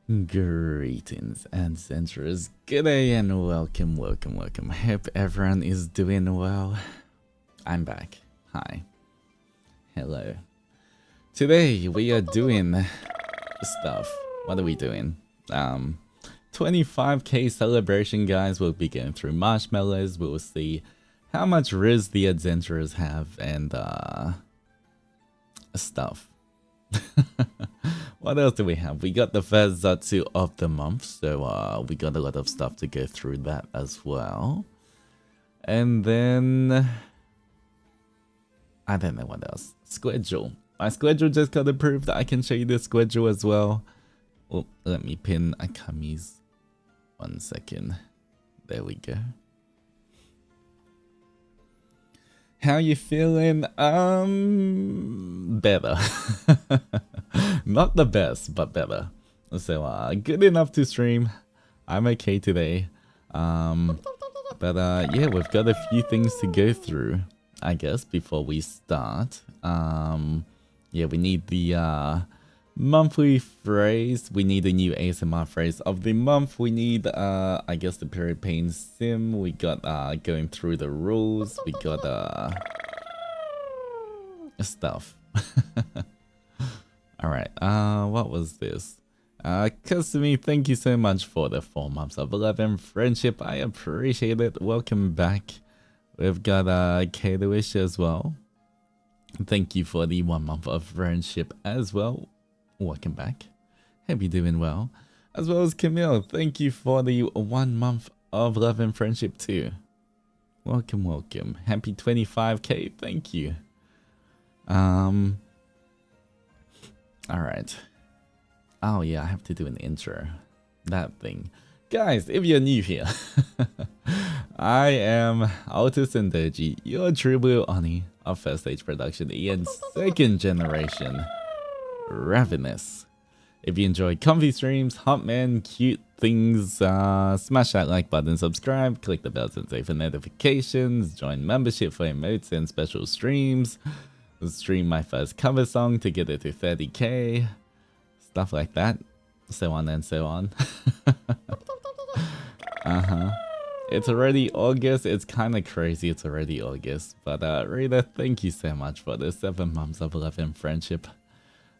Greetings, Adzenturers. Good day and welcome. Hope everyone is doing well. I'm back. Hi. Hello. Today we are doing stuff. What are we doing? 25k celebration, guys. We'll be going through marshmallows. We'll see how much Rizz the Adzenturers have and stuff. What else do we have? We got the first Zatsu of the month, so we got a lot of stuff to go through that as well. And then I don't know what else. Schedule. My schedule just got approved. I can show you the schedule as well. Oh, let me pin Akami's. 1 second. There we go. How you feeling? Better. Not the best, but better. So, good enough to stream. I'm okay today. Yeah, we've got a few things to go through, I guess, before we start. Yeah, we need the monthly phrase. We need a new ASMR phrase of the month. We need, I guess, the period pain sim. We got going through the rules. We got stuff. All right. What was this? Kasumi, thank you so much for the 4 months of 11 friendship. I appreciate it. Welcome back. We've got Kaidoish as well. Thank you for the 1 month of friendship as well. Welcome back. Hope you're doing well. As well as Camille, thank you for the 1 month of love and friendship too. Welcome. Happy 25k. Thank you. Alright. Oh yeah, I have to do an intro. That thing. Guys, if you're new here, I am Altus Zendoji, your true blue Oni of first stage production and second generation Ravenous. If you enjoy comfy streams, hot man, cute things, smash that like button, subscribe, click the bell and for notifications, join membership for emotes and special streams, stream my first cover song to get it to 30k, stuff like that, so on and so on. It's already August. It's kind of crazy it's already August, but Rita, thank you so much for the 7 months of love and friendship.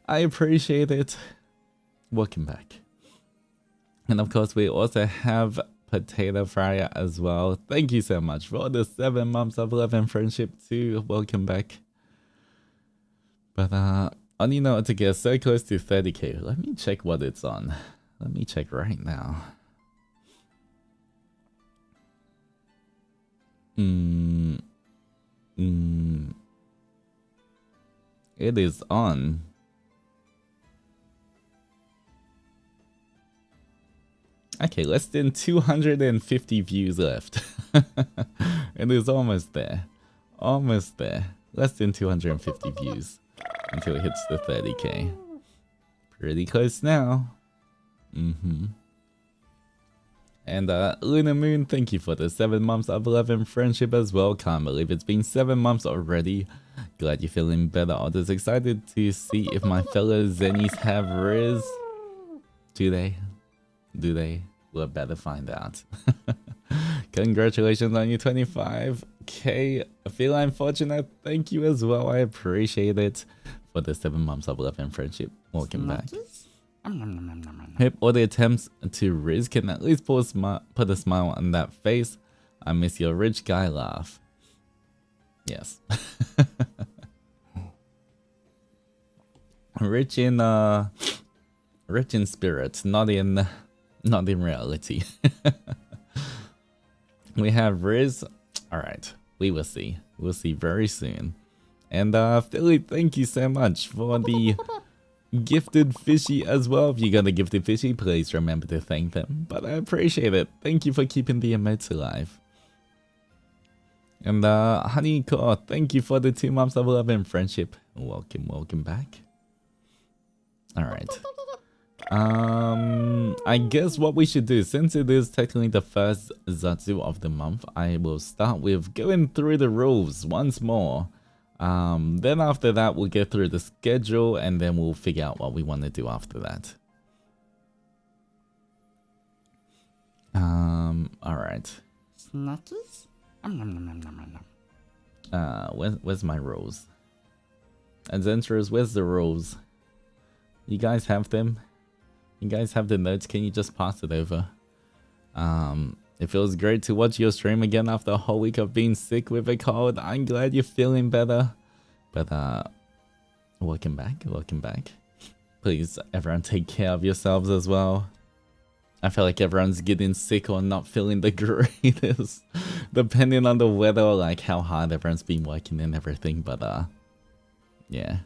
I appreciate it. Welcome back. And of course, we also have Potato Fryer as well. Thank you so much for the 7 months of love and friendship too. Welcome back. But only know to get so close to 30k. Let me check what it's on. Let me check right now. It is on. Okay, less than 250 views left. It is almost there. Almost there. Less than 250 views until it hits the 30k. Pretty close now. And Luna Moon, thank you for the 7 months of love and friendship as well. Can't believe it's been 7 months already. Glad you're feeling better. I'm just excited to see if my fellow Zennies have Rizz. Do they? Do they? We'll better find out. Congratulations on your 25k. Feline Fortunate, thank you as well. I appreciate it for the 7 months of love and friendship. Welcome back. Hope all the attempts to Rizz can at least put a smile on that face. I miss your rich guy laugh. Yes. Rich in spirit, not in reality. We have Rizz. Alright, we will see. We'll see very soon. And Philly, thank you so much for the gifted fishy as well. If you got a gifted fishy, please remember to thank them. But I appreciate it. Thank you for keeping the emotes alive. And Honey Core, thank you for the 2 months of love and friendship. Welcome back. Alright. I guess what we should do, since it is technically the first Zatsu of the month, I will start with going through the rules once more. Then after that, we'll get through the schedule and then we'll figure out what we want to do after that. Alright. Snackies? Where's my rolls? Adzenturers, where's the rolls? You guys have them? You guys have the notes? Can you just pass it over? It feels great to watch your stream again after a whole week of being sick with a cold. I'm glad you're feeling better. But welcome back, welcome back. Please, everyone, take care of yourselves as well. I feel like everyone's getting sick or not feeling the greatest, depending on the weather or like how hard everyone's been working and everything. But yeah.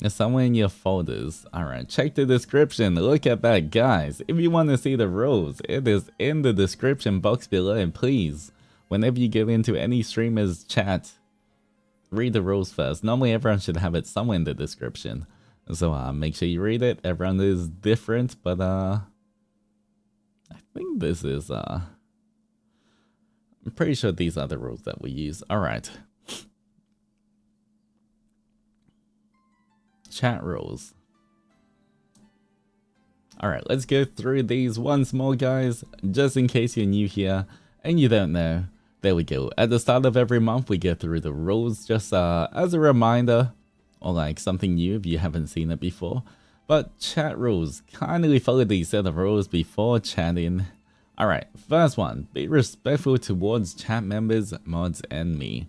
It's somewhere in your folders. Alright, check the description. Look at that, guys. If you want to see the rules, it is in the description box below. And please, whenever you get into any streamer's chat, read the rules first. Normally everyone should have it somewhere in the description. So make sure you read it. Everyone is different, but I think this is I'm pretty sure these are the rules that we use. Alright. Chat rules. Alright, let's go through these once more, guys, just in case you're new here and you don't know. There we go. At the start of every month, we go through the rules just as a reminder, or like something new if you haven't seen it before. But chat rules, kindly follow these set of rules before chatting. Alright, first one, be respectful towards chat members, mods, and me.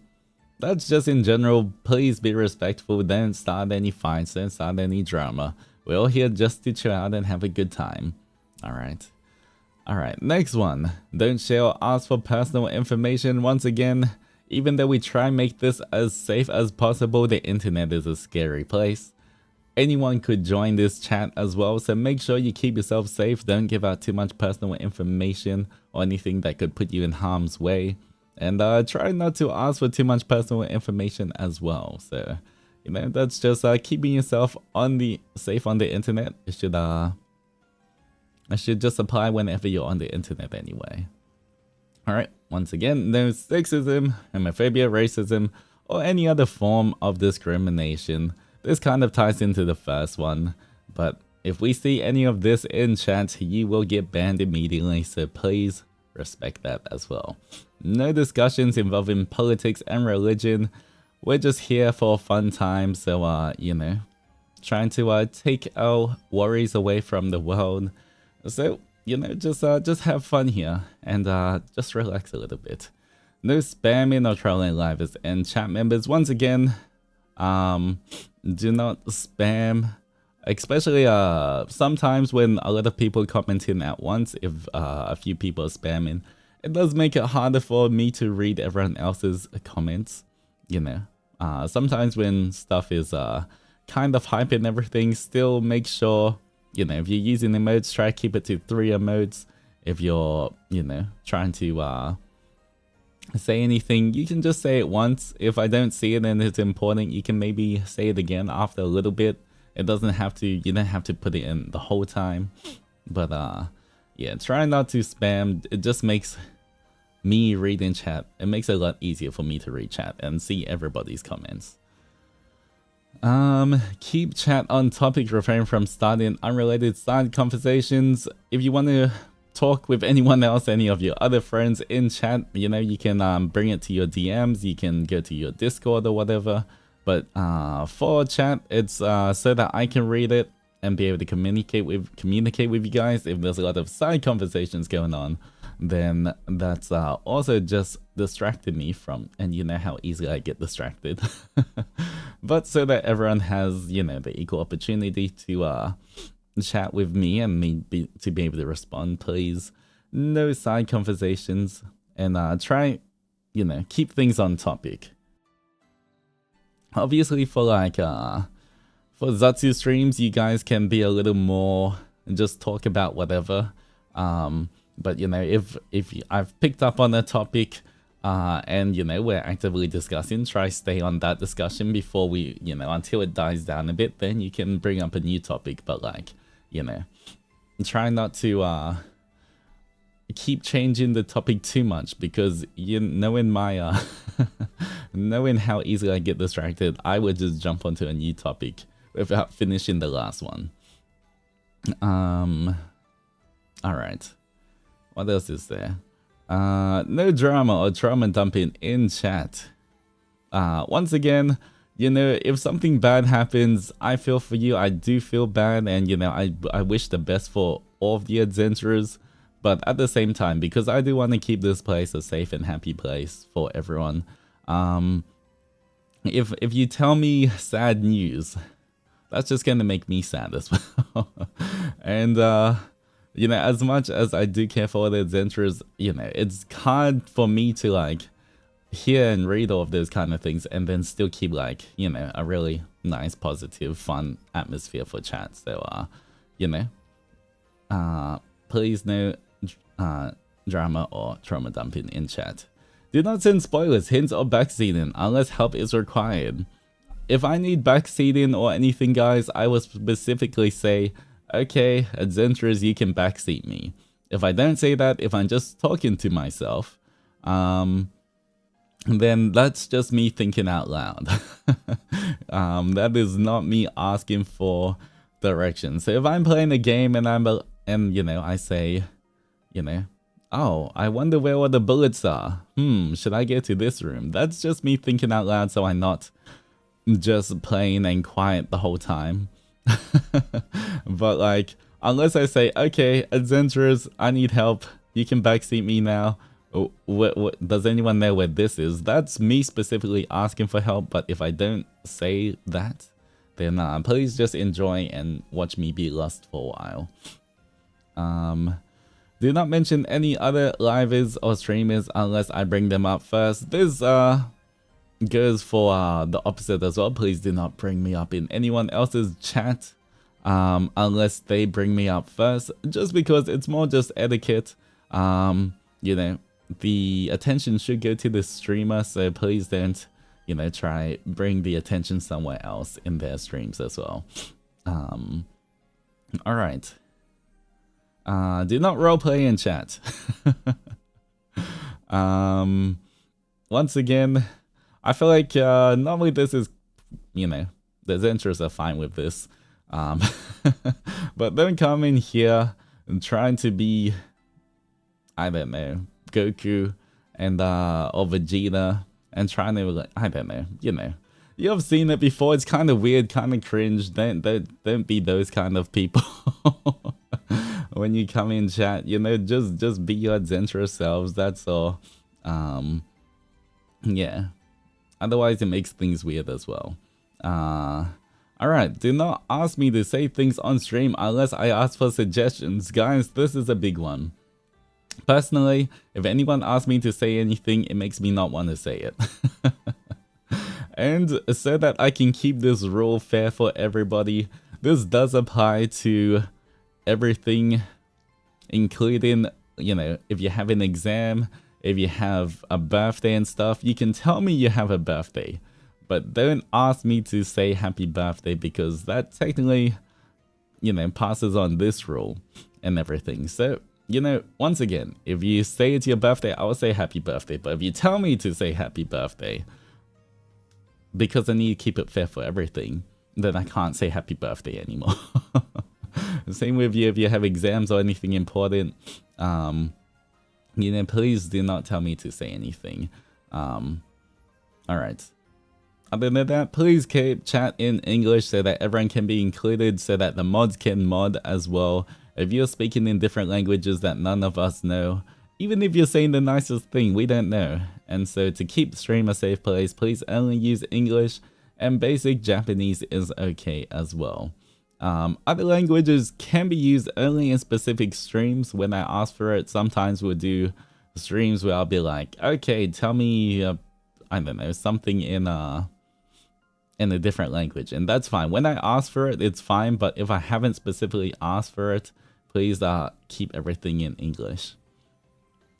That's just in general. Please be respectful, don't start any fights, don't start any drama. We're all here just to chill out and have a good time. Alright. Alright, next one. Don't share or ask for personal information. Once again, even though we try and make this as safe as possible, the internet is a scary place. Anyone could join this chat as well, so make sure you keep yourself safe. Don't give out too much personal information or anything that could put you in harm's way. And try not to ask for too much personal information as well. So, you know, that's just keeping yourself safe on the internet. It should just apply whenever you're on the internet anyway. Alright, once again, no sexism, homophobia, racism, or any other form of discrimination. This kind of ties into the first one, but if we see any of this in chat, you will get banned immediately, so please respect that as well. No discussions involving politics and religion. We're just here for a fun time, so you know, trying to take our worries away from the world. So, you know, just have fun here and just relax a little bit. No spamming or trolling live and chat members. Once again, do not spam, especially sometimes when a lot of people comment in at once. If a few people are spamming, it does make it harder for me to read everyone else's comments, you know. Sometimes when stuff is kind of hype and everything, still make sure, you know, if you're using emotes, try to keep it to 3 emotes. If you're, you know, trying to say anything, you can just say it once. If I don't see it and it's important, you can maybe say it again after a little bit. It doesn't have to, you don't have to put it in the whole time. But yeah, try not to spam. It just makes me reading chat. It makes it a lot easier for me to read chat and see everybody's comments. Keep chat on topic. Refrain from starting unrelated side conversations. If you want to talk with anyone else, any of your other friends in chat, you know, you can bring it to your DMs. You can go to your Discord or whatever. But for chat, it's so that I can read it and be able to communicate with you guys. If there's a lot of side conversations going on, then that's also just distracted me from, and you know how easily I get distracted. But so that everyone has, you know, the equal opportunity to chat with me and to be able to respond, please. No side conversations, and try, you know, keep things on topic. Obviously, for like for Zatsu streams, you guys can be a little more and just talk about whatever. But you know, if I've picked up on a topic and you know we're actively discussing, try stay on that discussion before we, you know, until it dies down a bit. Then you can bring up a new topic. But like, you know, try not to keep changing the topic too much, because you knowing my knowing how easily I get distracted, I would just jump onto a new topic without finishing the last one. Alright. What else is there? No drama or trauma dumping in chat. Once again, you know, if something bad happens, I feel for you. I do feel bad, and you know, I wish the best for all of the Adzenturers. But at the same time, because I do want to keep this place a safe and happy place for everyone, if you tell me sad news, that's just gonna make me sad as well. And you know, as much as I do care for the Adzenturers, you know, it's hard for me to like hear and read all of those kind of things and then still keep like, you know, a really nice, positive, fun atmosphere for chat. So you know, please no drama or trauma dumping in chat. Do not send spoilers, hints, or backseating unless help is required. If I need backseating or anything, guys, I will specifically say, okay, Adzenturers, you can backseat me. If I don't say that, if I'm just talking to myself, then that's just me thinking out loud. That is not me asking for direction. So if I'm playing a game and you know, I say, you know, oh, I wonder where all the bullets are. Should I get to this room? That's just me thinking out loud, so I'm not just plain and quiet the whole time. But like, unless I say, okay, Adzenturers, I need help, you can backseat me now. What does anyone know where this is? That's me specifically asking for help. But if I don't say that, then please just enjoy and watch me be lost for a while. Do not mention any other livers or streamers unless I bring them up first. This goes for the opposite as well. Please do not bring me up in anyone else's chat unless they bring me up first, just because it's more just etiquette. You know, the attention should go to the streamer, so please don't, you know, try bring the attention somewhere else in their streams as well. All right. Do not roleplay in chat. Once again, I feel like normally this is, you know, the Adzenturers are fine with this. But don't come in here and trying to be, I don't know, Goku and or Vegeta and trying to, like, I don't know, you know. You have seen it before. It's kind of weird, kind of cringe. Don't be those kind of people. When you come in chat, you know, just be your Adzenturer selves. That's all. Yeah. Otherwise, it makes things weird as well. Alright, do not ask me to say things on stream unless I ask for suggestions. Guys, this is a big one. Personally, if anyone asks me to say anything, it makes me not want to say it. And so that I can keep this rule fair for everybody, this does apply to everything, including, you know, if you have an exam, if you have a birthday and stuff, you can tell me you have a birthday, but don't ask me to say happy birthday, because that technically, you know, passes on this rule and everything. So, you know, once again, if you say it's your birthday, I will say happy birthday, but if you tell me to say happy birthday, because I need to keep it fair for everything, then I can't say happy birthday anymore. Same with you if you have exams or anything important. You know, please do not tell me to say anything. Alright. Other than that, please keep chat in English so that everyone can be included, so that the mods can mod as well. If you're speaking in different languages that none of us know, even if you're saying the nicest thing, we don't know. And so to keep stream a safe place, please only use English, and basic Japanese is okay as well. Other languages can be used only in specific streams. When I ask for it, sometimes we'll do streams where I'll be like, okay, tell me, I don't know, something in a different language, and that's fine. When I ask for it, it's fine, but if I haven't specifically asked for it, please keep everything in English.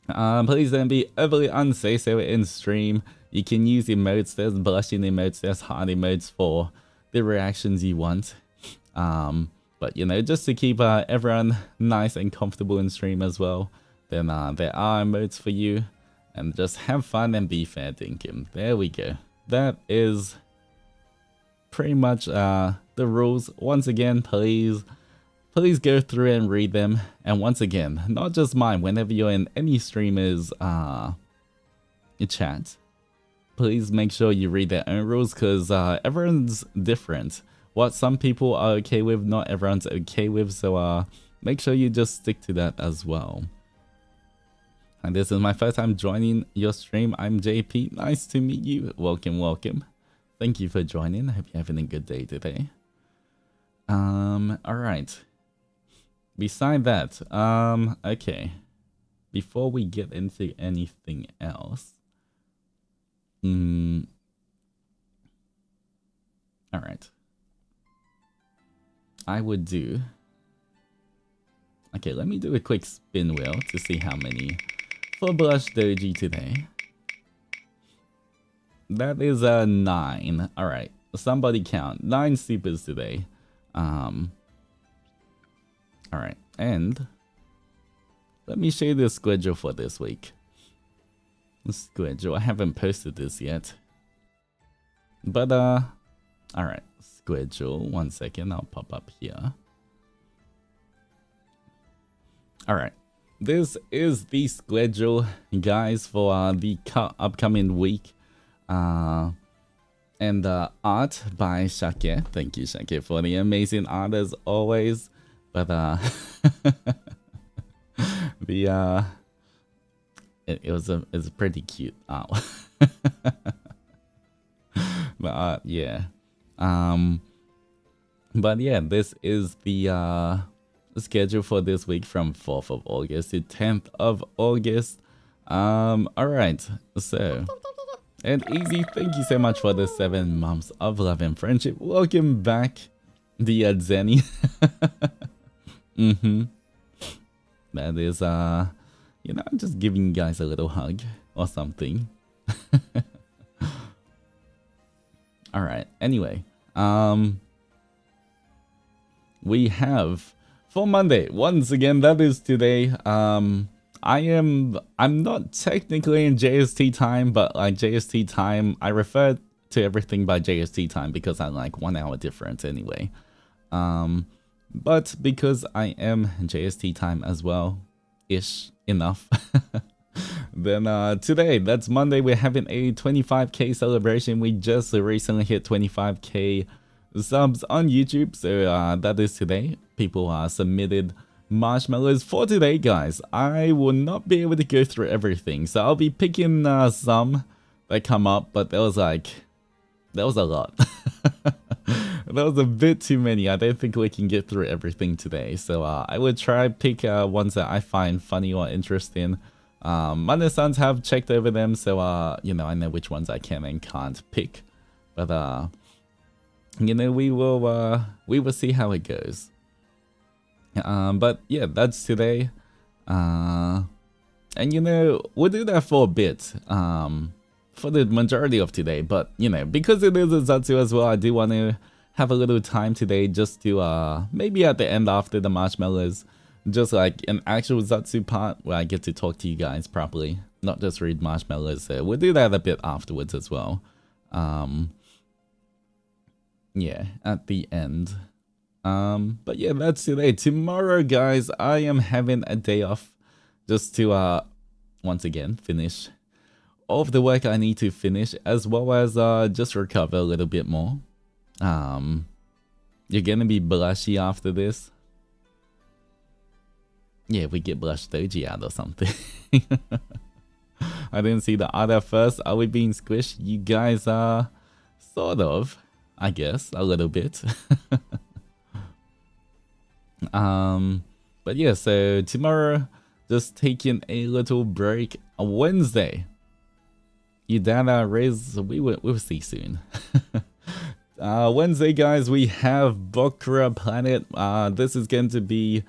Please don't be overly unsafe so in stream. You can use emotes, there's blushing emotes, there's heart emotes for the reactions you want. But you know, just to keep everyone nice and comfortable in stream as well, then there are emotes for you, and just have fun and be fair dinkum. There we go. That is pretty much the rules. Once again, please please go through and read them. And once again, not just mine, whenever you're in any streamer's chat, please make sure you read their own rules, because everyone's different. What some people are okay with, not everyone's okay with, so make sure you just stick to that as well. And this is my first time joining your stream. I'm JP. Nice to meet you. Welcome, welcome. Thank you for joining. I hope you're having a good day today. Alright. Beside that, okay. Before we get into anything else. Alright. I would do... Okay, let me do a quick spin wheel to see how many for Blush Doji today. That is a 9. Alright, somebody count. 9 supers today. Alright, and let me show you the schedule for this week. The schedule, I haven't posted this yet. But, alright, schedule. 1 second, I'll pop up here. Alright, this is the schedule, guys, for the upcoming week. And art by Shake. Thank you, Shake, for the amazing art as always. But it's pretty cute art. But yeah. But yeah, this is the schedule for this week from 4th of August to 10th of August. Alright, so... And Easy, thank you so much for the 7 months of love and friendship. Welcome back, the Zenny. That is, you know, I'm just giving you guys a little hug or something. Alright, anyway. We have, for Monday, once again, that is today, I'm not technically in JST time, but like JST time, I refer to everything by JST time because I'm like 1 hour difference anyway. But because I am JST time as well, ish enough, then today, that's Monday, we're having a 25k celebration. We just recently hit 25k subs on YouTube, so that is today. People submitted marshmallows for today, guys. I will not be able to go through everything, so I'll be picking some that come up, but there was a lot. That was a bit too many. I don't think we can get through everything today, so I would try pick ones that I find funny or interesting. Mana-sans have checked over them, so you know, I know which ones I can and can't pick, but you know, we will see how it goes. But yeah, that's today. And you know, we'll do that for a bit, for the majority of today. But you know, because it is a Zatsu as well, I do want to have a little time today just to maybe at the end after the marshmallows, just like an actual Zatsu part where I get to talk to you guys properly, not just read marshmallows. So we'll do that a bit afterwards as well. Yeah, at the end. But yeah, that's today. Tomorrow, guys, I am having a day off just to once again finish all of the work I need to finish, as well as just recover a little bit more. You're gonna be blushy after this. Yeah, we get Blush Doji out or something. I didn't see the other first. Are we being squished? You guys are sort of, I guess, a little bit. But yeah, so tomorrow, just taking a little break. Wednesday, Udana, Rizz, we will see soon. Wednesday, guys, we have Bokura Planet. This is going to be,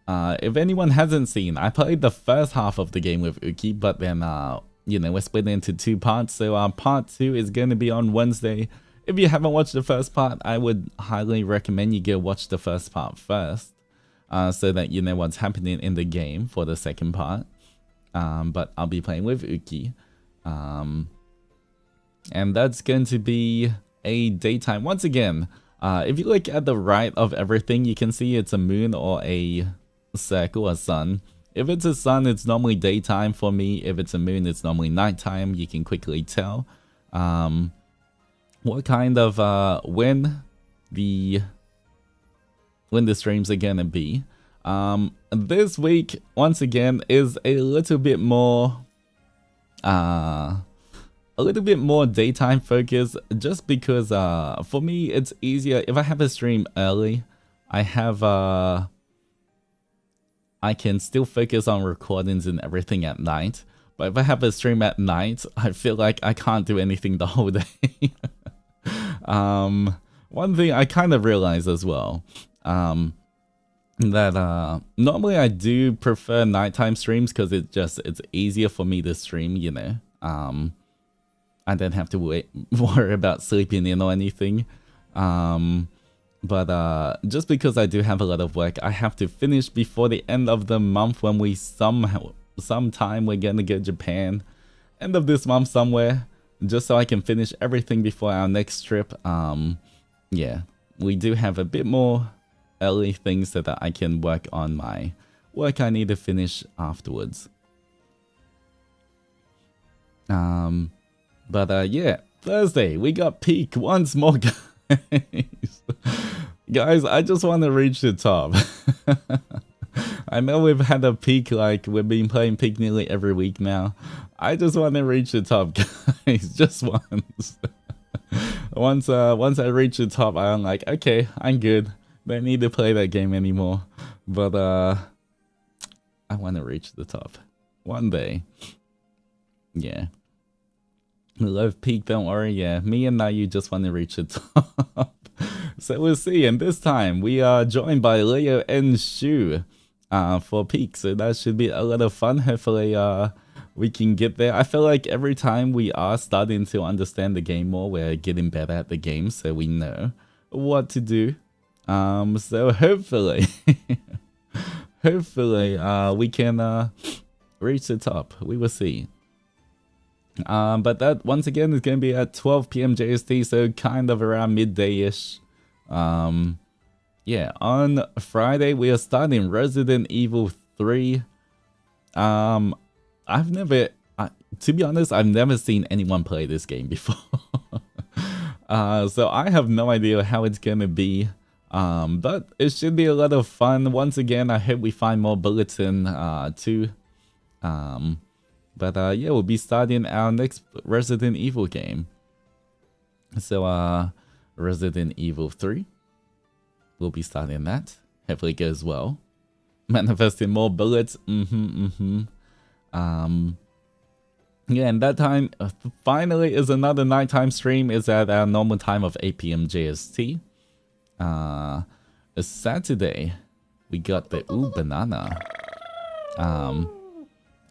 if anyone hasn't seen, I played the first half of the game with Uki, but then, you know, we're split into 2 parts. So part 2 is going to be on Wednesday. If you haven't watched the first part, I would highly recommend you go watch the first part first, so that you know what's happening in the game for the second part. But I'll be playing with Uki. And that's going to be a daytime. Once again, If you look at the right of everything, you can see it's a moon or a circle, a sun. If it's a sun, it's normally daytime for me. If it's a moon, it's normally nighttime. You can quickly tell what kind of when the streams are gonna be. This week, once again, is a little bit more daytime focused, just because for me it's easier if I have a stream early. I can still focus on recordings and everything at night. But if I have a stream at night, I feel like I can't do anything the whole day. One thing I kind of realized as well, that normally I do prefer nighttime streams because it's easier for me to stream, you know. I don't have to worry about sleeping in or anything. But just because I do have a lot of work, I have to finish before the end of the month when we sometime we're gonna go to Japan. End of this month somewhere, just so I can finish everything before our next trip. Yeah, we do have a bit more early things so that I can work on my work I need to finish afterwards. But yeah, Thursday we got peak once more, guys. Guys, I just want to reach the top. I know we've had a peak, like we've been playing peak nearly every week now. I just want to reach the top, guys, just once. Once I reach the top, I'm like, okay, I'm good. Don't need to play that game anymore. But I want to reach the top one day. Yeah. Love peak, don't worry. Yeah, me and Nayu just want to reach the top. So we'll see. And this time we are joined by Leo and Shu for peak. So that should be a lot of fun. Hopefully we can get there. I feel like every time we are starting to understand the game more, we're getting better at the game, so we know what to do. So hopefully we can reach the top. We will see. But that once again is going to be at 12 p.m. JST, so kind of around midday-ish. Yeah, on Friday we are starting Resident Evil 3. To be honest, I've never seen anyone play this game before. So I have no idea how it's gonna be. But it should be a lot of fun. Once again, I hope we find more Bulletin too. But yeah, we'll be starting our next Resident Evil game. So Resident Evil 3. We'll be starting that. Hopefully it goes well. Manifesting more bullets. Yeah, and that time finally is another nighttime stream. Is at our normal time of 8 p.m. JST. A Saturday, we got the banana.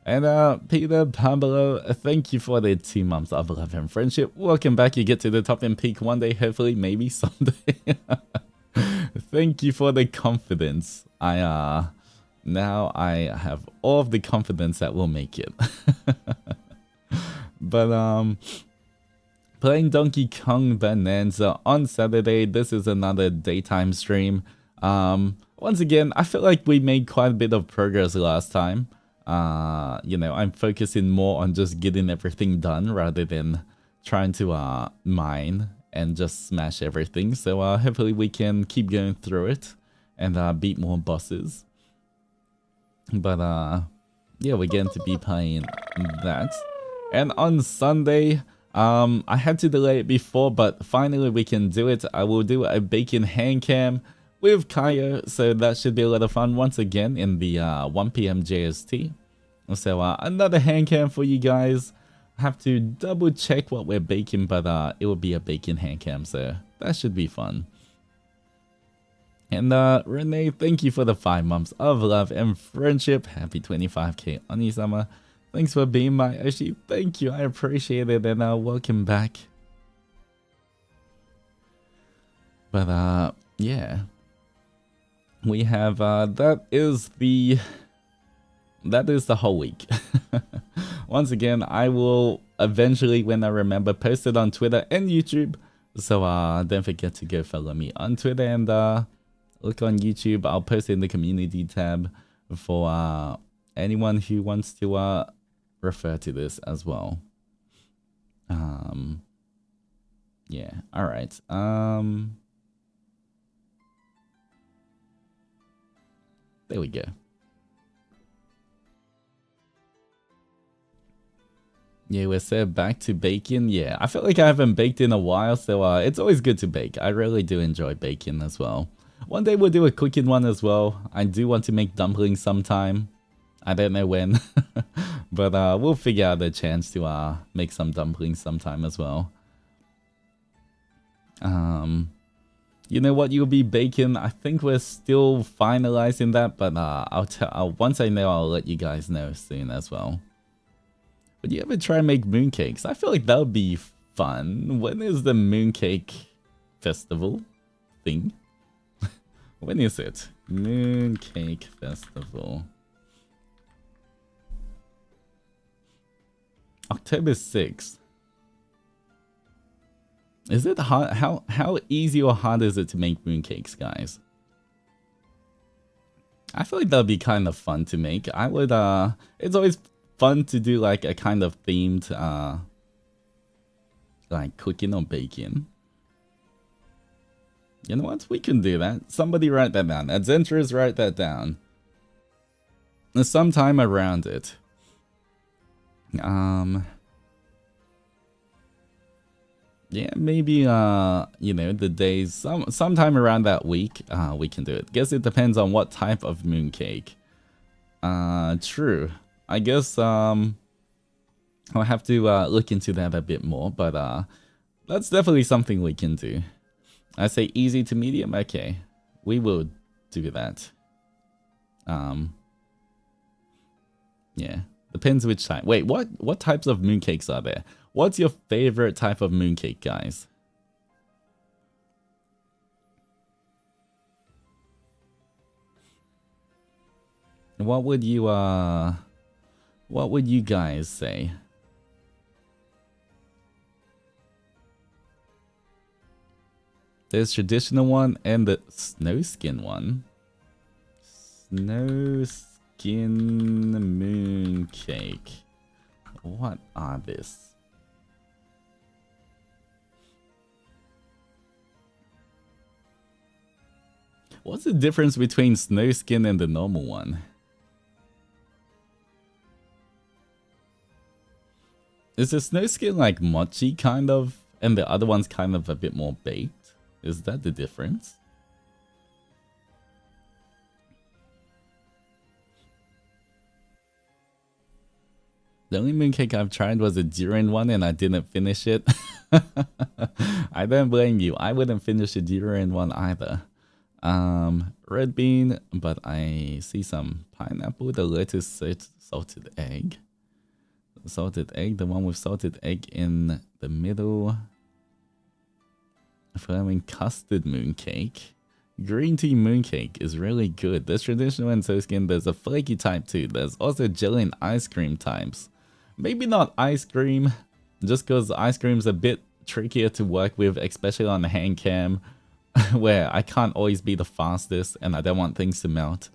And Peter Pablo, thank you for the 2 months of love and friendship. Welcome back. You get to the top and peak one day, hopefully, maybe someday. Thank you for the confidence. Now I have all of the confidence that will make it. But playing Donkey Kong Bonanza on Saturday. This is another daytime stream. Once again, I feel like we made quite a bit of progress last time. You know, I'm focusing more on just getting everything done rather than trying to mine and just smash everything. So hopefully we can keep going through it and beat more bosses. But yeah, we're going to be playing that. And on Sunday, I had to delay it before, but finally we can do it. I will do a bacon hand cam with Kaio, so that should be a lot of fun once again in the 1 p.m. JST. So another hand cam for you guys. I have to double check what we're baking, but it will be a bacon hand cam, so that should be fun. And Renee, thank you for the 5 months of love and friendship. Happy 25k Oni-sama. Thanks for being my Oshi. Thank you, I appreciate it, and welcome back. But yeah, we have that is the whole week. Once again, I will eventually, when I remember, post it on Twitter and YouTube. So don't forget to go follow me on Twitter and look on YouTube. I'll post it in the community tab for anyone who wants to refer to this as well. Yeah, all right. There we go. Yeah, we're set back to baking. Yeah, I feel like I haven't baked in a while, so it's always good to bake. I really do enjoy baking as well. One day we'll do a cooking one as well. I do want to make dumplings sometime. I don't know when, but we'll figure out a chance to make some dumplings sometime as well. You know what you'll be baking? I think we're still finalizing that, but once I know, I'll let you guys know soon as well. Would you ever try and make mooncakes? I feel like that would be fun. When is the mooncake festival thing? When is it? Mooncake festival. October 6th. Is it hard? How easy or hard is it to make mooncakes, guys? I feel like that would be kind of fun to make. I would it's always fun to do like a kind of themed like cooking or baking. You know what? We can do that. Somebody write that down. Adzenturers, write that down. Sometime around it. Yeah, maybe you know, the days sometime around that week we can do it. Guess it depends on what type of mooncake. True. I guess I'll have to look into that a bit more, but that's definitely something we can do. I say easy to medium. Okay, we will do that. Yeah, depends which type. Wait, what types of mooncakes are there? What's your favorite type of mooncake, guys? What would you guys say? There's traditional one and the snow skin one. Snow skin mooncake. What are this? What's the difference between snow skin and the normal one? Is the snow skin like mochi kind of, and the other one's kind of a bit more baked? Is that the difference? The only mooncake I've tried was a durian one and I didn't finish it. I don't blame you. I wouldn't finish a durian one either. Red bean, but I see some pineapple, the lettuce salted egg. Salted egg, the one with salted egg in the middle. Flaming custard mooncake. Green tea mooncake is really good. There's traditional and so skin. There's a flaky type too. There's also jelly and ice cream types. Maybe not ice cream, just because ice cream's a bit trickier to work with, especially on the hand cam, where I can't always be the fastest and I don't want things to melt.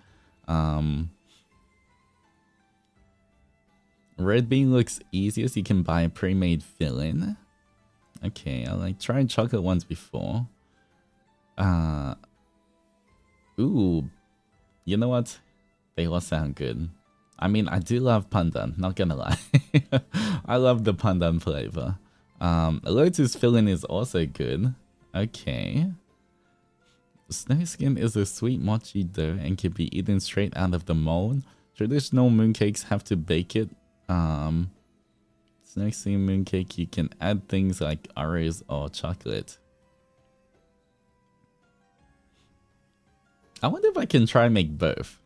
Red bean looks easiest. You can buy a pre-made fill-in. Okay, I like tried chocolate ones before. Ooh, you know what? They all sound good. I mean, I do love pandan, not gonna lie. I love the pandan flavor. Lotus filling is also good. Okay. Snow skin is a sweet mochi dough and can be eaten straight out of the mold. Traditional mooncakes have to bake it. Snow skin mooncake, you can add things like Oreos or chocolate. I wonder if I can try and make both.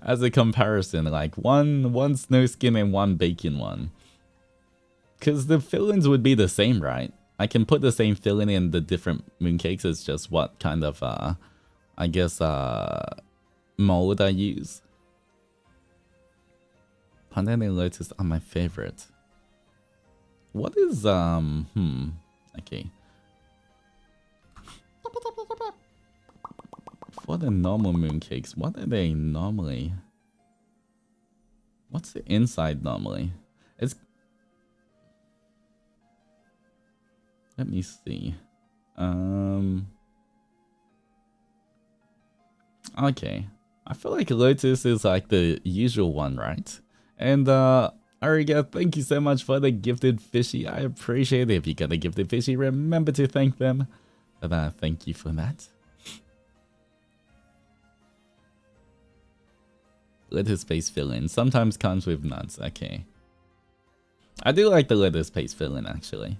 As a comparison, like one snow skin and one bacon one. Because the fillings would be the same, right? I can put the same filling in the different mooncakes. It's just what kind of, I guess, mold I use. Pandan and lotus are my favorite. What is, okay. For the normal mooncakes, what are they normally? What's the inside normally? It's... Let me see. Okay. I feel like Lotus is like the usual one, right? And Ariga, thank you so much for the gifted fishy. I appreciate it. If you got a gifted fishy, remember to thank them. But thank you for that. Lettuce paste fill-in. Sometimes comes with nuts. Okay. I do like the lettuce paste fill-in actually.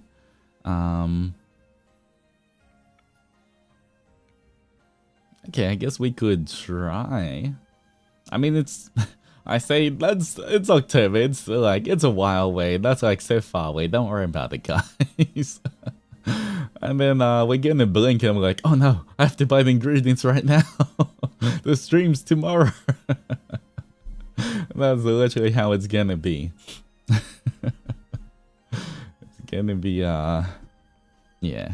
Okay, I guess we could try. I mean, it's... I say it's October. It's like it's a while away. That's like so far away. Don't worry about it, guys. And then we're gonna blink and I'm like, oh no, I have to buy the ingredients right now. The stream's tomorrow. That's literally how it's gonna be. It's gonna be yeah.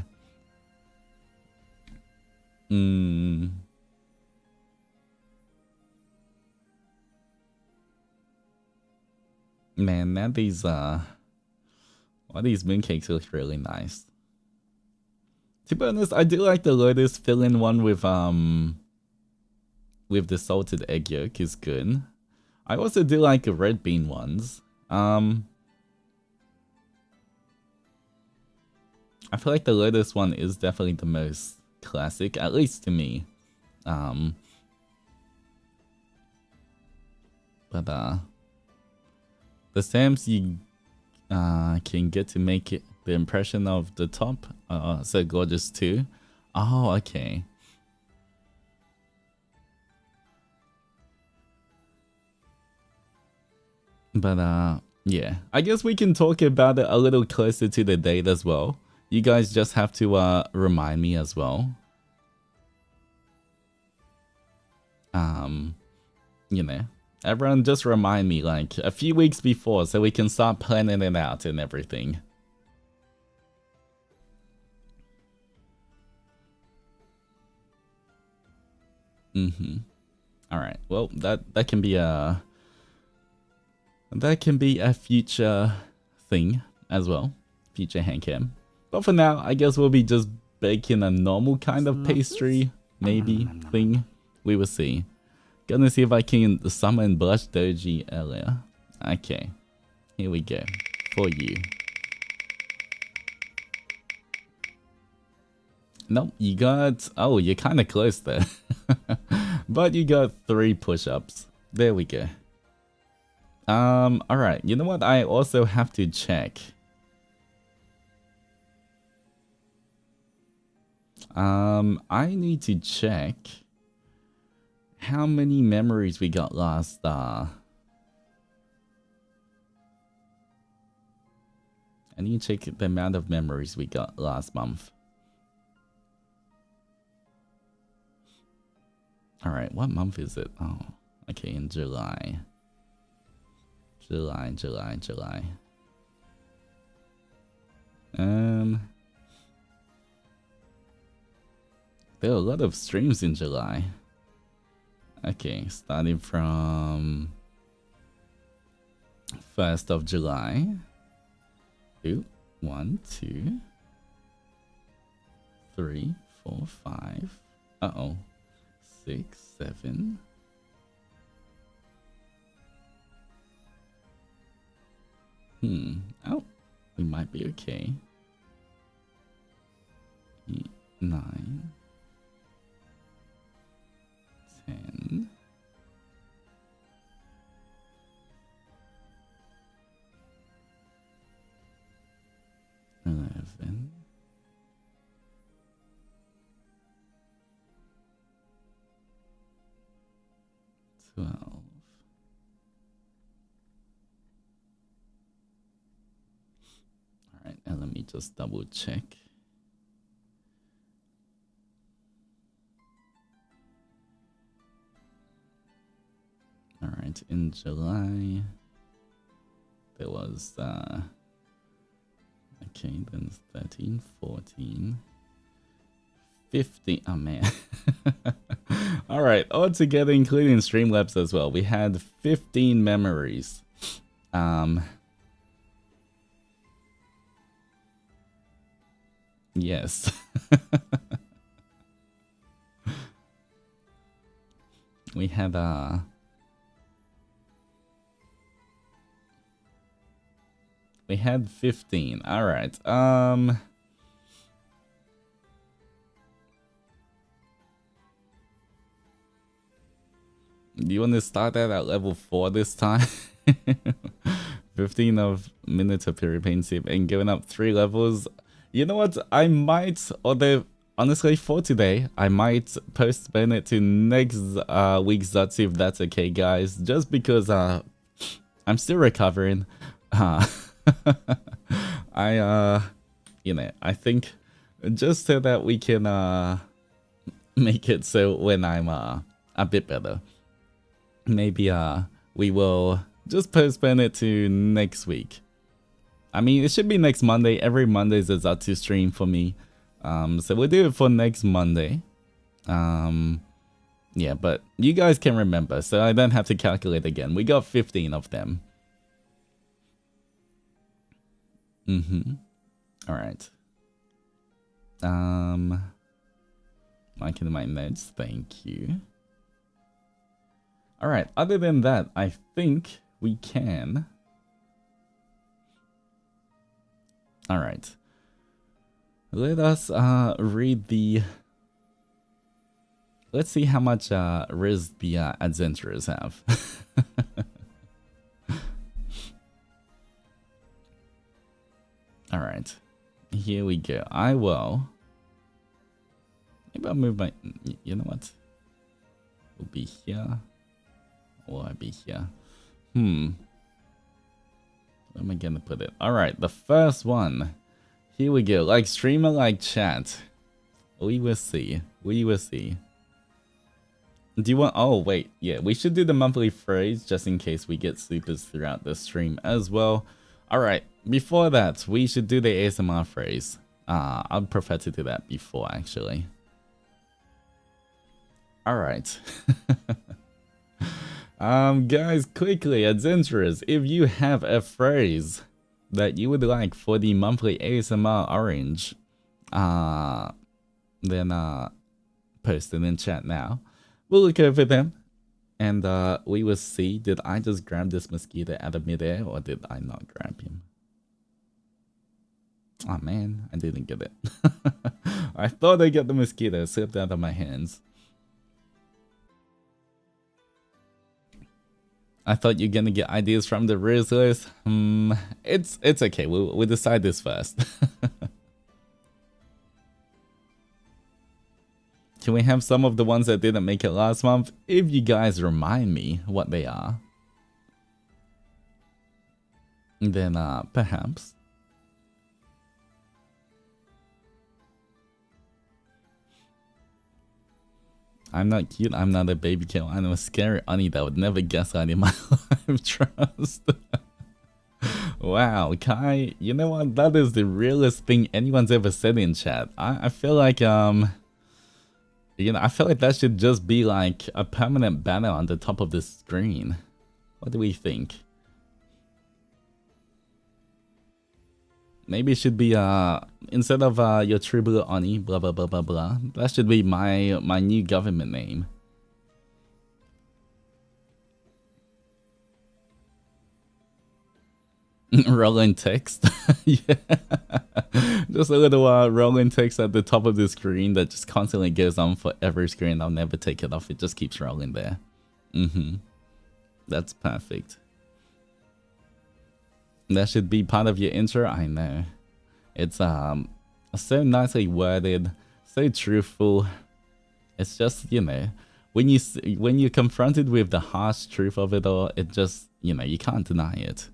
Man, now these all these mooncakes look really nice. To be honest, I do like the Lotus fill-in one with the salted egg yolk is good. I also do like the red bean ones. I feel like the Lotus one is definitely the most classic, at least to me. But the stamps you can get to make it the impression of the top so gorgeous too. Oh, okay. But yeah, I guess we can talk about it a little closer to the date as well. You guys just have to remind me as well. You know, everyone just remind me like a few weeks before so we can start planning it out and everything. All right. Well, that can be a future thing as well, future handcam. But for now, I guess we'll be just baking a normal kind of pastry, maybe thing. We will see. Gonna see if I can summon Blush Doji earlier. Okay, here we go for you. Nope, you got... Oh, you're kind of close there. But you got 3 push-ups. There we go. Alright, you know what? I also have to check. I need to check how many memories we got last, I need to check the amount of memories we got last month. Alright, what month is it? Oh, okay, in July. July. There are a lot of streams in July. Okay, starting from 1st of July. 1, 2, 3, 4, 5. Uh-oh. 6, 7. Oh, we might be okay. 8, 9, 10. 11. 12. Alright, and let me just double check. Alright, in July there was okay, then 13, 14, 15. Oh man. Alright, altogether including Streamlabs as well, we had 15 memories. Yes. We had we had 15. Alright. Do you want to start that at level 4 this time? 15 of minutes of pure pain save and giving up 3 levels. You know what? I might, although honestly for today, I might postpone it to next week's Zatsu if that's okay, guys. Just because I'm still recovering. You know, I think just so that we can make it so when I'm a bit better, maybe we will just postpone it to next week. I mean, it should be next Monday. Every Monday is a Zatsu stream for me. So we'll do it for next Monday. Yeah, but you guys can remember, so I don't have to calculate again. We got 15 of them. Alright. Marking my notes, thank you. Alright, other than that, I think we can. Alright. Let us read the... Let's see how much Rizz the Adzenturers have. Alright. Here we go. I will... Maybe I'll move my... You know what? We'll be here. Will I be here? Where am I gonna put it? Alright, the first one. Here we go. Like streamer, like chat. We will see. We will see. Do you want... Oh, wait. Yeah, we should do the monthly phrase just in case we get supers throughout the stream as well. Alright, before that, we should do the ASMR phrase. I'd prefer to do that before, actually. Alright. Guys, quickly, Adzenturers, if you have a phrase that you would like for the monthly ASMR orange, then post it in chat now. We'll look over them, and we will see. Did I just grab this mosquito out of midair, or did I not grab him? Oh man, I didn't get it. I thought I got the mosquito, it slipped out of my hands. I thought you're gonna get ideas from the Rizz list. It's okay. We'll decide this first. Can we have some of the ones that didn't make it last month? If you guys remind me what they are, then perhaps. I'm not cute, I'm not a baby kill, I'm a scary Oni that would never guess that in my life. Trust. Wow, Kai, you know what? That is the realest thing anyone's ever said in chat. I feel like, you know, I feel like that should just be like a permanent banner on the top of the screen. What do we think? Maybe it should be instead of your true blue Oni, blah blah blah blah blah. That should be my new government name. Rolling text. Yeah. Just a little rolling text at the top of the screen that just constantly goes on for every screen. I'll never take it off. It just keeps rolling there. That's perfect. That should be part of your intro. I know. It's so nicely worded, so truthful. It's just, you know, when you're confronted with the harsh truth of it all, it just, you know, you can't deny it.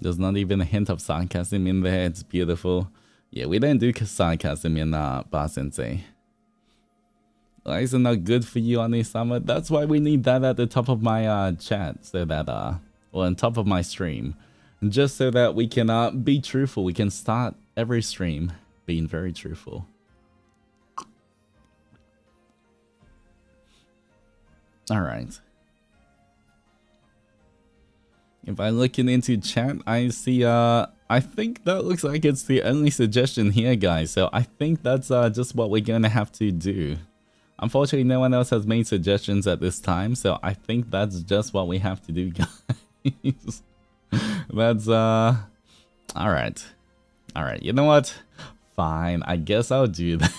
There's not even a hint of sarcasm in there. It's beautiful. Yeah, we don't do sarcasm in Bar Sensei. Lies are not good for you on this summer. That's why we need that at the top of my chat, so that or on top of my stream, just so that we can be truthful. We can start every stream being very truthful. All right. If I'm looking into chat, I see, I think that looks like it's the only suggestion here, guys. So I think that's just what we're going to have to do. Unfortunately, no one else has made suggestions at this time, so I think that's just what we have to do, guys. That's, alright. Alright, you know what? Fine, I guess I'll do that.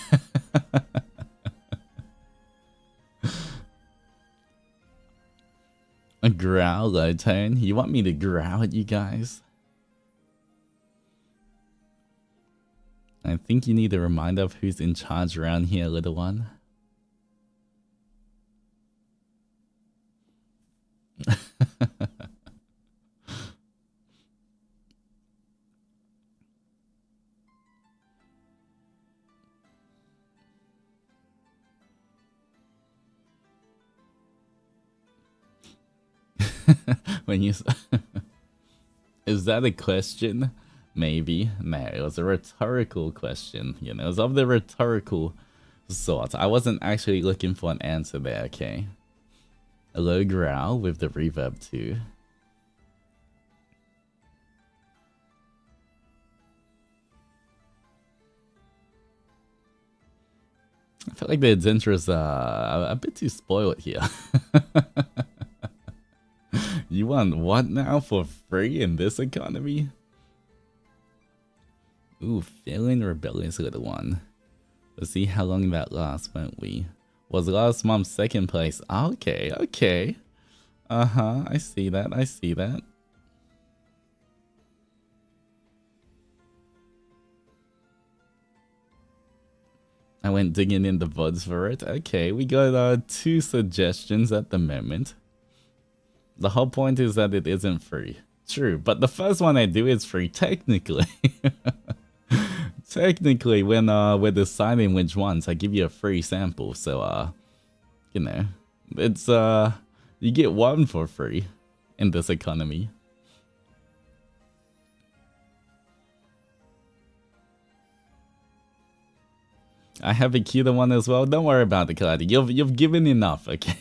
A growl, low tone? You want me to growl at you guys? I think you need a reminder of who's in charge around here, little one. When you is that a question? Maybe. No, it was a rhetorical question. You know, it was of the rhetorical sort. I wasn't actually looking for an answer there, okay? A low growl with the reverb too. I feel like the Adzenturers are a bit too spoiled here. You want what now for free in this economy? Ooh, feeling rebellious, little one. Let's see how long that lasts, won't we? Was last month second place. Okay, okay. Uh-huh, I see that, I see that. I went digging in the VODs for it. Okay, we got 2 suggestions at the moment. The whole point is that it isn't free. True, but the first one I do is free, technically. Technically, when we're deciding which ones, I give you a free sample. So, you know, it's, you get one for free in this economy. I have a cuter one as well. Don't worry about it, Cloudy. You've given enough, okay?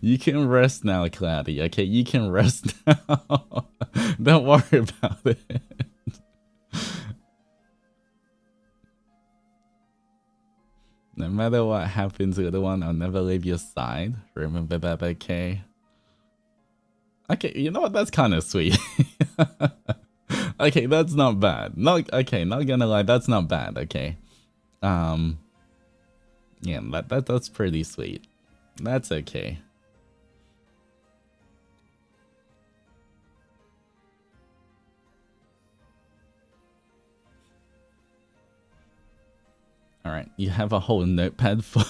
You can rest now, Cloudy. Okay, you can rest now. Don't worry about it. No matter what happens, little one, I'll never leave your side. Remember that, okay? Okay, you know what? That's kind of sweet. Okay, that's not bad. Okay, not gonna lie, that's not bad. Okay. Yeah, that's pretty sweet. That's okay. All right, you have a whole notepad full.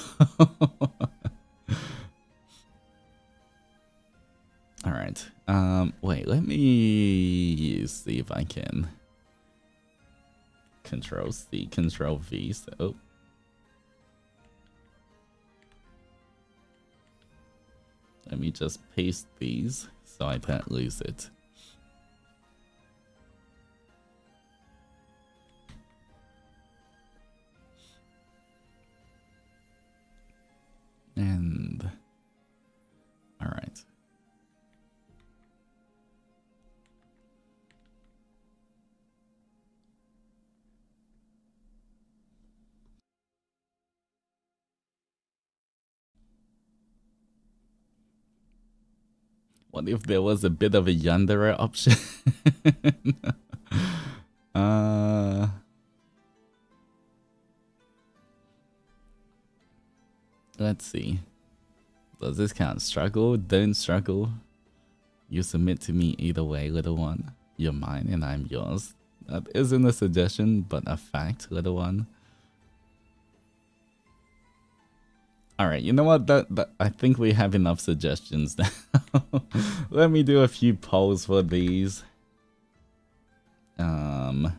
All right. Wait, let me see if I can Control C, Control V. So, oh. Let me just paste these so I can't lose it. And all right. What if there was a bit of a yandere option? Let's see. Does this count? Struggle? Don't struggle. You submit to me either way, little one. You're mine and I'm yours. That isn't a suggestion, but a fact, little one. Alright, you know what? That I think we have enough suggestions now. Let me do a few polls for these. Alright.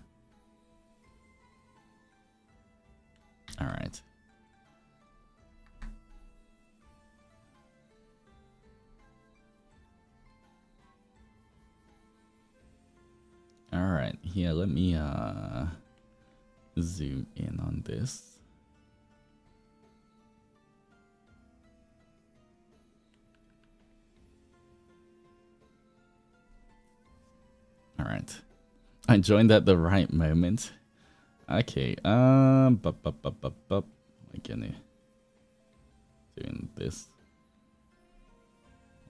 here, let me zoom in on this. All right, I joined at the right moment. Okay, we're gonna doing this.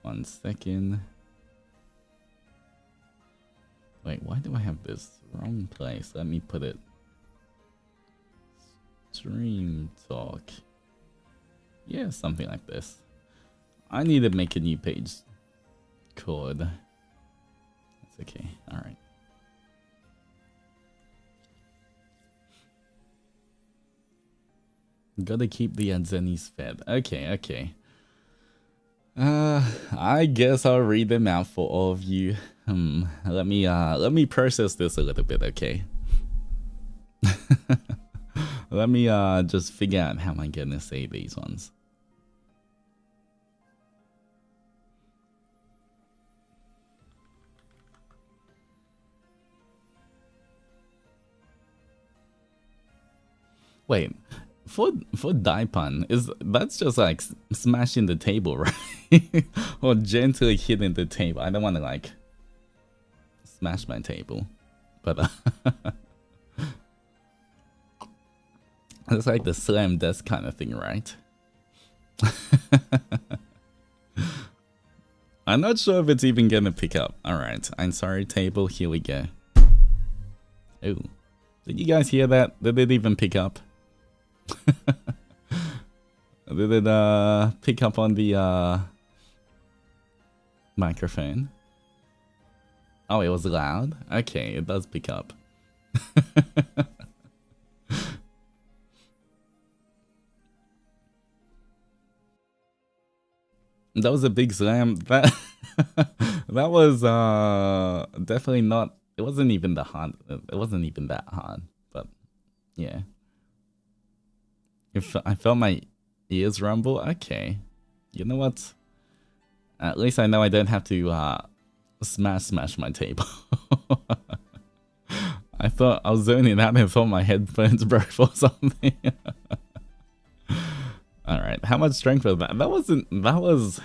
1 second. Wait, why do I have this wrong place? Let me put it. Stream talk. Yeah, something like this. I need to make a new page called. That's okay. All right. Gotta keep the Adzenis fed. Okay, okay. I guess I'll read them out for all of you. Let me process this a little bit, okay? Let me just figure out how I'm gonna say these ones. Wait, for Daipan, that's just like smashing the table, right? Or gently hitting the table. I don't want to like smash my table, but it's like the slam desk kind of thing, right? I'm not sure if it's even gonna pick up. All right, I'm sorry, table. Here we go. Oh, did you guys hear that? Did it even pick up? Did it pick up on the microphone? Oh, it was loud? Okay, it does pick up. That was a big slam. That that was definitely not. It wasn't even that hard. It wasn't even that hard. But yeah, if I felt my ears rumble, okay. You know what? At least I know I don't have to smash my table. I thought I was zoning out and thought my headphones broke or something. All right, how much strength was that? That was.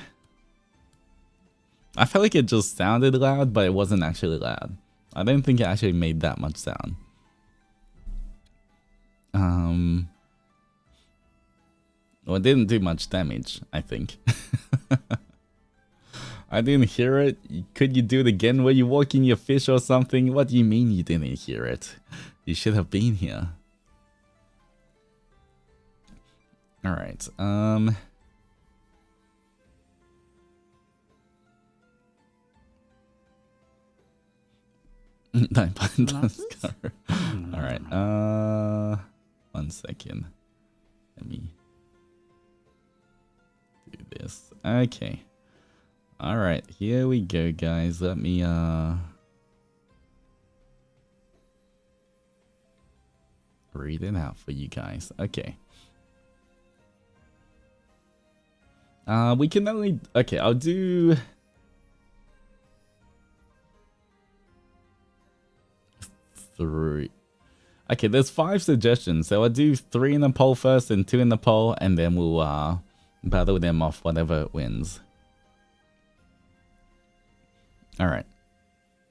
I felt like it just sounded loud, but it wasn't actually loud. I don't think it actually made that much sound. Well, it didn't do much damage, I think. I didn't hear it. Could you do it again? Were you walking your fish or something? What do you mean you didn't hear it? You should have been here. All right. All right. 1 second. Let me do this. Okay. All right. Here we go, guys. Let me read it out for you guys. Okay. We can only. Okay, I'll do. Three. Okay, there's 5 suggestions, so I'll do 3 in the poll first and 2 in the poll, and then we'll battle them off whatever wins. All right,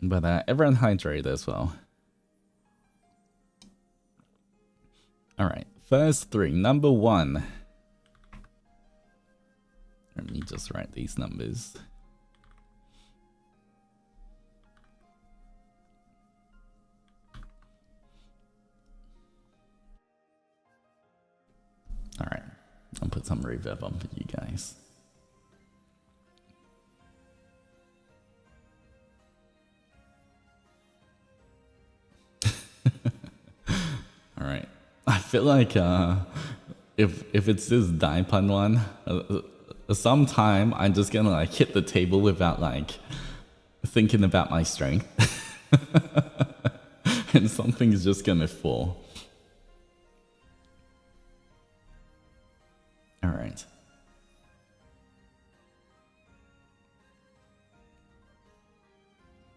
but everyone hydrate as well. All right, first 3. Number 1. Let me just write these numbers. All right, I'll put some reverb on for you guys. All right, I feel like if it's this Daipan one, sometime I'm just gonna like hit the table without like thinking about my strength, and something's just gonna fall. All right.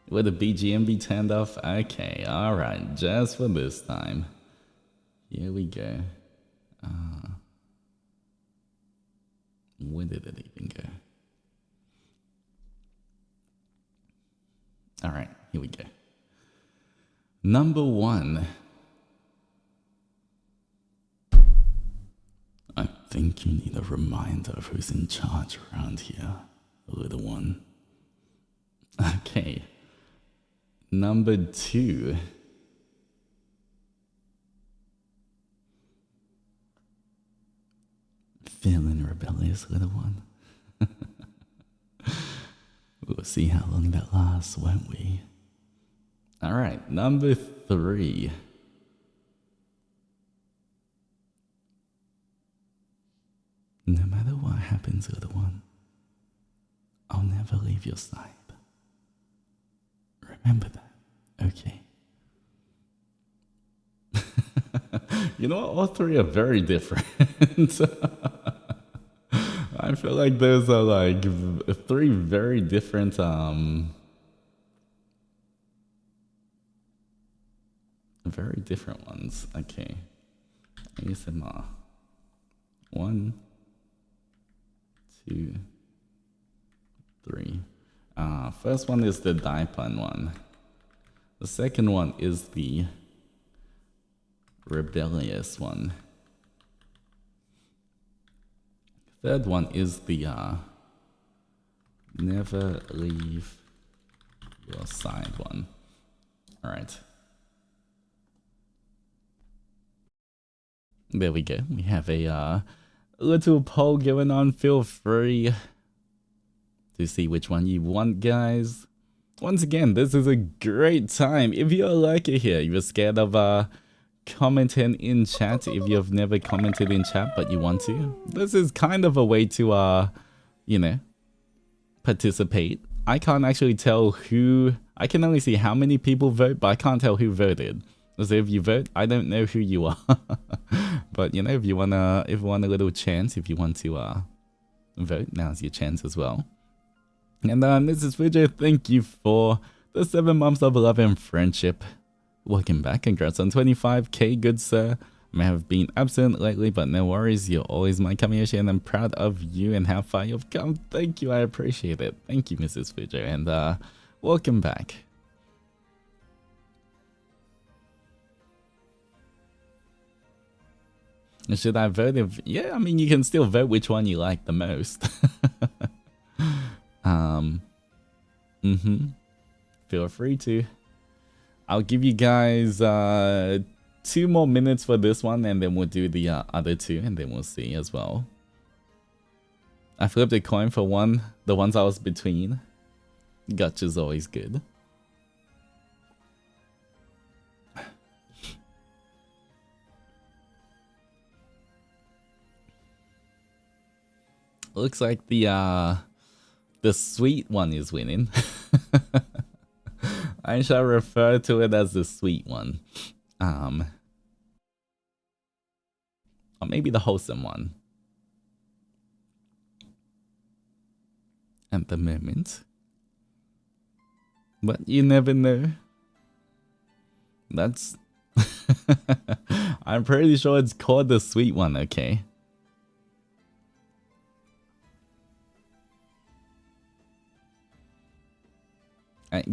Will the BGM be turned off? Okay, alright, just for this time. Here we go. Where did it even go? Alright, here we go. Number 1. I think you need a reminder of who's in charge around here, little one. Okay. Number 2. Feeling rebellious, little one. We'll see how long that lasts, won't we? Alright, number 3. No matter what happens, little one, I'll never leave your side. Remember that, okay? You know what? All 3 are very different. I feel like those are like 3 very different very different ones. Okay. ASMR. 1, 2, 3. First one is the Daipun one. The second one is the rebellious one. Third one is the never leave your side one. All right. There we go. We have a little poll going on. Feel free to see which one you want, guys. Once again, this is a great time. If you're lucky here, you're scared of commenting in chat. If you've never commented in chat but you want to, this is kind of a way to you know, participate. I can't actually tell who. I can only see how many people vote, but I can't tell who voted. So if you vote, I don't know who you are. But you know, if you want a little chance, if you want to vote, now's your chance as well. And this is Fujo. Thank you for the 7 months of love and friendship. Welcome back. Congrats on 25k, good sir. May have been absent lately, but no worries. You're always my Kamiyoshi, and I'm proud of you and how far you've come. Thank you. I appreciate it. Thank you, Mrs. Fujo, and welcome back. Should I vote? Yeah, I mean, you can still vote which one you like the most. Feel free to. I'll give you guys 2 more minutes for this one, and then we'll do the other 2, and then we'll see as well. I flipped a coin for one, the ones I was between. Gotcha's always good. Looks like the sweet one is winning. I shall refer to it as the sweet one. Or maybe the wholesome one. At the moment. But you never know. That's... I'm pretty sure it's called the sweet one, okay?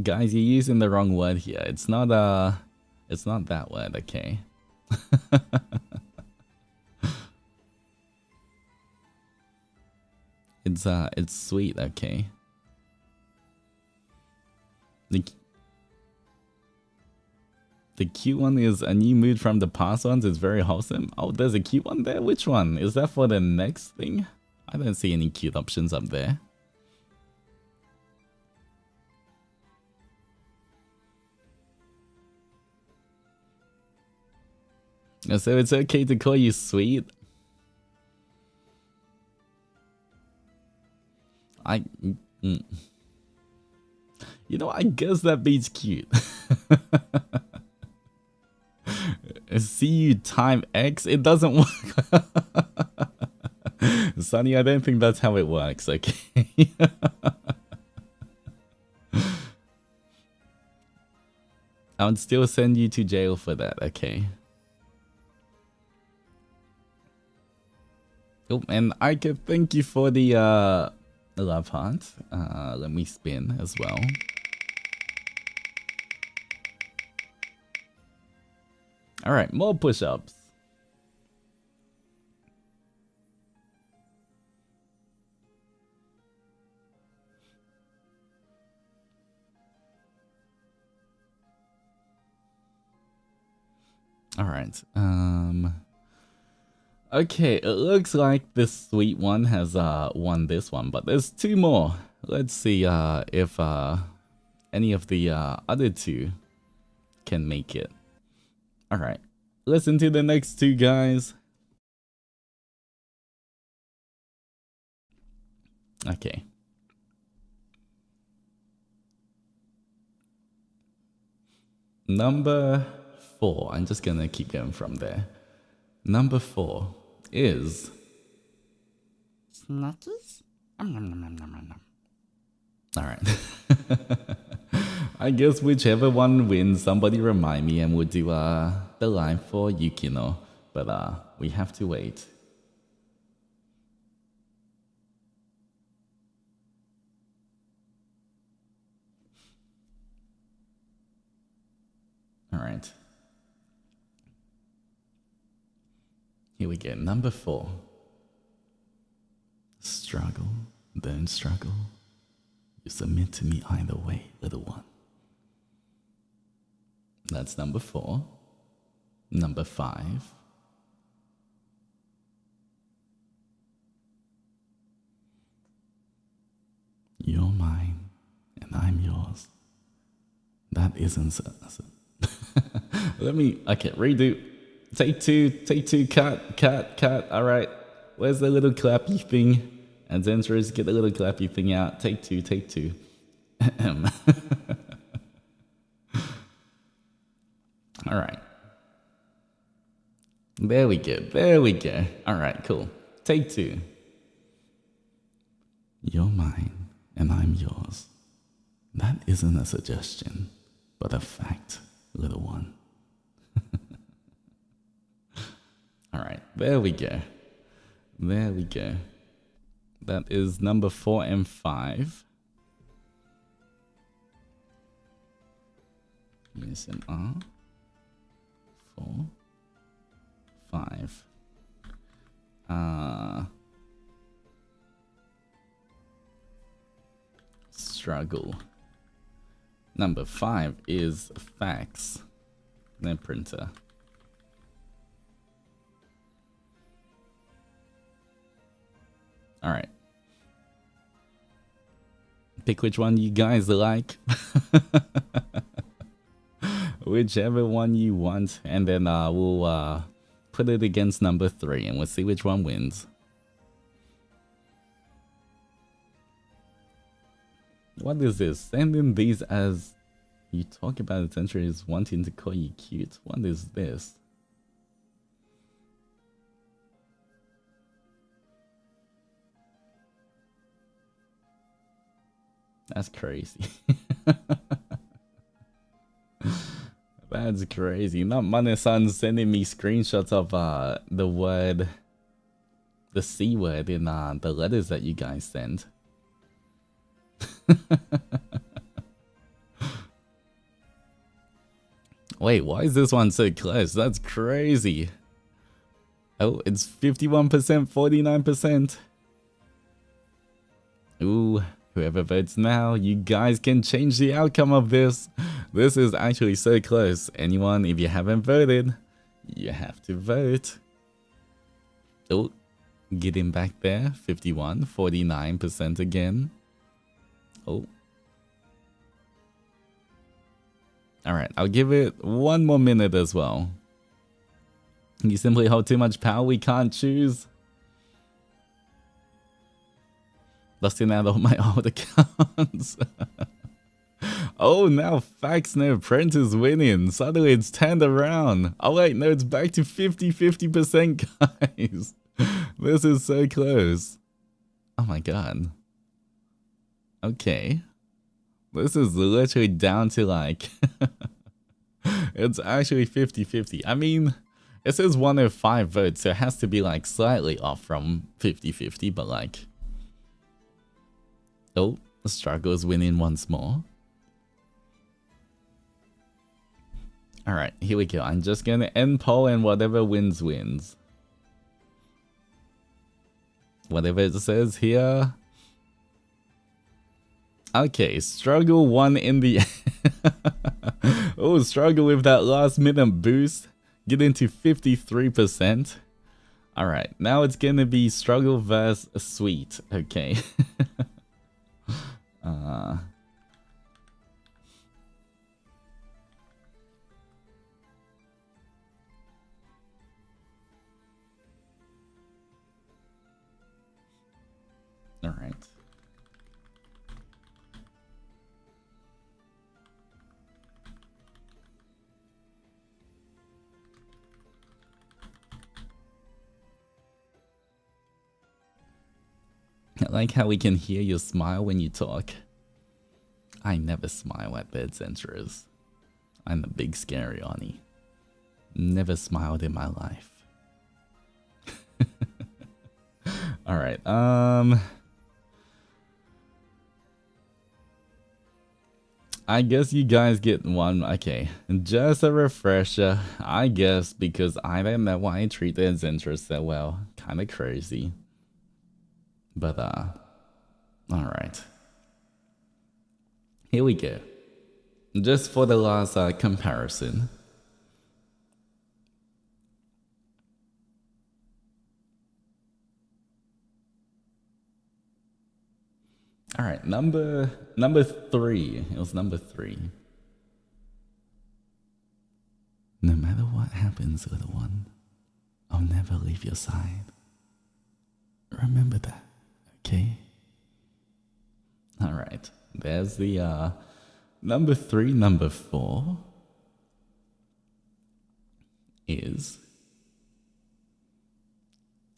Guys, you're using the wrong word here. It's not that word, okay? It's sweet, okay? The cute one is a new mood from the past ones. It's very wholesome. Oh, there's a cute one there? Which one? Is that for the next thing? I don't see any cute options up there. So it's okay to call you sweet? You know, I guess that beats cute. See you time X? It doesn't work. Sonny, I don't think that's how it works, okay? I would still send you to jail for that, okay? Oh, and I could thank you for the love heart. Let me spin as well. Alright, more push-ups. Alright, okay, it looks like this sweet one has won this one, but there's 2 more. Let's see if any of the other 2 can make it. Alright, listen to the next 2 guys. Okay. Number 4, I'm just gonna keep going from there. Number 4 is... Snackies? Alright. I guess whichever one wins, somebody remind me and we'll do the line for Yukino. But we have to wait. Alright. Here we go. Number 4. Struggle, don't struggle. You submit to me either way, little one. That's number 4. Number 5. You're mine, and I'm yours. That isn't so. Let me, okay, redo. Take two, cut. All right. Where's the little clappy thing? Adzenturers, get the little clappy thing out. Take two. All right. There we go. All right, cool. Take 2. You're mine, and I'm yours. That isn't a suggestion, but a fact, little one. All right, there we go. That is number 4 and 5. Yes, and 4, 5. Struggle. Number 5 is facts. Then printer. All right. Pick which one you guys like. Whichever one you want, and then we'll put it against number 3, and we'll see which one wins. What is this? Send in these as you talk about Adzenturers wanting to call you cute. What is this? That's crazy. That's crazy. Not Mane-san sending me screenshots of the word, the C word in the letters that you guys send. Wait, why is this one so close? That's crazy. Oh, it's 51%, 49%. Ooh. Whoever votes now, you guys can change the outcome of this. This is actually so close. Anyone, if you haven't voted, you have to vote. Oh, getting back there. 51, 49% again. Oh. Alright, I'll give it 1 more minute as well. You simply hold too much power, we can't choose. Busting out all my old accounts. Oh, now Facts No Print is winning. Suddenly it's turned around. Oh wait, no, it's back to 50% guys. This is so close. Oh my god. Okay. This is literally down to like It's actually 50-50. I mean, it says 105 votes, so it has to be like slightly off from 50-50, but like... Oh, the struggle is winning once more. Alright, here we go. I'm just gonna end poll and whatever wins, wins. Whatever it says here. Okay, struggle won in the... Oh, struggle with that last minute boost. Get into 53%. Alright, now it's gonna be struggle versus sweet. Okay. Alright. I like how we can hear you smile when you talk. I never smile at the Adzenturers. I'm a big scary Oni. Never smiled in my life. Alright, I guess you guys get one. Okay, just a refresher, I guess, because I don't know why I treat the Adzenturers so well. Kinda crazy. But, alright. Here we go. Just for the last comparison. Alright, number 3. It was number 3. No matter what happens, little one, I'll never leave your side. Remember that, okay? Alright, there's the number 3. Number 4 is...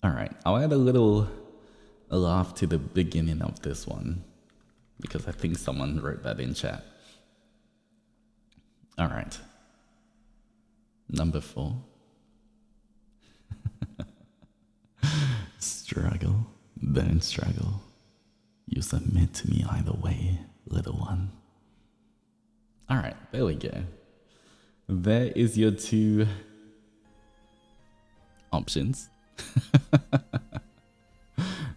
Alright, I'll add a little laugh to the beginning of this one, because I think someone wrote that in chat. Alright. Number 4. Struggle, don't struggle. You submit to me either way, little one. Alright, there we go. There is your 2 options.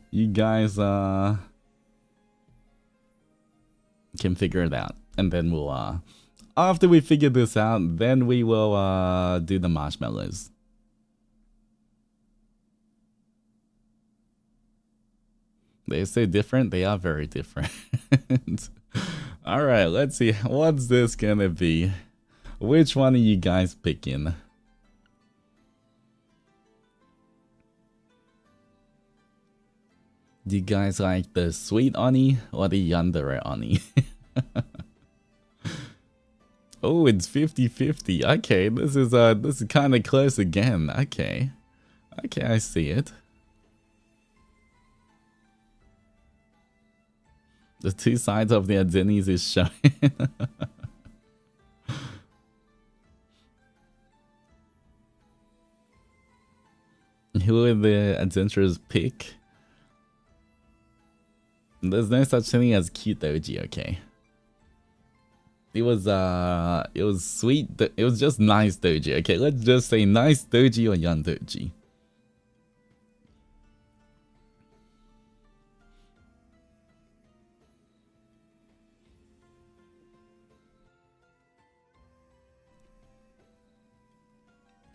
You guys can figure it out, and then we'll after we figure this out, then we will do the marshmallows. They say different, they are very different. Alright, let's see, what's this gonna be? Which one are you guys picking? Do you guys like the sweet Oni or the yandere Oni? Oh, it's 50-50. Okay, this is kind of close again. Okay. Okay, I see it. The 2 sides of the Adzenis is showing. Who will the Adzenturers pick? There's no such thing as cute doji, okay? It was sweet, it was just nice doji, okay? Let's just say nice doji or young doji.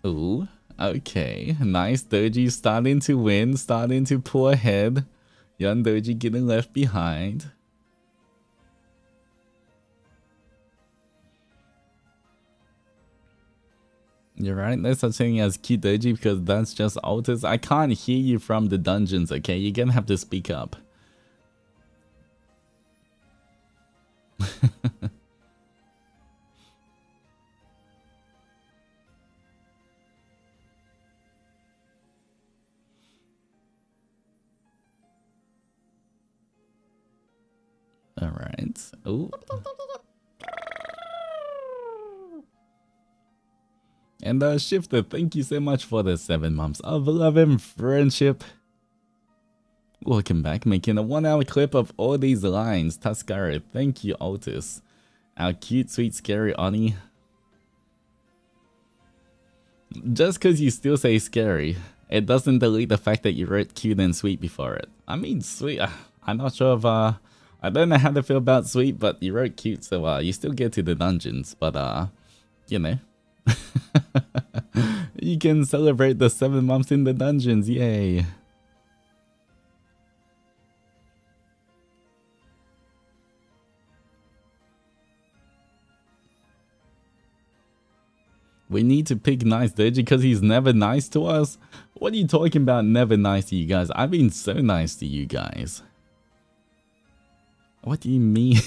Ooh, okay. Nice doji starting to win, starting to pull ahead. Young doji getting left behind. You're right, there's such thing as cute doji because that's just Altus. I can't hear you from the dungeons, okay? You're gonna have to speak up. Alright. Oh. And Shifter, thank you so much for the 7 months of love and friendship. Welcome back, making a 1-hour clip of all these lines. Tascara, thank you, Altus. Our cute, sweet, scary Oni. Just because you still say scary, it doesn't delete the fact that you wrote cute and sweet before it. I mean, sweet, I'm not sure if, I don't know how to feel about sweet, but you wrote cute, so you still get to the dungeons, but you know. You can celebrate the 7 months in the dungeons, yay. We need to pick nice Doji because he's never nice to us? What are you talking about never nice to you guys? I've been so nice to you guys. What do you mean?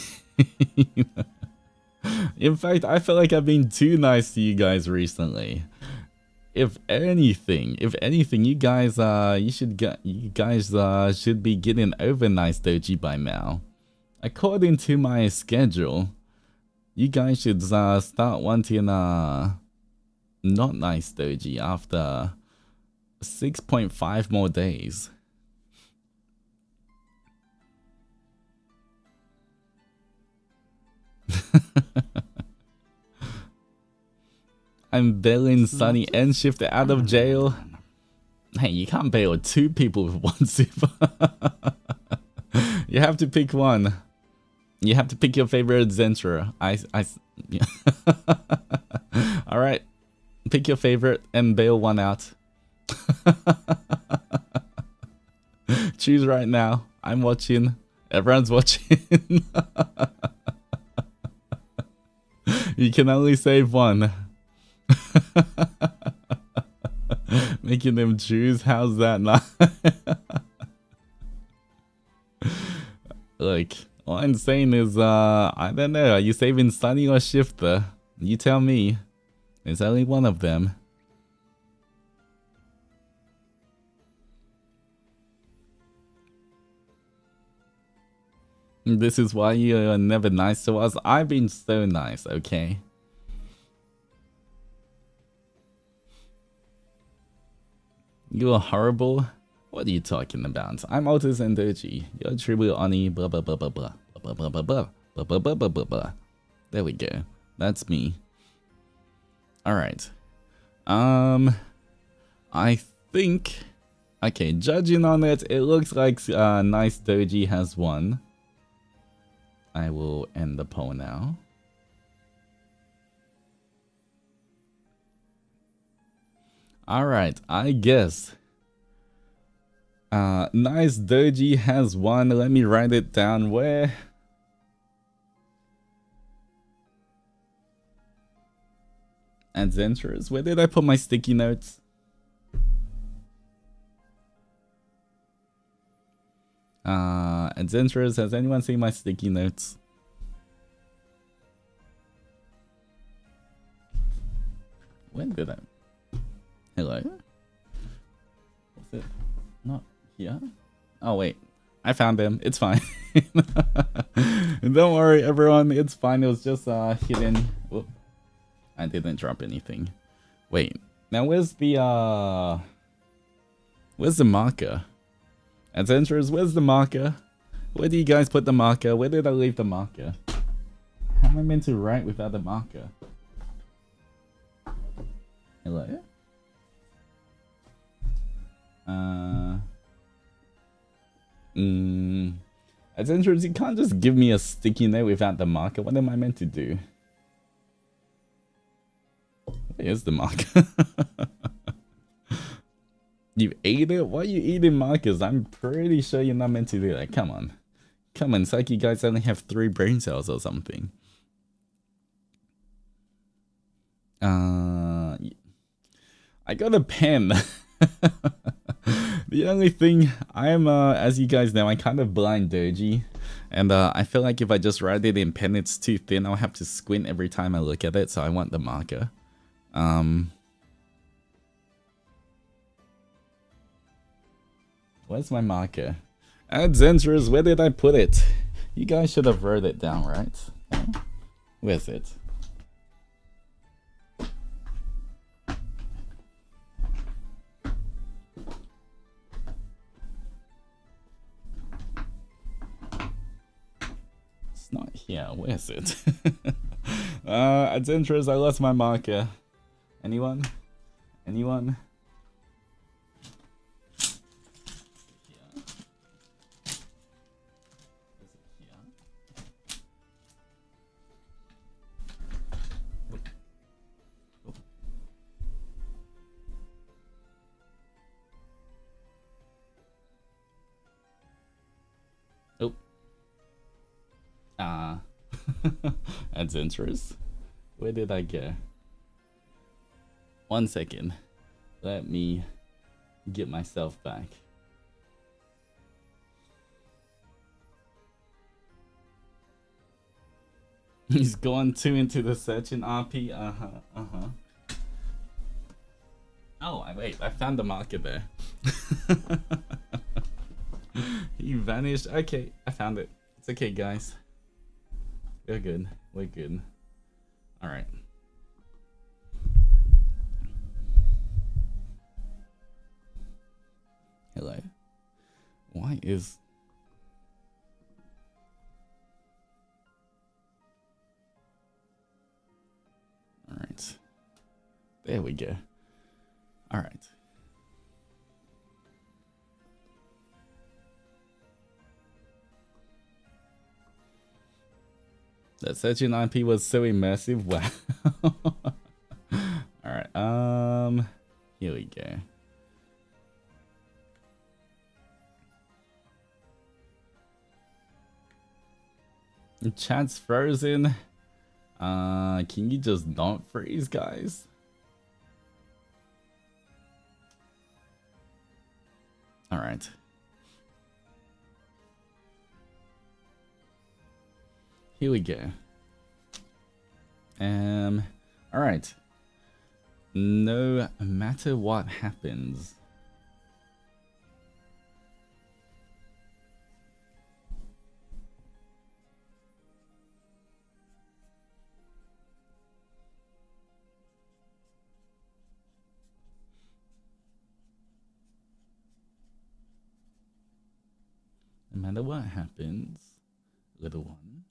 In fact, I feel like I've been too nice to you guys recently. If anything, you guys should be getting over nice Doji by now. According to my schedule, you guys should start wanting not nice Doji after 6.5 more days. I'm bailing Sunny and Shifter out of jail. Hey, you can't bail 2 people with 1 super. You have to pick one. You have to pick your favorite Adzenturer. Yeah. Alright. Pick your favorite and bail one out. Choose right now. I'm watching. Everyone's watching. You can only save one. Making them choose? How's that not? Look, all I'm saying is, I don't know. Are you saving Sunny or Shifter? You tell me. There's only one of them. This is why you're never nice to us. I've been so nice, okay? You're horrible? What are you talking about? I'm Altus Zendoji. You're tribute Oni blah blah blah blah blah blah blah blah blah blah blah blah blah blah blah. There we go. That's me. Alright. I think, okay, judging on it, it looks like nice Doji has won. I will end the poll now. Alright, I guess nice Doji has won. Let me write it down. Where? Adzenturers. Where did I put my sticky notes? Adzenturers, has anyone seen my sticky notes? When did I? Hello? Was it not here? Oh wait, I found them. It's fine. Don't worry everyone, it's fine. It was just hidden. Whoop. I didn't drop anything. Wait, now where's the marker? Adzenturers, where's the marker? Where do you guys put the marker? Where did I leave the marker? How am I meant to write without the marker? Hello? Adzenturers, you can't just give me a sticky note without the marker. What am I meant to do? Where's the marker? You ate it? Why are you eating markers? I'm pretty sure you're not meant to do that. Come on. Come on, it's like you guys only have 3 brain cells or something. I got a pen. The only thing, I'm, as you guys know, I kind of blind Doji. And I feel like if I just write it in pen, it's too thin. I'll have to squint every time I look at it, so I want the marker. Where's my marker? Adzenturers, where did I put it? You guys should have wrote it down, right? Where's it? Where's it? Adzenturers, I lost my marker. Anyone? Anyone? Oh. Adzenturers. Where did I go? 1 second. Let me get myself back. He's gone too into the search in RP. Oh, wait, I found the marker there. He vanished. Okay, I found it. It's okay, guys. We're good. We're good. Alright. Hello. Why is... Alright. There we go. Alright. That searching IP was so immersive. Wow. Alright, here we go. Chat's frozen. Can you just not freeze, guys? Alright. Here we go. Alright. No matter what happens. No matter what happens, little one.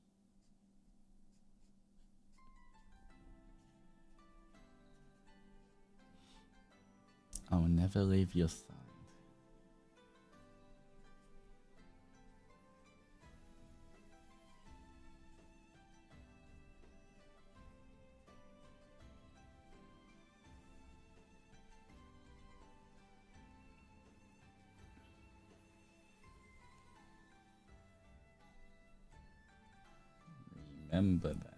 I will never leave your side. Remember that.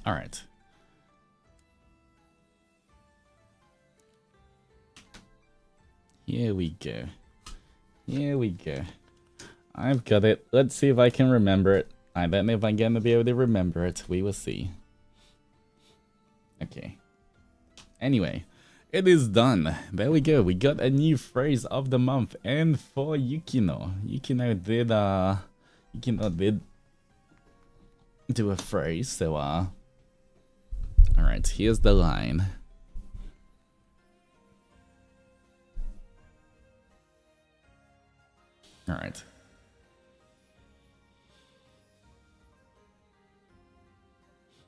All right. Here we go. Here we go. I've got it. Let's see if I can remember it. I don't know if I'm gonna be able to remember it. We will see. Okay. Anyway, it is done. There we go. We got a new phrase of the month. And for Yukino. Yukino did do a phrase, so alright, here's the line. Alright.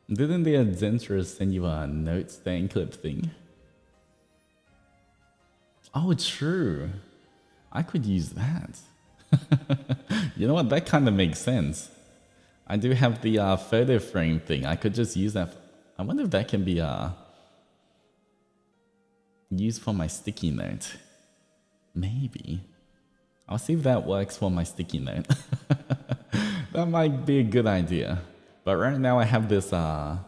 Didn't the Adzenturers send you a notes thing clip thing? Oh, true. I could use that. You know what? That kind of makes sense. I do have the photo frame thing. I could just use that. I wonder if that can be used for my sticky note. Maybe. I'll see if that works for my sticky note. That might be a good idea. But right now I have this on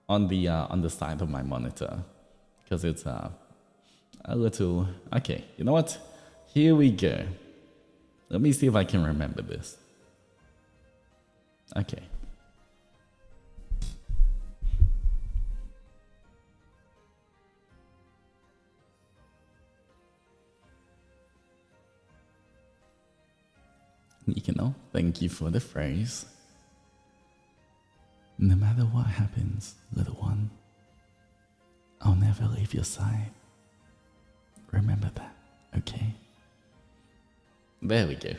the side of my monitor because it's a little. Okay, you know what? Here we go. Let me see if I can remember this. Okay. Yukino, thank you for the phrase. No matter what happens, little one, I'll never leave your side. Remember that, okay? There we go.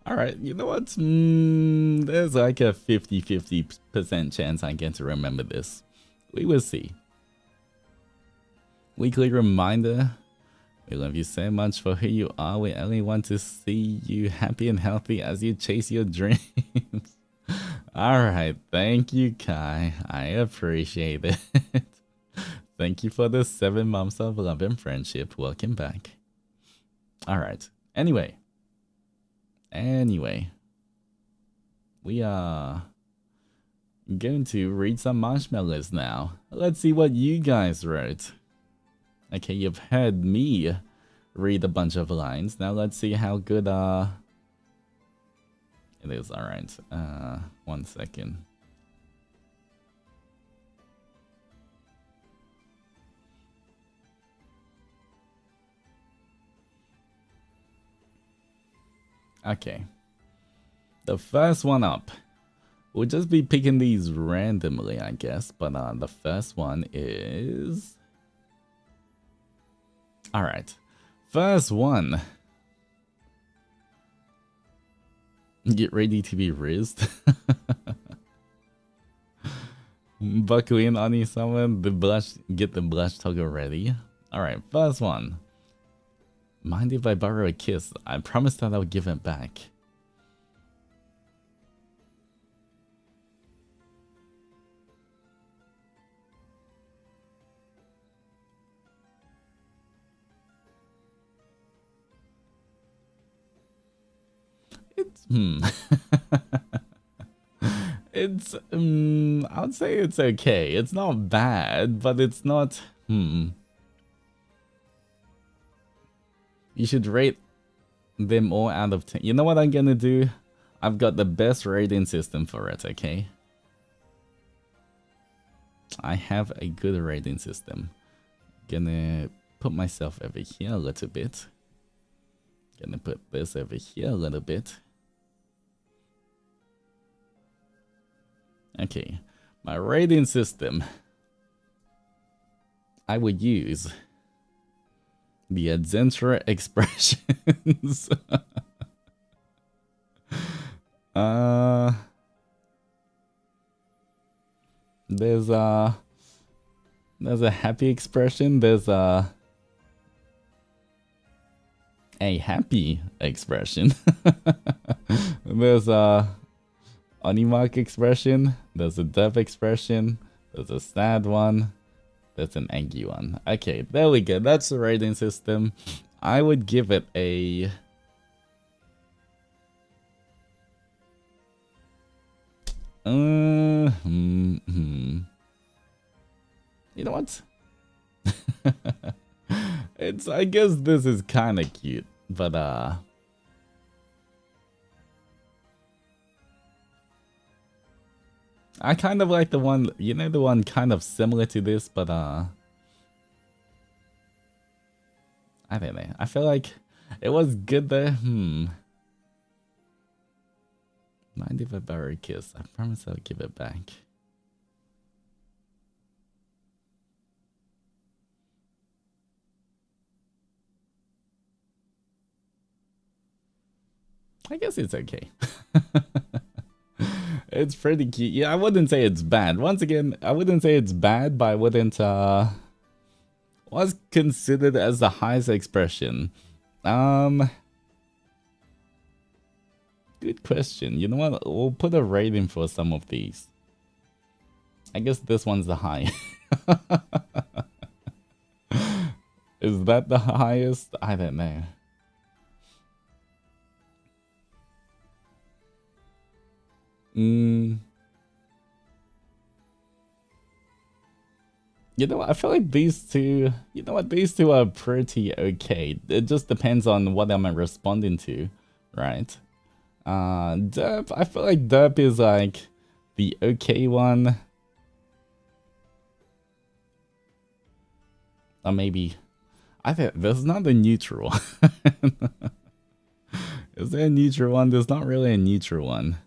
Alright, you know what? There's like a 50-50% chance I get to remember this. We will see. Weekly reminder. We love you so much for who you are. We only want to see you happy and healthy as you chase your dreams. Alright, thank you, Kai. I appreciate it. Thank you for the 7 months of love and friendship. Welcome back. Alright, anyway, we are going to read some marshmallows now. Let's see what you guys wrote. Okay, you've heard me read a bunch of lines. Now let's see how good it is. Alright, 1 second. Okay, the first one up. We'll just be picking these randomly, I guess. But the first one is... Alright, first one. Get ready to be rizzed. Buckle in, Oni someone. Get the blush toggle ready. Alright, first one. Mind if I borrow a kiss? I promise that I'll give it back. It's it's I would say it's okay. It's not bad, but it's not You should rate them all out of 10. You know what I'm gonna do? I've got the best rating system for it, okay? I have a good rating system. Gonna put myself over here a little bit. Gonna put this over here a little bit. Okay, my rating system. I would use the Adzenturer expressions. There's a happy expression. There's a happy expression. There's a Onimaru expression. There's a dove expression. There's a sad one. There's an angry one. Okay, there we go. That's the rating system. I would give it a... You know what? I guess this is kind of cute, but I kind of like the one, you know, the one kind of similar to this, but I don't know. I feel like it was good there. Mind if I borrow a kiss? I promise I'll give it back. I guess it's okay. It's pretty cute. Yeah, I wouldn't say it's bad. Once again, I wouldn't say it's bad, but I wouldn't was considered as the highest expression. Good question. You know what? We'll put a rating for some of these. I guess this one's the high. Is that the highest? I don't know. You know what? I feel like these two, you know what? These two are pretty okay. It just depends on what am I responding to, right? Derp, I feel like Derp is like the okay one. Or maybe, I think there's not a neutral one. Is there a neutral one? There's not really a neutral one.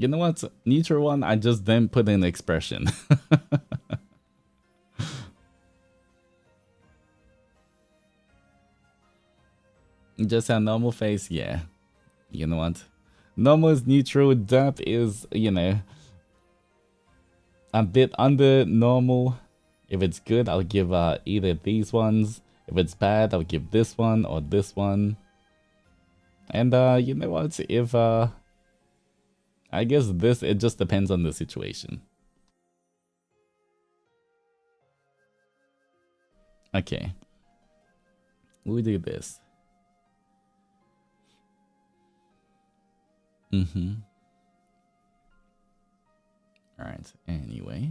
You know what? Neutral one, I just then put in expression. Just a normal face, yeah. You know what? Normal is neutral, that is, you know, a bit under normal. If it's good, I'll give either these ones. If it's bad, I'll give this one or this one. And you know what? If I guess this, it just depends on the situation. Okay. We'll do this. Alright, anyway.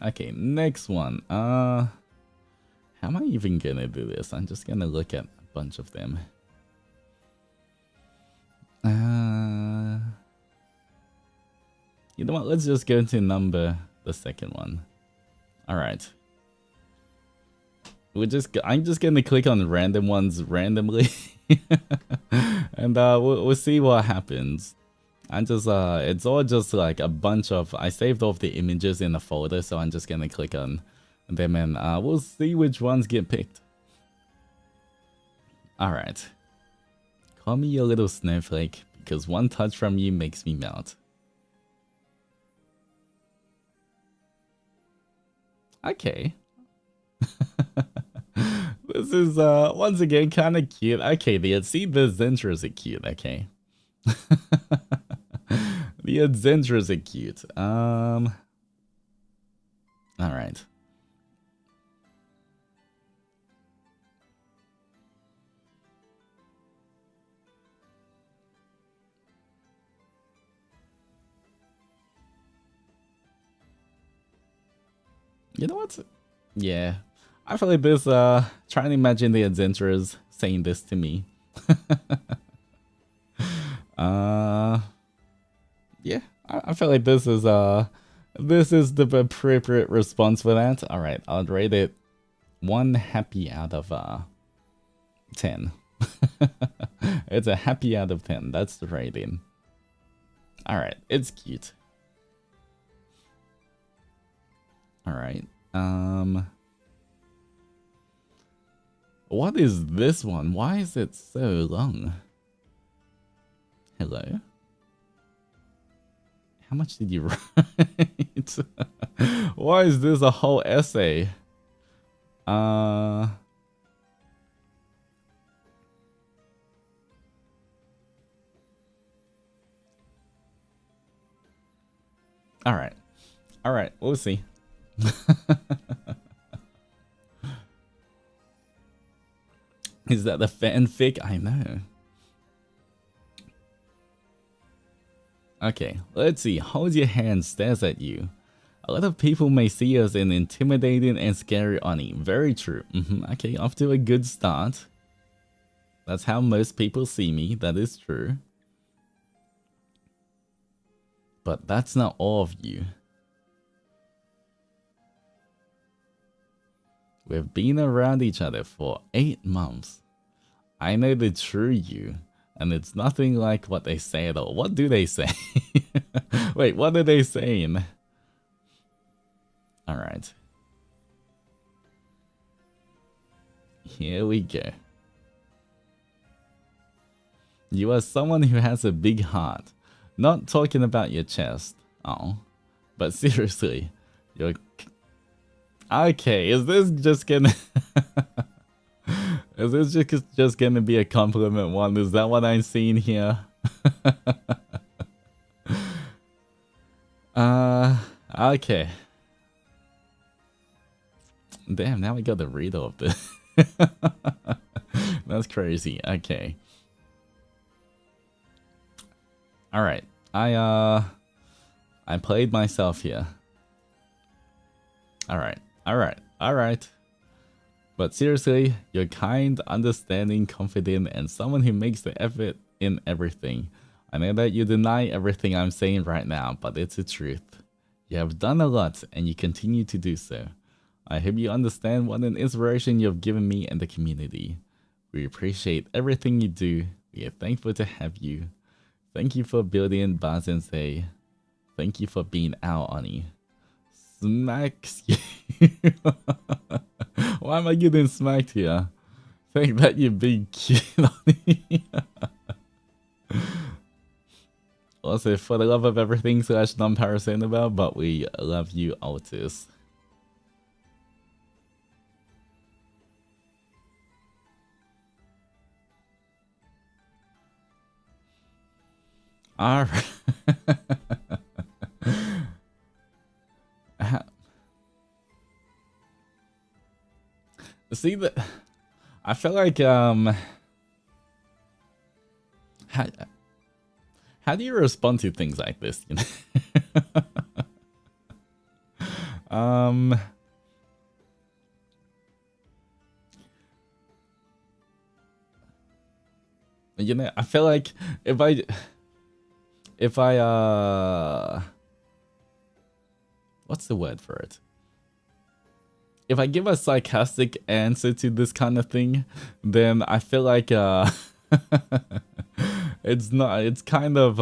Okay, next one. How am I even gonna do this? I'm just gonna look at a bunch of them. You know what? Let's just go to number the second one. All right. I'm just gonna click on random ones randomly, and we'll see what happens. I'm just it's all just like a bunch of. I saved all of the images in a folder, so I'm just gonna click on them, and we'll see which ones get picked. All right. Call me your little snowflake, because one touch from you makes me melt. Okay. This is once again kind of cute. Okay, the Adzenturers are cute. Okay. The Adzenturers are cute. All right. You know what? Yeah. I feel like this, trying to imagine the Adzenturers saying this to me. Yeah, I feel like this is the appropriate response for that. Alright, I'll rate it 1 happy out of 10. It's a happy out of 10, that's the rating. Alright, it's cute. Alright, what is this one? Why is it so long? Hello? How much did you write? Why is this a whole essay? Alright. Alright, we'll see. Is that the fanfic? I know. Okay, let's see. Holds your hand, stares at you. A lot of people may see us as an intimidating and scary Oni. Very true. Okay, off to a good start. That's how most people see me. That is true. But that's not all of you. We've been around each other for 8 months. I know the true you, and it's nothing like what they say at all. What do they say? Wait, what are they saying? Alright. Here we go. You are someone who has a big heart. Not talking about your chest. Oh. But seriously, you're... Okay, is this just gonna... Is this just gonna be a compliment one? Is that what I'm seeing here? Okay. Damn, now we got the read of this. That's crazy. Okay. Alright. I played myself here. Alright. But seriously, you're kind, understanding, confident, and someone who makes the effort in everything. I know that you deny everything I'm saying right now, but it's the truth. You have done a lot, and you continue to do so. I hope you understand what an inspiration you have given me and the community. We appreciate everything you do. We are thankful to have you. Thank you for building Ba-Sensei. Thank you for being our Oni. Smacks you. Why am I getting smacked here? Think that you big cute Oni. Also, for the love of everything / non-parasite about, but we love you, Altus. Alright. See that? I feel like how do you respond to things like this? You know? You know, I feel like if I what's the word for it? If I give a sarcastic answer to this kind of thing, then I feel like it's kind of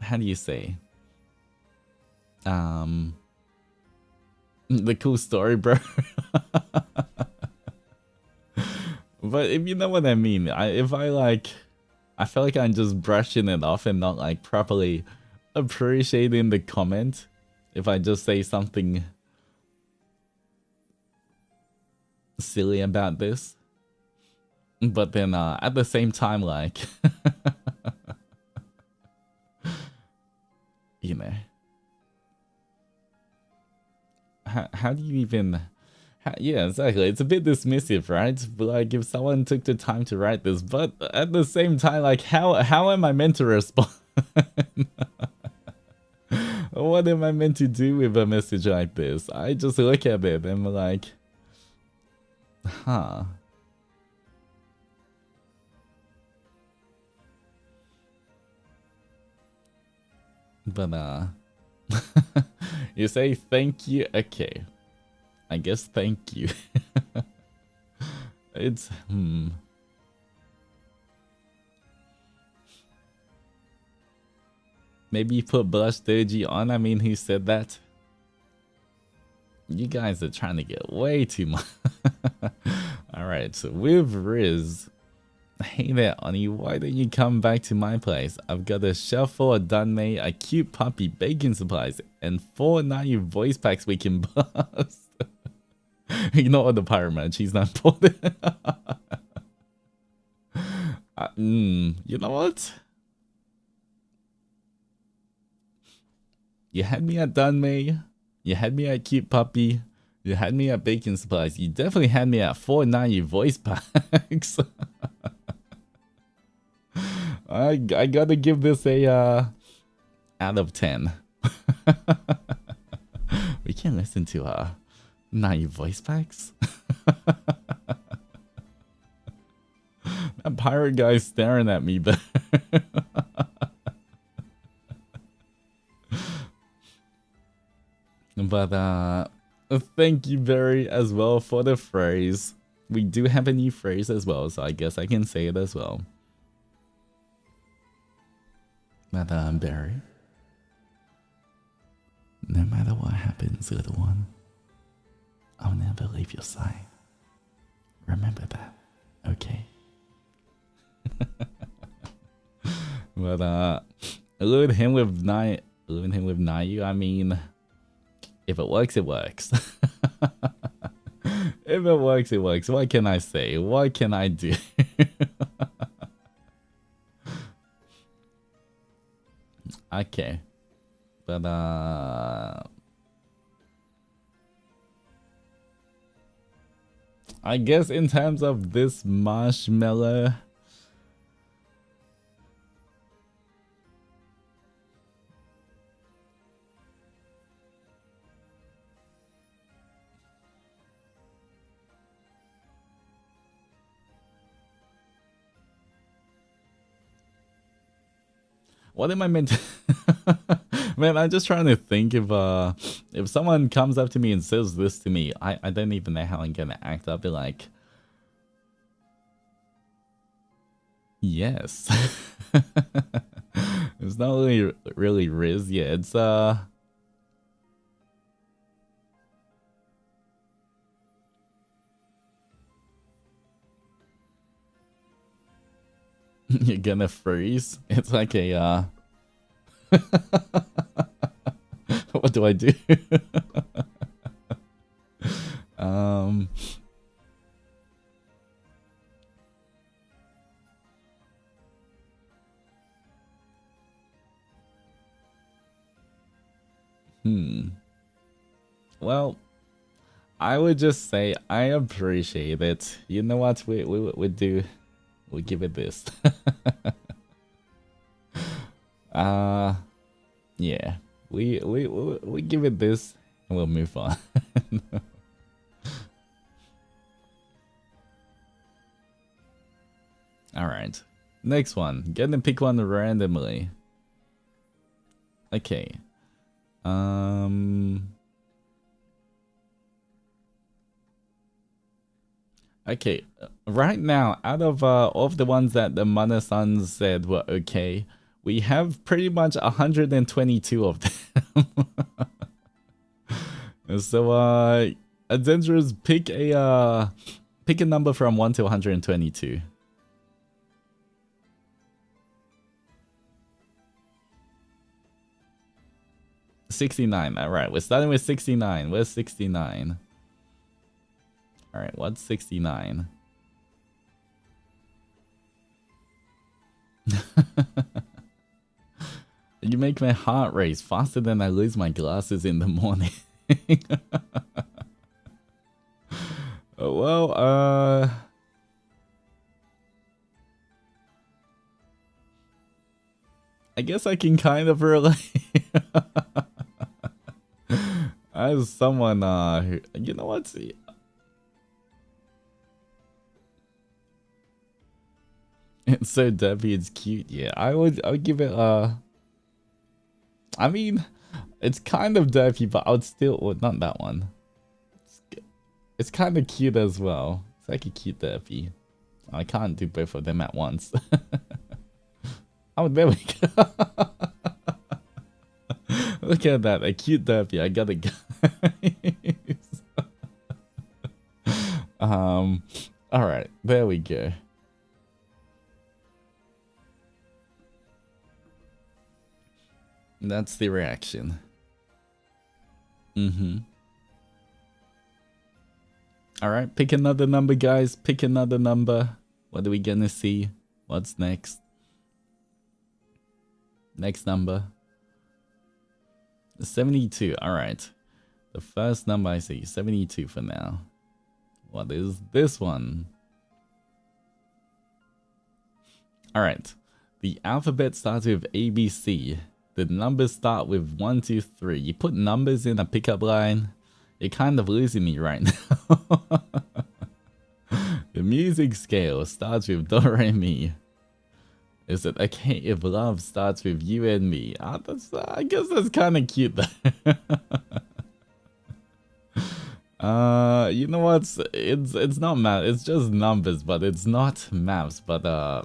how do you say? The cool story, bro. But if you know what I mean, I feel like I'm just brushing it off and not like properly appreciating the comment. If I just say something silly about this, but then at the same time, like, you know, how do you even? Yeah, exactly. It's a bit dismissive, right? But like, if someone took the time to write this, but at the same time, like, how am I meant to respond? What am I meant to do with a message like this? I just look at it and I'm like, huh. But you say thank you? Okay. I guess thank you. It's Maybe you put blush doji on. I mean, who said that? You guys are trying to get way too much. Alright, so with Rizz. Hey there, Oni, why don't you come back to my place? I've got a shelf full of Danmei, a cute puppy, baking supplies, and 4 new voice packs we can bust. Ignore the pyramid, she's not important. You know what? You had me at Danmei, you had me at cute puppy, you had me at baking supplies, you definitely had me at 4 new voice packs. I gotta give this a out of 10. We can't listen to naive voice packs. That pirate guy's staring at me, but thank you very as well for the phrase. We do have a new phrase as well, so I guess I can say it as well. Madame Barry, no matter what happens, little one, I'll never leave your side. Remember that, okay? But elude him with Nayu. I mean, if it works, it works. If it works, it works. What can I say? What can I do? Okay, but I guess in terms of this marshmallow, What am I meant to... Man, I'm just trying to think if someone comes up to me and says this to me, I don't even know how I'm gonna act. I'll be like, yes. It's not really Rizz, yeah, it's you're gonna freeze. It's like a what do I do? um Well, I would just say I appreciate it. You know what? We do. We give it this. Yeah. We give it this and we'll move on. Alright. Next one. Gonna pick one randomly. Okay. Okay, right now, out of all of the ones that the Mana-san said were okay, we have pretty much 122 of them. So, Adzenturers, pick a number from 1 to 122. 69. Alright, we're starting with 69. Where's 69? Alright, what's 69? You make my heart race faster than I lose my glasses in the morning. Well, I guess I can kind of relate. As someone who, you know what? It's so derpy, it's cute. Yeah, I would give it I mean, it's kind of derpy, but I would still, well, not that one. It's kind of cute as well. It's like a cute derpy. I can't do both of them at once. Oh, there we go. Look at that, a cute derpy. I got it, guys. All right, there we go. That's the reaction. Alright, pick another number, guys. Pick another number. What are we gonna see? What's next? Next number. 72. Alright. The first number I see. 72 for now. What is this one? Alright. The alphabet starts with ABC. The numbers start with 1, 2, 3. You put numbers in a pickup line, you're kind of losing me right now. The music scale starts with Do Re Mi. Is it okay if love starts with you and me? I guess that's kind of cute though. You know what? It's not math. It's just numbers, but it's not maths. But I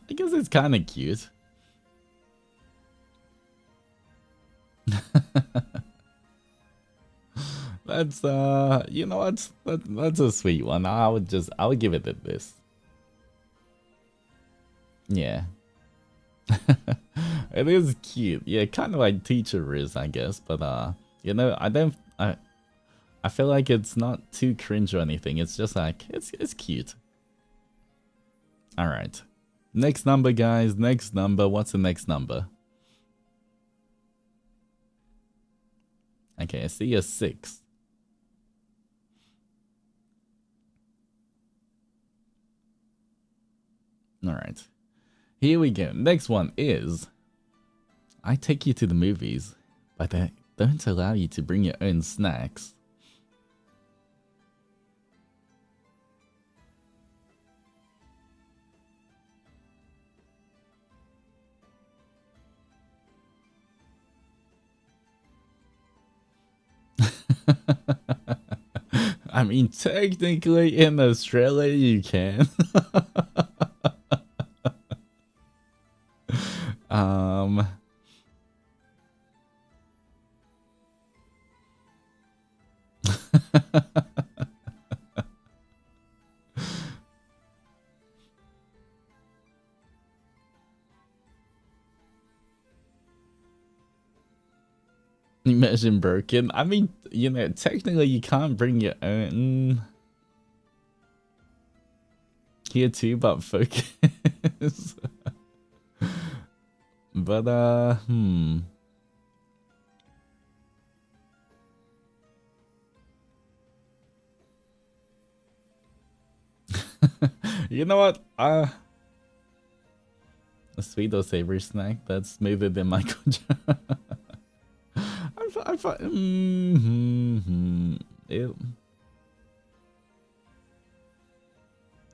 guess it's kind of cute. That's you know what? That's a sweet one. I would give it this. Yeah. It is cute. Yeah, kind of like Teacher Rizz, I guess. But you know, I feel like it's not too cringe or anything. It's just like it's cute. All right. Next number, guys. Next number. What's the next number? Okay, I see a 6. Alright. Here we go. Next one is... I take you to the movies, but I don't allow you to bring your own snacks. I mean, technically in Australia you can. Imagine Birkin. I mean, you know, technically you can't bring your own here too, but focus. But you know what? A sweet or savory snack that's smoother than Michael Jackson.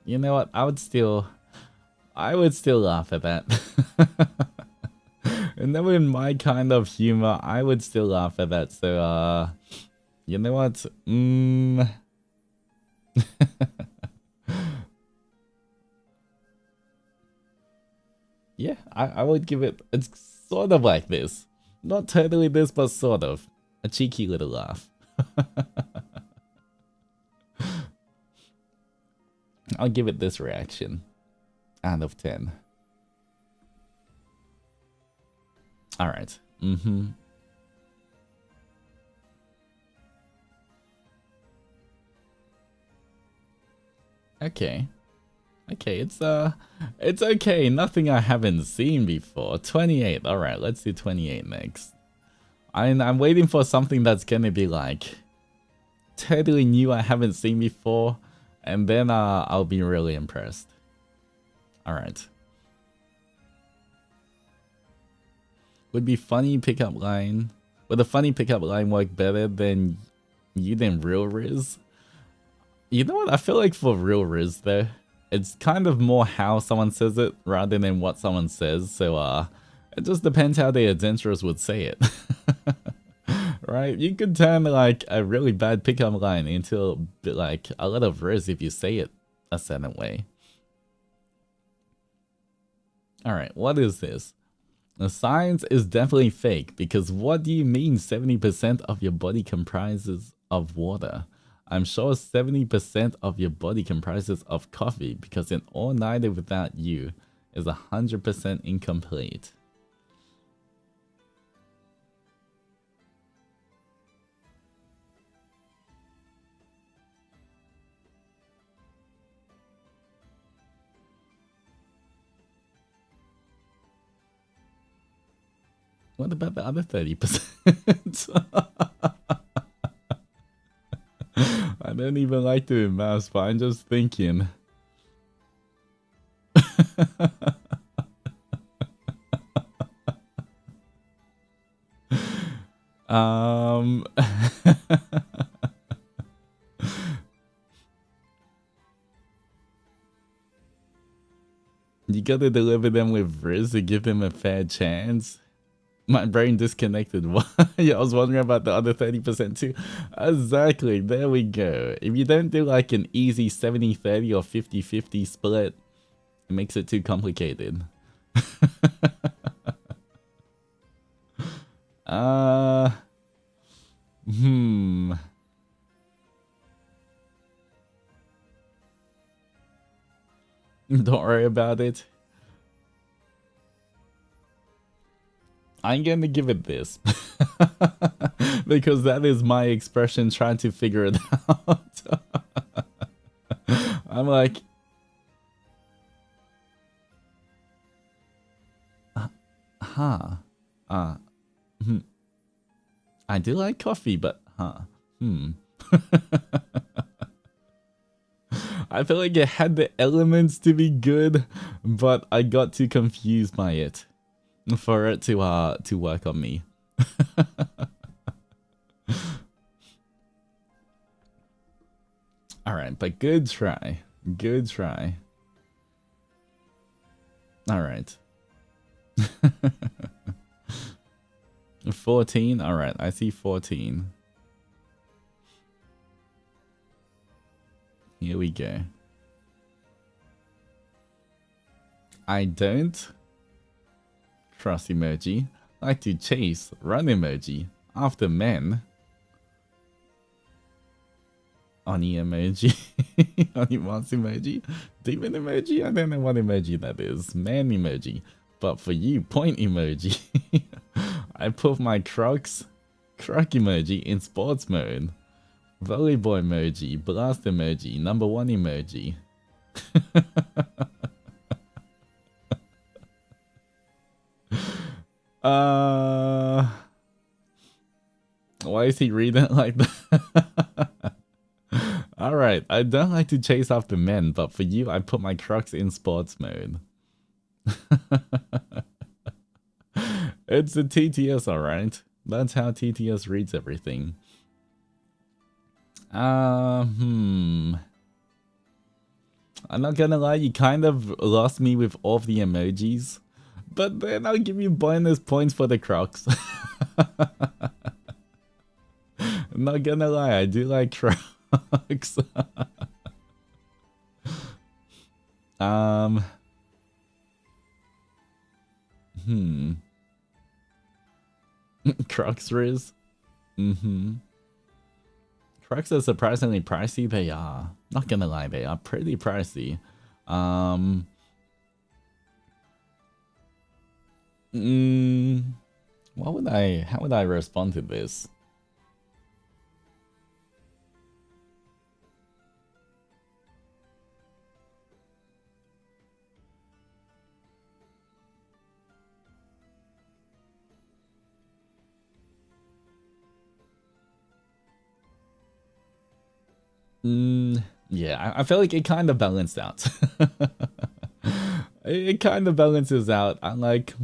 You know what? I would still laugh at that. And then with my kind of humor, I would still laugh at that. So, you know what? Yeah, I would give it. It's sort of like this. Not totally this, but sort of. A cheeky little laugh. I'll give it this reaction. Out of 10. Alright. Okay. Okay, it's okay. Nothing I haven't seen before. 28. Alright, let's do 28 next. I'm waiting for something that's gonna be like totally new I haven't seen before, and then I'll be really impressed. Alright. Would be funny pickup line. Would a funny pickup line work better than real Rizz? You know what? I feel like for real Rizz though, it's kind of more how someone says it rather than what someone says. So it just depends how the Adzenturers would say it. Right? You could turn like a really bad pickup line into like a lot of Rizz if you say it a certain way. Alright, what is this? The science is definitely fake, because what do you mean 70% of your body comprises of water? I'm sure 70% of your body comprises of coffee, because an all-nighter without you is 100% incomplete. What about the other 30%? I don't even like doing math, but I'm just thinking. You gotta deliver them with Rizz to give them a fair chance. My brain disconnected. Yeah, I was wondering about the other 30% too. Exactly, there we go. If you don't do like an easy 70-30 or 50-50 split, it makes it too complicated. Don't worry about it. I'm gonna give it this. Because that is my expression trying to figure it out. I'm like... I do like coffee, but... I feel like it had the elements to be good, but I got too confused by it for it to work on me. Alright, but good try. Good try. Alright. 14? Alright, I see 14. Here we go. I don't trust emoji. Like to chase run emoji after men. Oni emoji. Onimaru emoji. Demon emoji? I don't know what emoji that is. Man emoji. But for you, point emoji. I put my Crocs Croc emoji in sports mode. Volleyball emoji. Blast emoji. Number 1 emoji. Why is he reading it like that? Alright, I don't like to chase after men, but for you, I put my Crocs in sports mode. It's a TTS, alright. That's how TTS reads everything. I'm not gonna lie, you kind of lost me with all of the emojis. But then I'll give you bonus points for the Crocs. I'm not gonna lie, I do like Crocs. Crocs Rizz? Crocs are surprisingly pricey, they are. Not gonna lie, they are pretty pricey. How would I respond to this? Yeah, I feel like it kind of balanced out. It kind of balances out. I'm like,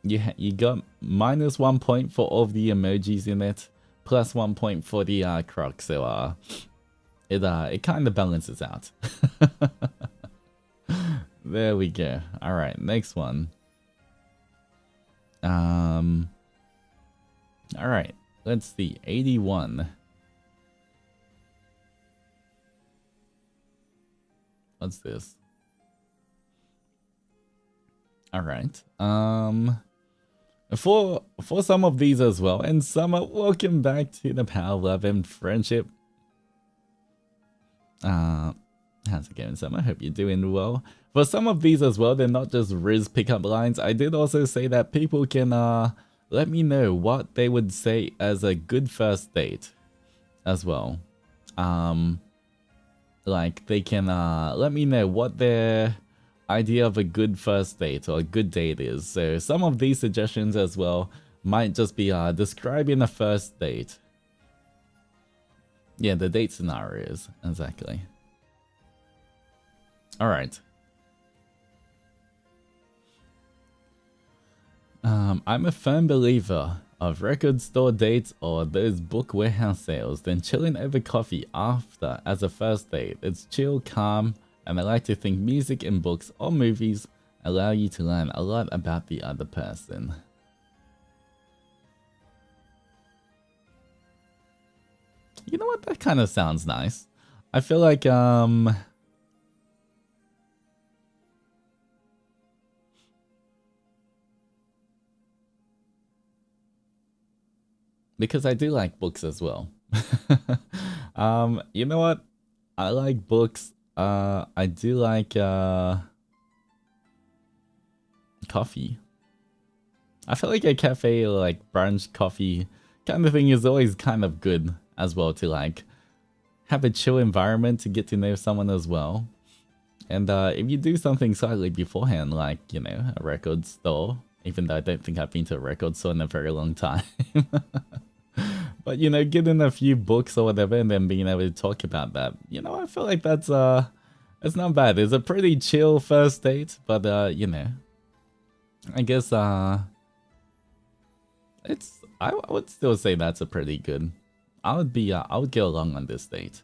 You got -1 point for all of the emojis in it, plus 1 point for the Croc, so it kind of balances out. There we go. All right, next one. All right, let's see. 81. What's this? All right. For some of these as well, and Summer, welcome back to the Power, Love, and Friendship. How's it going, Summer? Hope you're doing well. For some of these as well, they're not just Rizz pickup lines. I did also say that people can let me know what they would say as a good first date as well. Like they can let me know what their idea of a good first date or a good date is. So some of these suggestions as well might just be describing a first date. Yeah, the date scenarios, exactly. Alright. I'm a firm believer of record store dates or those book warehouse sales, then chilling over coffee after as a first date. It's chill, calm, and I like to think music and books or movies allow you to learn a lot about the other person. You know what? That kind of sounds nice. I feel like, because I do like books as well. You know what? I like books. I do like coffee. I feel like a cafe or like brunch coffee kind of thing is always kind of good as well to like have a chill environment to get to know someone as well. And if you do something slightly beforehand, like, you know, a record store, even though I don't think I've been to a record store in a very long time. But, you know, getting a few books or whatever and then being able to talk about that, you know, I feel like that's it's not bad. It's a pretty chill first date, but you know, I guess it's I would still say that's a pretty good. I would go along on this date.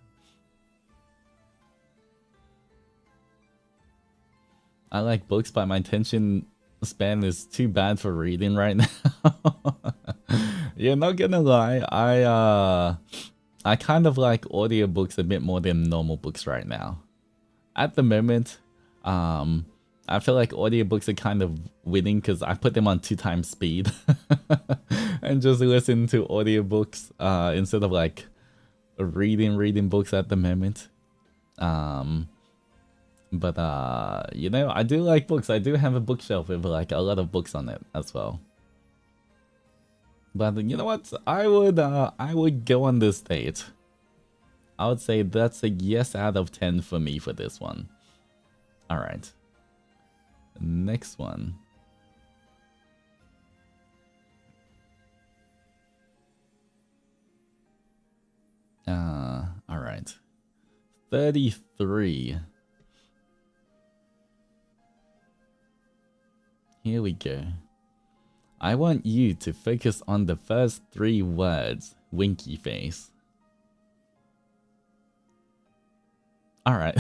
I like books, but my attention span is too bad for reading right now. Yeah, not gonna lie, I kind of like audiobooks a bit more than normal books right now. At the moment, I feel like audiobooks are kind of winning because I put them on 2x speed and just listen to audiobooks instead of like reading books at the moment. But you know, I do like books. I do have a bookshelf with like a lot of books on it as well. But you know what? I would go on this date. I would say that's a yes out of 10 for me for this one. All right. Next one. All right. 33. Here we go. I want you to focus on the first 3 words. Winky face. All right.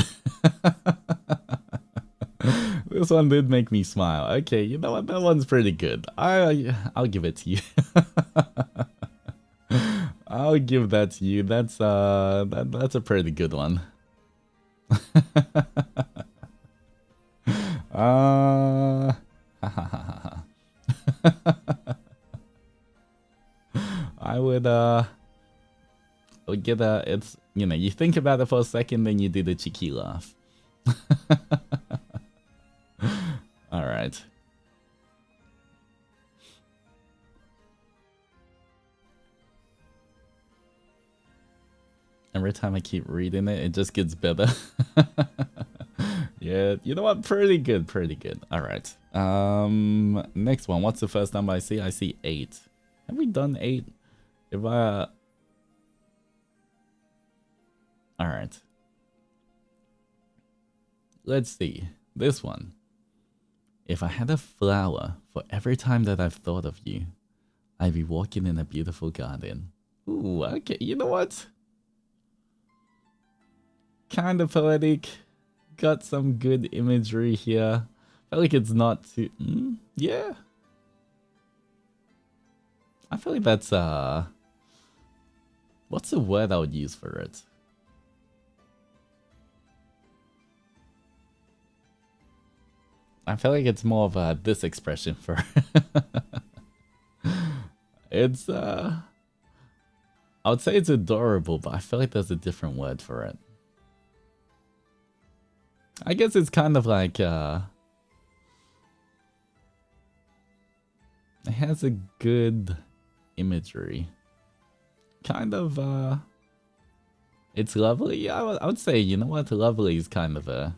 This one did make me smile. Okay, you know what? That one's pretty good. I'll give it to you. I'll give that to you. That's that's a pretty good one. I would get it's, you know, you think about it for a second, then you do the cheeky laugh. All right. Every time I keep reading it, it just gets better. Yeah, you know what? Pretty good, pretty good. All right. Next one. What's the first number I see? I see 8. Have we done 8? If I... All right. Let's see. This one. If I had a flower for every time that I've thought of you, I'd be walking in a beautiful garden. Ooh, okay. You know what? Kind of poetic. Got some good imagery here. I feel like it's not too... yeah. I feel like that's... what's the word I would use for it? I feel like it's more of a this expression for... It's... I would say it's adorable, but I feel like there's a different word for it. I guess it's kind of like, it has a good imagery. Kind of, it's lovely. I would say, you know what, lovely is kind of a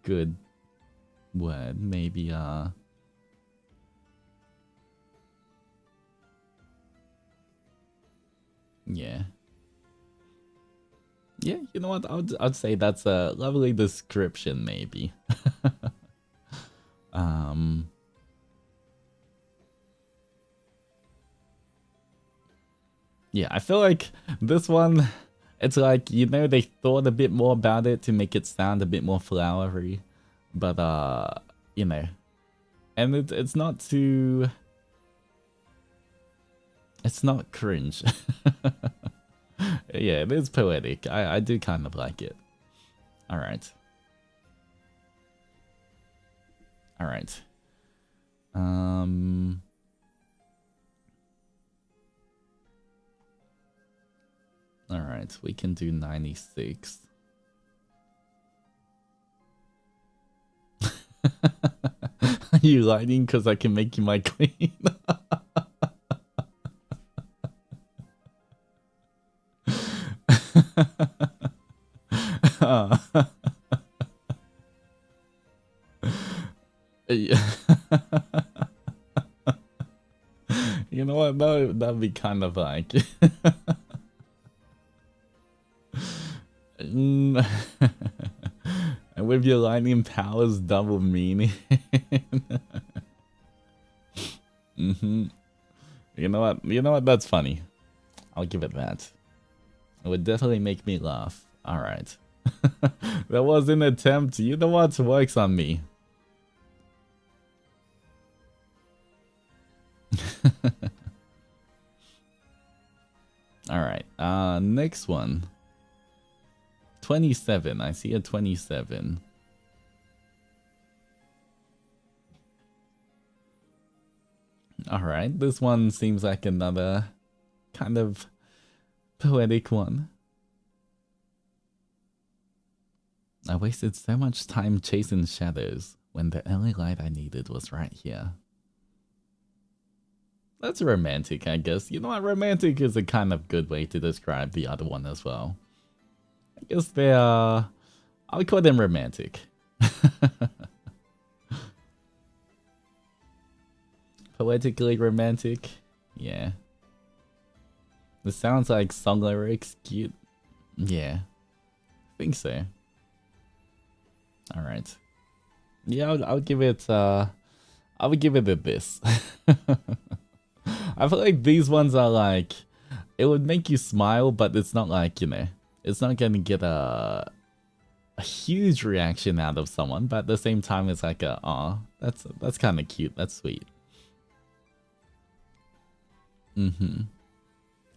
good word. Maybe, yeah, yeah, you know what? I'd say that's a lovely description, maybe. Yeah, I feel like this one, it's like, you know, they thought a bit more about it to make it sound a bit more flowery, but you know, and it's not too, it's not cringe. Yeah, it is poetic. I do kind of like it. All right. All right. All right, we can do 96. Are you lying because I can make you my queen? You know what? That'd be kind of like. And with your lightning powers, double meaning. You know what? You know what? That's funny. I'll give it that. It would definitely make me laugh. All right. That was an attempt. You know what? Works on me. Alright, next one. 27, I see a 27. Alright, this one seems like another kind of poetic one. I wasted so much time chasing shadows when the only light I needed was right here. That's romantic, I guess. You know what? Romantic is a kind of good way to describe the other one as well. I guess they are... I'll call them romantic. Poetically romantic? Yeah. This sounds like song lyrics. Cute. Yeah. I think so. Alright. Yeah, I'll give it, I would give it a this. I feel like these ones are like, it would make you smile, but it's not like, you know, it's not gonna get a huge reaction out of someone, but at the same time it's like a, aw, that's kind of cute, that's sweet.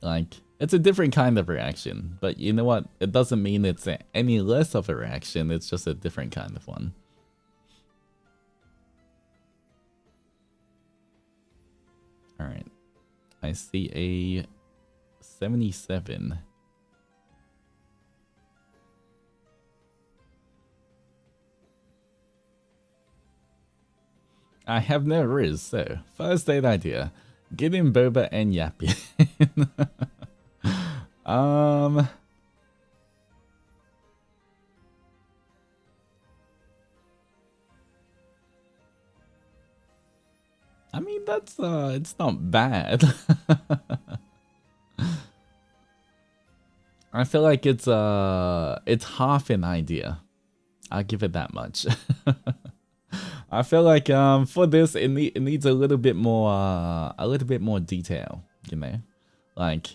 Like, it's a different kind of reaction, but you know what? It doesn't mean it's any less of a reaction, it's just a different kind of one. Alright. I see a 77. I have no Rizz, so first date idea. Get in boba and yappy. I mean, that's it's not bad. I feel like it's half an idea. I'll give it that much. I feel like for this it needs a little bit more detail, you know? Like,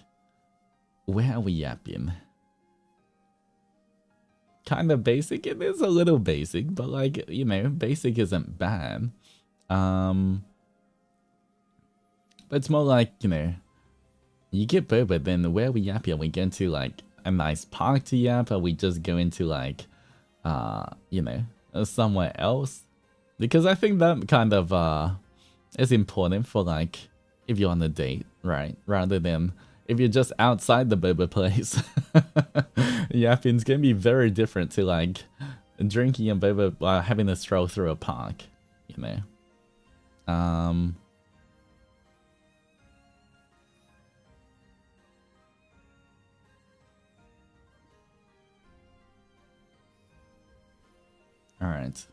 where are we yapping? Kind of basic. It is a little basic, but like, you know, basic isn't bad. But it's more like, you know, you get boba, then where are we yapping? Are we going to like a nice park to yap? Are we just going to like, you know, somewhere else? Because I think that kind of is important for like if you're on a date, right? Rather than if you're just outside the boba place. Yapping's gonna be very different to like drinking a boba while having a stroll through a park, you know. Alright.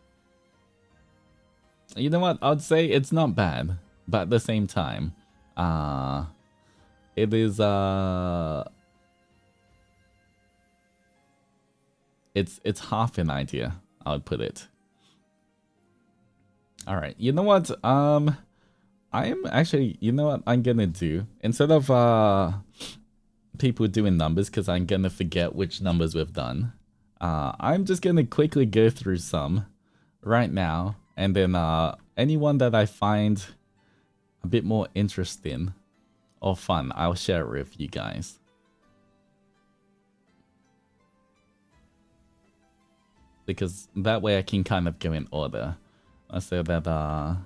You know what? I'd say it's not bad, but at the same time, it is it's half an idea, I would put it. Alright, you know what? I am actually, you know what I'm gonna do? Instead of people doing numbers, because I'm gonna forget which numbers we've done. I'm just gonna quickly go through some right now, and then anyone that I find a bit more interesting or fun, I'll share it with you guys. Because that way I can kind of go in order. So that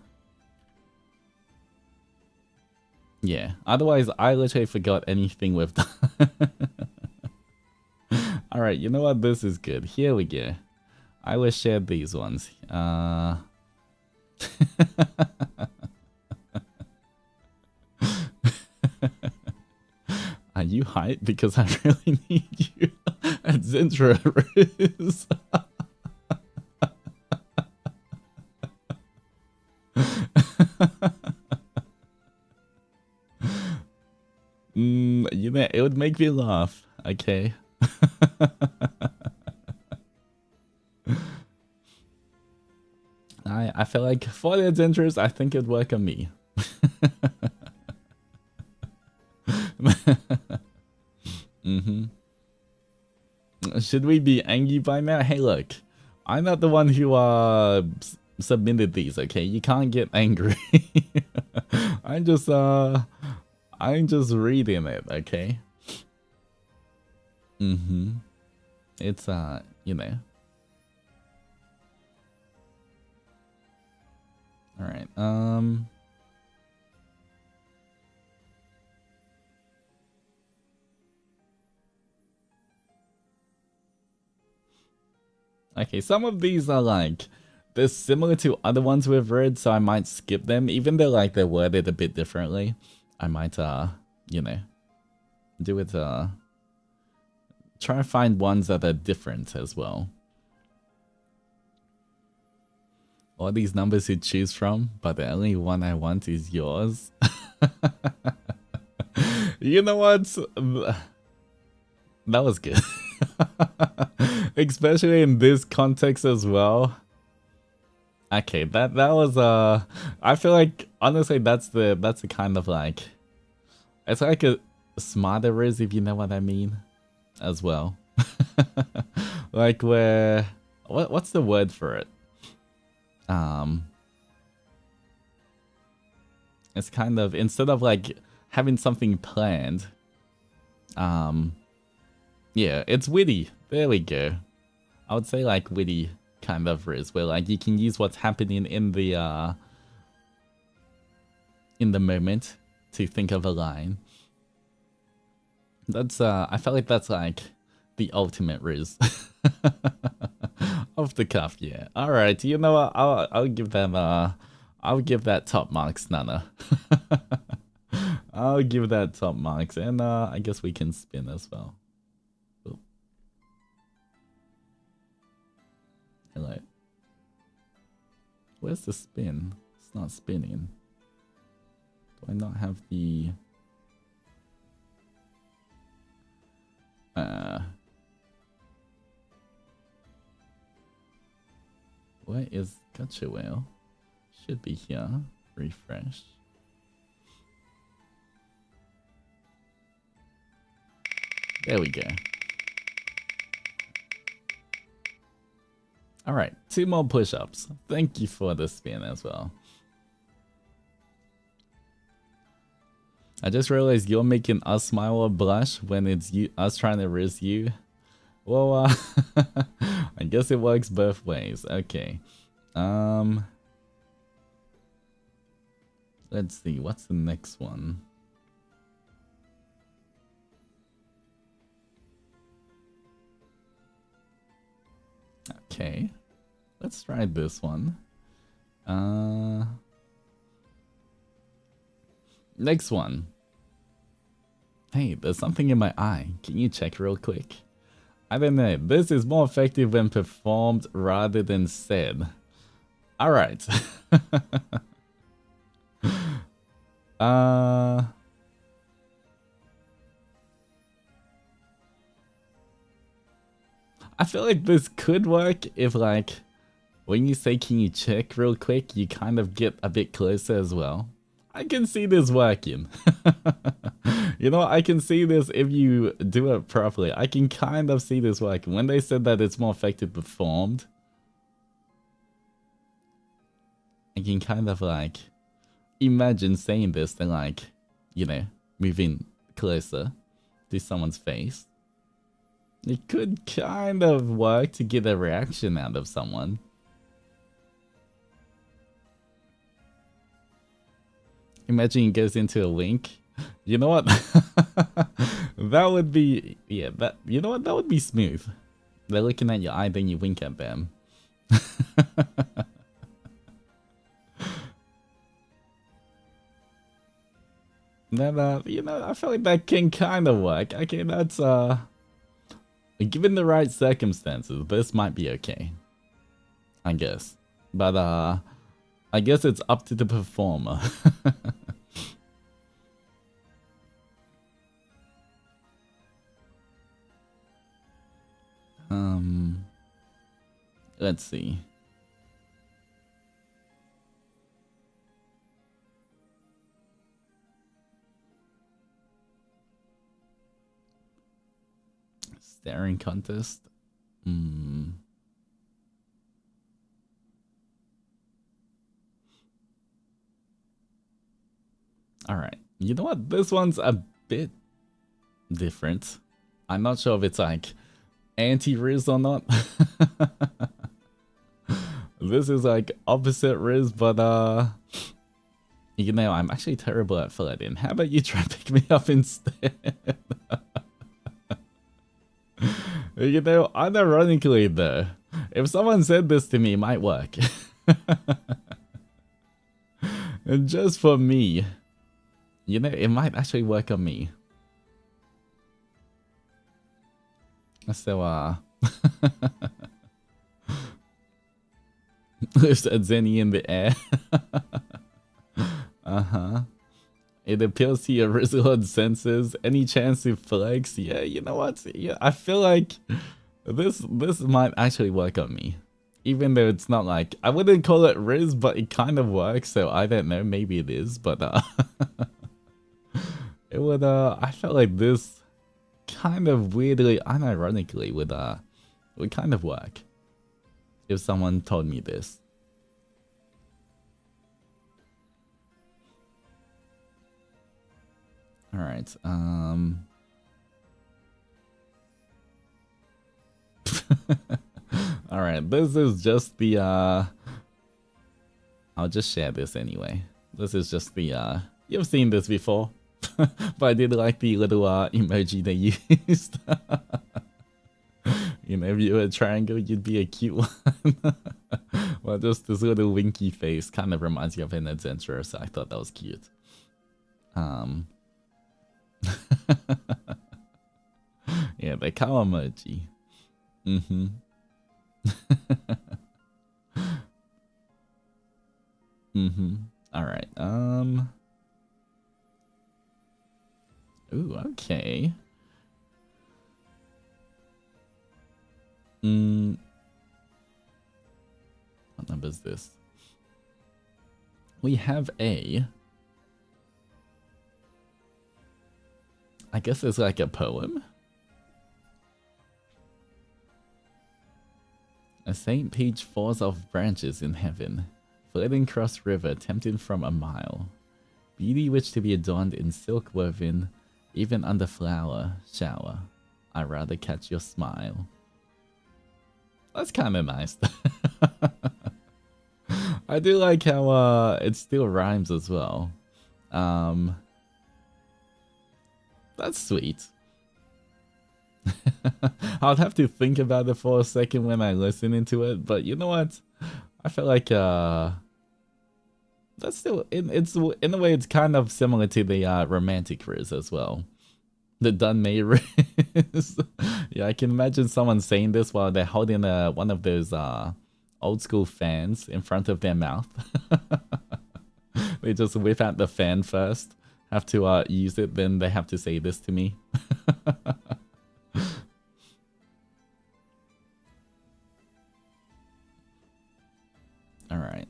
yeah, otherwise I literally forgot anything we've done. Alright, you know what? This is good. Here we go. I will share these ones. Are you hyped? Because I really need you at Adzenturers. You know, it would make me laugh, okay? I feel like for the Adzenturers, I think it'd work on me. Should we be angry by now? Hey, look, I'm not the one who submitted these. Okay, you can't get angry. I'm just reading it. Okay. Mm-hmm. It's you know. All right. Okay, some of these are like they're similar to other ones we've read, so I might skip them, even though like they're worded a bit differently. I might you know, do it try to find ones that are different as well. All these numbers to choose from, but the only one I want is yours. You know what? That was good. Especially in this context as well. Okay, that was I feel like honestly that's the kind of like it's like a smarter Rizz, if you know what I mean, as well. Like where what's the word for it? It's kind of instead of like having something planned, yeah, it's witty. There we go. I would say like witty kind of Rizz, where like you can use what's happening in the moment to think of a line. That's I felt like that's like the ultimate Rizz. Off the cuff, yeah. All right, you know what? I'll give them I'll give that top marks, Nana. I'll give that top marks, and I guess we can spin as well. Ooh. Hello. Where's the spin? It's not spinning. Do I not have the where is Gotcha Whale? Should be here. Refresh. There we go. Alright, 2 more push-ups. Thank you for the spin as well. I just realized you're making us smile or blush when it's us trying to Rizz you. Well, I guess it works both ways. Okay. Let's see, what's the next one? Okay. Let's try this one. Next one. Hey, there's something in my eye. Can you check real quick? I don't know. This is more effective when performed rather than said. Alright. I feel like this could work if like when you say can you check real quick, you kind of get a bit closer as well. I can see this working. You know, I can see this if you do it properly. I can kind of see this working. When they said that it's more effective performed, I can kind of like imagine saying this and like, you know, moving closer to someone's face. It could kind of work to get a reaction out of someone. Imagine he goes into a wink. You know what? That would be, yeah, that, you know what? That would be smooth. They're looking at your eye, then you wink at them. That, you know, I feel like that can kind of work. Okay, that's, given the right circumstances, this might be okay. I guess. But, I guess it's up to the performer. Let's see. Staring contest. All right. You know what? This one's a bit different. I'm not sure if it's like anti-Rizz or not. This is like opposite Rizz, but you know, I'm actually terrible at flirting. How about you try to pick me up instead? You know, unironically though, if someone said this to me, it might work. And just for me, you know, it might actually work on me. So, lifts Zenny in the air. It appeals to your Rizz senses. Any chance to flex? Yeah, you know what? Yeah, I feel like this might actually work on me. Even though it's not like, I wouldn't call it Rizz, but it kind of works, so I don't know, maybe it is, but it would I felt like this kind of weirdly, unironically would kind of work if someone told me this. All right. All right. This is just the I'll just share this anyway. This is just the you've seen this before, but I did like the little emoji they used. You know, if you were a triangle, you'd be a cute one. Well, just this little winky face kind of reminds me of an Adzenturer, so I thought that was cute. Yeah, the cow emoji. All right. Ooh, okay. What number is this? We have I guess it's like a poem. A Saint Peach falls off branches in heaven, flitting cross river, tempted from a mile. Beauty which to be adorned in silk woven, even under flower shower. I rather catch your smile. That's kind of nice. I do like how it still rhymes as well. That's sweet. I'd have to think about it for a second when I listen into it, but you know what? I feel like that's still it's in a way it's kind of similar to the romantic Rizz as well. The Dun May Rizz. Yeah, I can imagine someone saying this while they're holding one of those old school fans in front of their mouth. They just whip out the fan first, have to use it, then they have to say this to me. All right.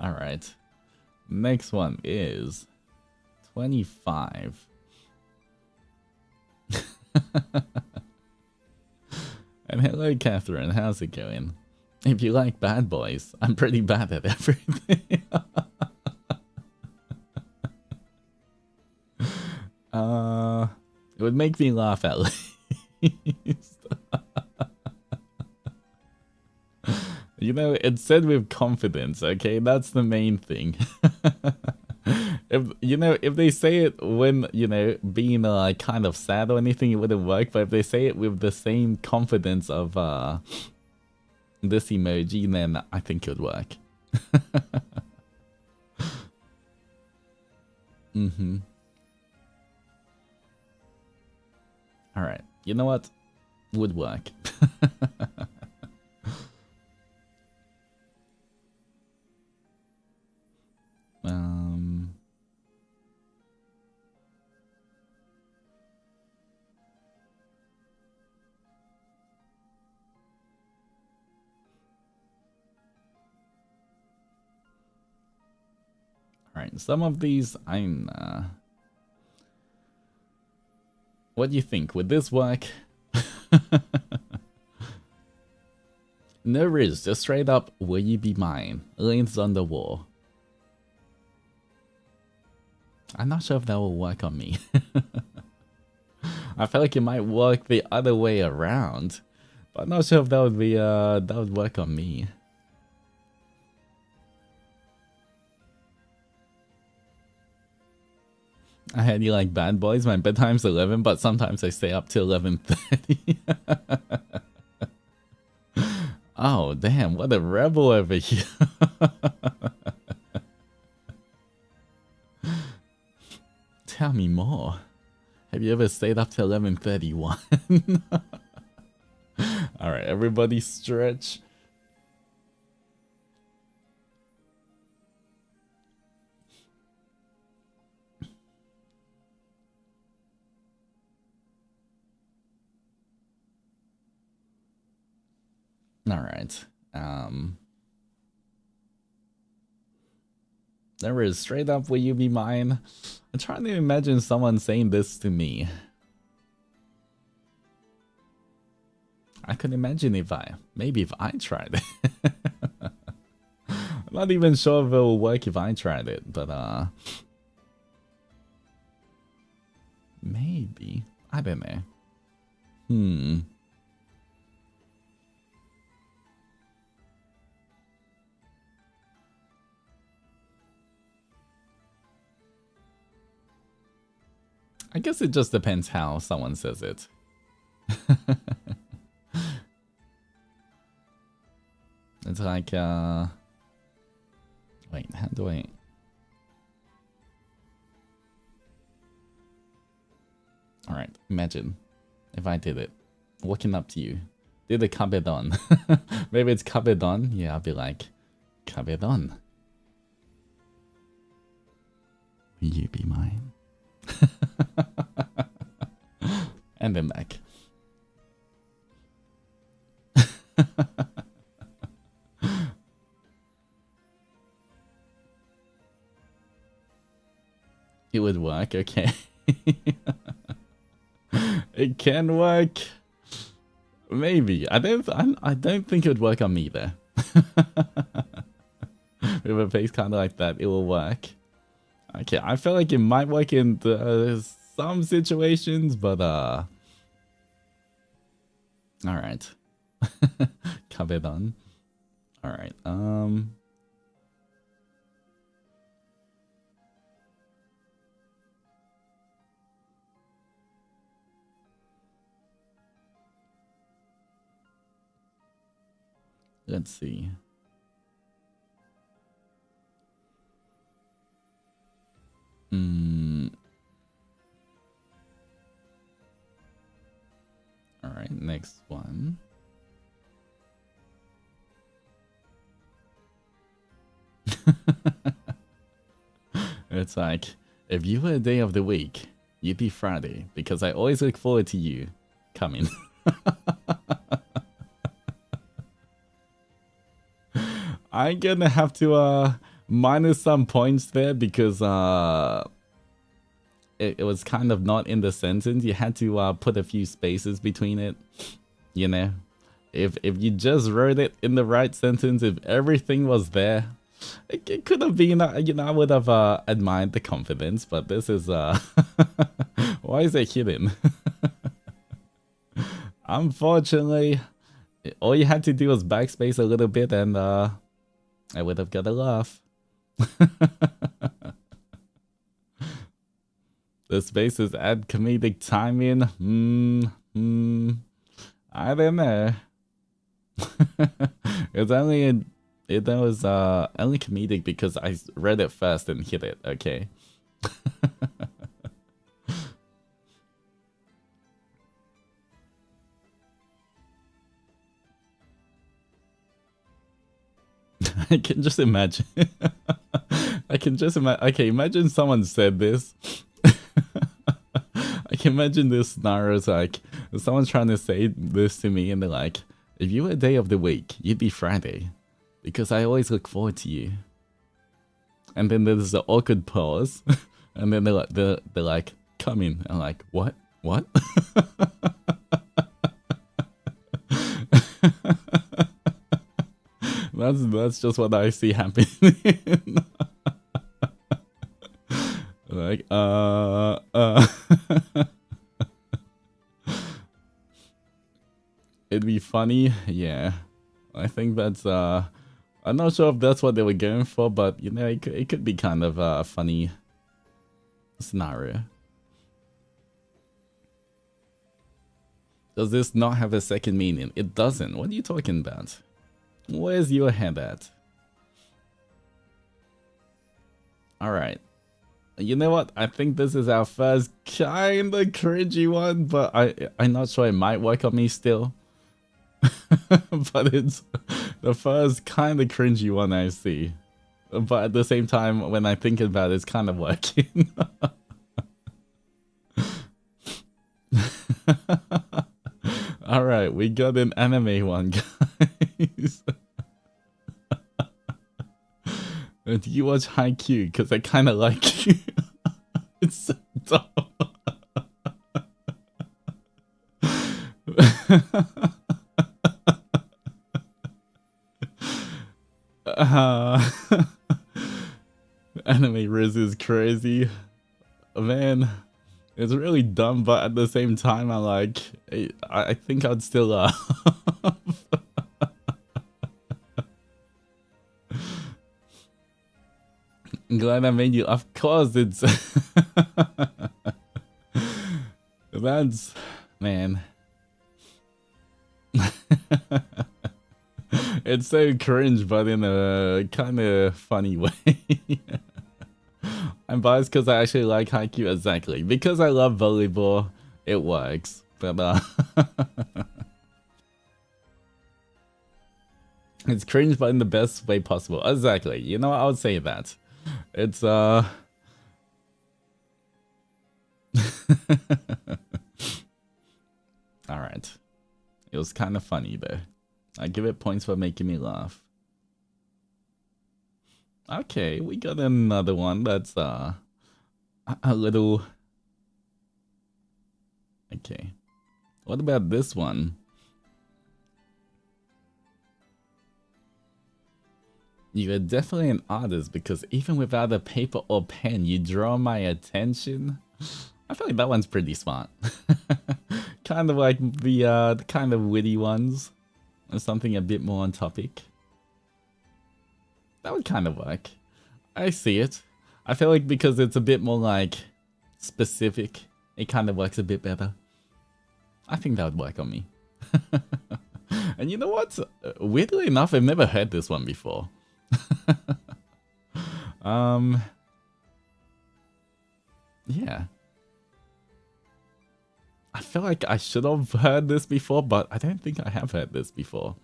All right. Next one is 25. And hello, Catherine. How's it going? If you like bad boys, I'm pretty bad at everything. It would make me laugh at least. You know, it's said with confidence, okay? That's the main thing. If they say it when, you know, being kind of sad or anything, it wouldn't work. But if they say it with the same confidence of this emoji, then I think it would work. All right. You know what? Would work. Alright, some of these I'm what do you think? Would this work? No Rizz, just straight up, will you be mine? Lanes on the wall. I'm not sure if that will work on me. I feel like it might work the other way around, but I'm not sure if that would be that would work on me. I had you like bad boys. My bedtime's 11, but sometimes I stay up till 11:30. Oh damn! What a rebel over here. Tell me more. Have you ever stayed up till 11:31? All right, everybody stretch. All right. There is straight up, will you be mine? I'm trying to imagine someone saying this to me. I could imagine if maybe if I tried it. I'm not even sure if it will work if I tried it, but maybe. I don't know. I guess it just depends how someone says it. It's like, wait, how do I... Alright, imagine if I did it. Walking up to you. Did the kabedon. Maybe it's kabedon. Yeah, I'll be like, kabedon. Will you be mine? And then back. It would work, okay. It can work. Maybe. I don't think it would work on me though. With a face kind of like that, it will work. Okay, I feel like it might work in some situations, but all right. Kabedon. All right. Let's see. All right, next one. It's like, if you were a day of the week, you'd be Friday, because I always look forward to you coming. I'm gonna have to minus some points there because it was kind of not in the sentence. You had to put a few spaces between it, you know. If you just wrote it in the right sentence, if everything was there, it could have been, you know, I would have admired the confidence, but this is why is it hidden? Unfortunately, all you had to do was backspace a little bit and I would have got a laugh. The spaces add comedic timing. I don't know. It's only it was only comedic because I read it first and hit it. Okay. I can just imagine. I can just imagine. Okay, imagine someone said this. I can imagine this scenario is like someone's trying to say this to me, and they're like, "If you were a day of the week, you'd be Friday, because I always look forward to you." And then there's the awkward pause, and then they're like, come in, and like, what? That's just what I see happening. Like, it'd be funny, yeah. I think that's, I'm not sure if that's what they were going for, but, you know, it could be kind of a funny scenario. Does this not have a second meaning? It doesn't. What are you talking about? Where's your head at? Alright. You know what? I think this is our first kinda cringy one, but I'm not sure it might work on me still. But it's the first kinda cringy one I see. But at the same time, when I think about it, it's kind of working. Alright, we got an anime one, guys. Do you watch Haikyuu? Because I kind of like you. It's so dumb. Anime Rizz is crazy. Man, it's really dumb, but at the same time, I'm like, I think I'd still laugh. I'm glad I made you. Of course, it's. That's. Man. It's so cringe, but in a kind of funny way. I'm biased because I actually like Haikyuu, exactly. Because I love volleyball, it works. But it's cringe, but in the best way possible. Exactly. You know what? I would say that. It's Alright. It was kind of funny though. I give it points for making me laugh. Okay, we got another one that's a little. Okay. What about this one? You are definitely an artist because even without a paper or pen, you draw my attention. I feel like that one's pretty smart. Kind of like the kind of witty ones. Or something a bit more on topic. That would kind of work. I see it. I feel like because it's a bit more like specific, it kind of works a bit better. I think that would work on me. And you know what? Weirdly enough, I've never heard this one before. Yeah. I feel like I should have heard this before, but I don't think I have heard this before.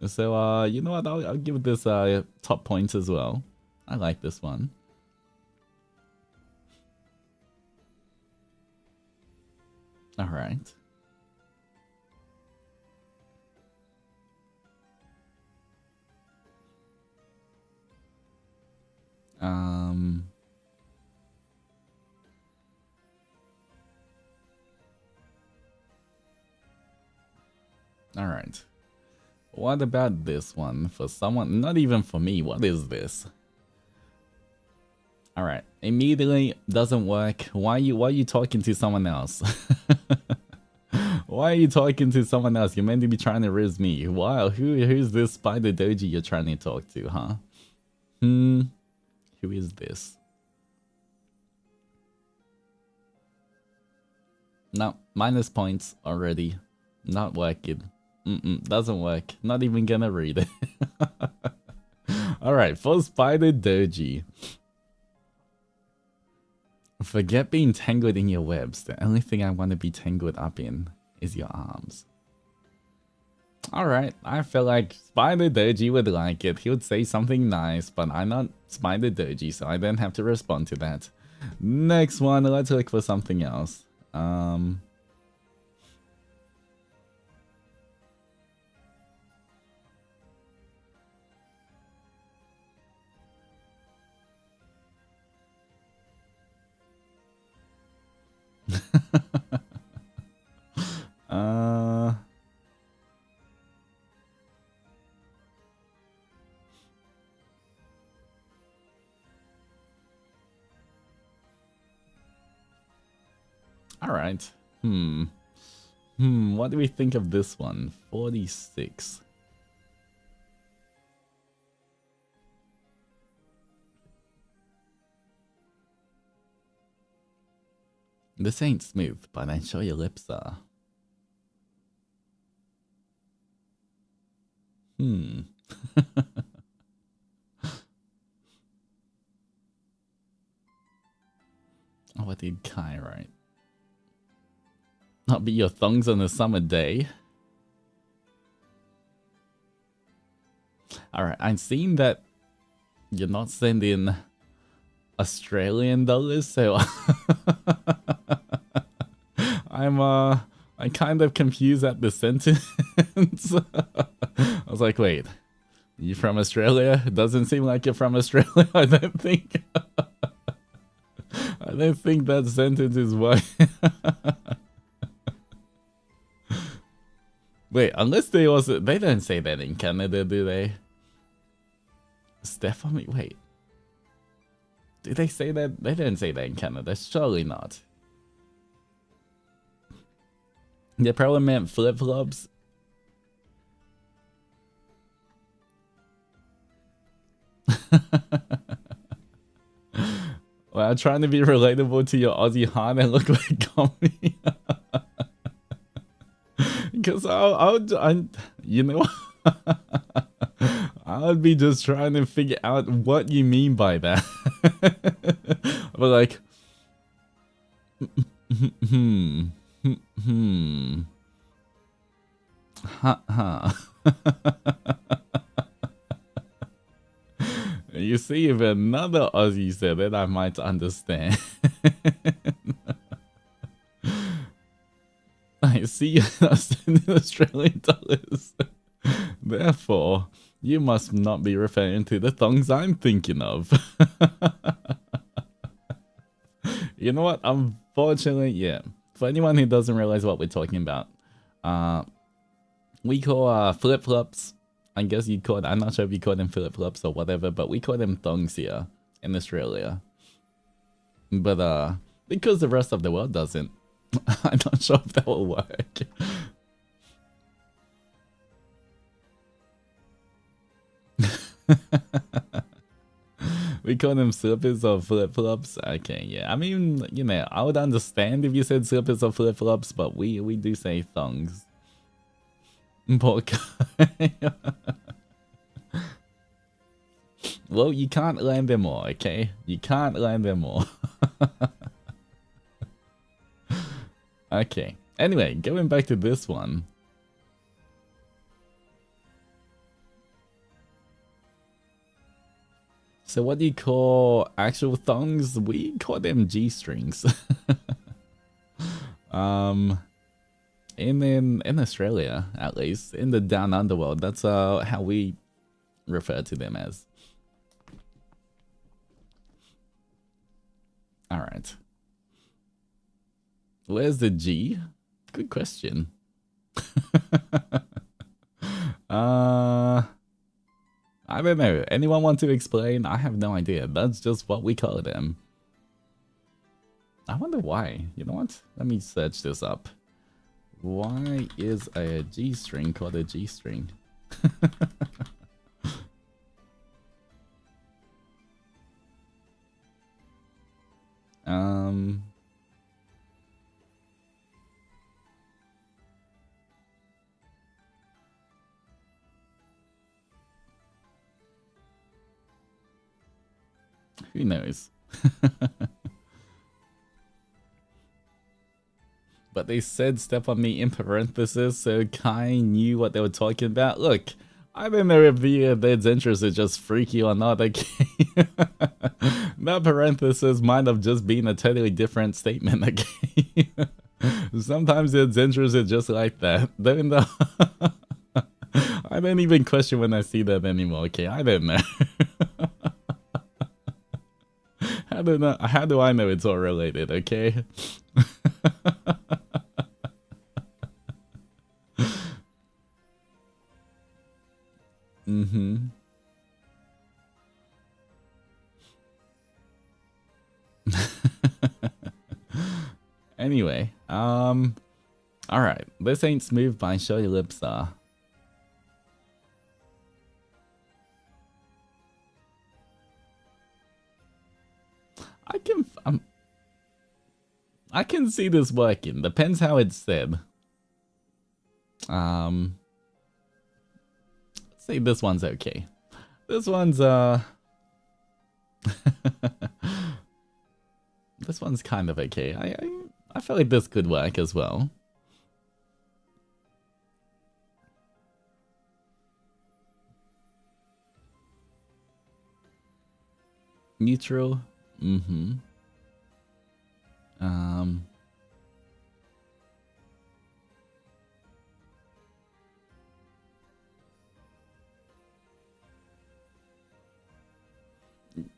So, you know what? I'll give this top points as well. I like this one. All right. All right. What about this one? For someone, not even for me, what is this? All right. Immediately doesn't work. Why are you talking to someone else? Why are you talking to someone else? You're meant to be trying to Rizz me. Wow, who's this spider doji you're trying to talk to, huh? Who is this? No, minus points already. Not working. Doesn't work. Not even gonna read it. Alright, for spider doji. Forget being tangled in your webs. The only thing I want to be tangled up in is your arms. Alright, I feel like Spider Doji would like it. He would say something nice, but I'm not Spider Doji, so I don't have to respond to that. Next one, let's look for something else. All right. What do we think of this one? 46. This ain't smooth, but I'm sure your lips are. Oh, what did Kai write? Not be your thongs on a summer day. Alright, I'm seeing that you're not sending Australian dollars, so I'm kind of confused at the sentence. I was like, wait, you from Australia? It doesn't seem like you're from Australia. I don't think that sentence is why. Wait, unless they don't say that in Canada, do they? Stephanie, wait. Did they say that? They didn't say that in Canada, surely not. They probably meant flip-flops. Well, I'm trying to be relatable to your Aussie heart and look like comedy. Because you know, I would be just trying to figure out what you mean by that. But like, You see, if another Aussie said it, I might understand. I see you in Australian dollars. Therefore, you must not be referring to the thongs I'm thinking of. You know what? Unfortunately, yeah. For anyone who doesn't realize what we're talking about, we call flip-flops, I guess you'd call it, I'm not sure if you call them flip-flops or whatever, but we call them thongs here in Australia. But because the rest of the world doesn't, I'm not sure if that will work. We call them slippers or flip-flops. Okay, yeah. I mean, you know, I would understand if you said slippers or flip-flops, but we do say thongs. Poor guy. Well, you can't learn them all, okay? You can't learn them all. Okay. Anyway, going back to this one. So what do you call actual thongs? We call them G-strings. In Australia, at least, in the down underworld, that's how we refer to them as. All right. Where's the G? Good question. I don't know. Anyone want to explain? I have no idea. That's just what we call them. I wonder why. You know what? Let me search this up. Why is a G-string called a G-string? Who knows? But they said step on me in parentheses, so Kai knew what they were talking about. Look, I don't know if the Adzenturers are just freaky or not, okay? That parenthesis might have just been a totally different statement, okay? Sometimes the Adzenturers are just like that. Don't know. I don't even question when I see that anymore, okay? I don't know. How do I know it's all related, okay? Mm-hmm. Anyway, alright. This ain't smooth, but I'm sure your lips are. I can see this working. Depends how it's said. Let's say this one's okay. This one's this one's kind of okay. I feel like this could work as well. Neutral. Mm-hmm.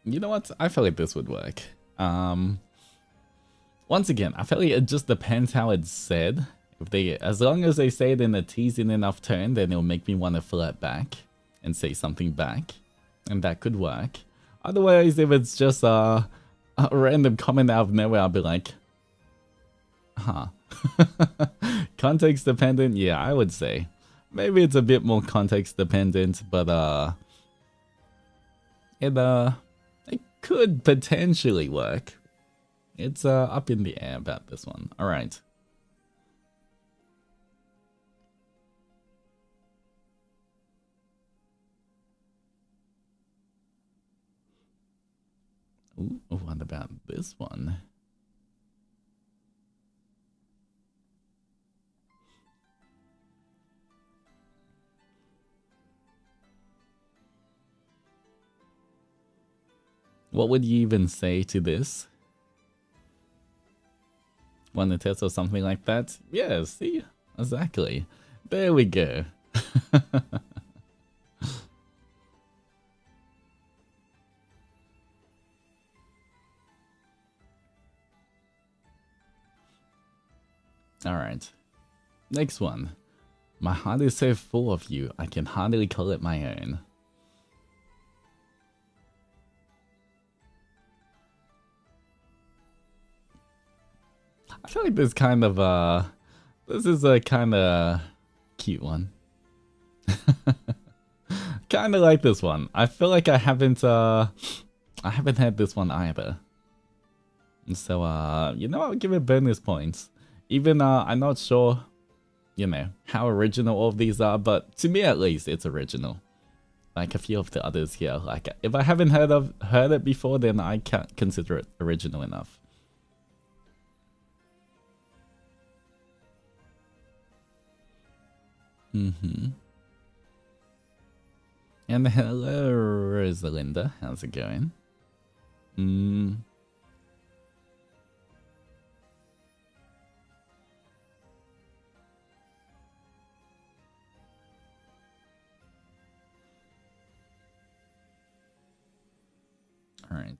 You know what? I feel like this would work. Once again, I feel like it just depends how it's said. If they, as long as they say it in a teasing enough tone, then it'll make me want to flirt back and say something back, and that could work. Otherwise, if it's just a random comment out of nowhere, I'll be like, huh. Context dependent? Yeah, I would say. Maybe it's a bit more context dependent, but it could potentially work. It's up in the air about this one. Alright. Ooh, what about this one? What would you even say to this? Want to test or something like that? Yeah, see? Exactly. There we go. Alright. Next one. My heart is so full of you, I can hardly call it my own. I feel like this kind of, this is a kind of cute one. Kind of like this one. I feel like I haven't had this one either. So, you know, I'll give it bonus points. Even, I'm not sure, you know, how original all of these are, but to me at least, it's original. Like a few of the others here, like, if I haven't heard it before, then I can't consider it original enough. Mm-hmm. And hello, Rosalinda. How's it going? All right.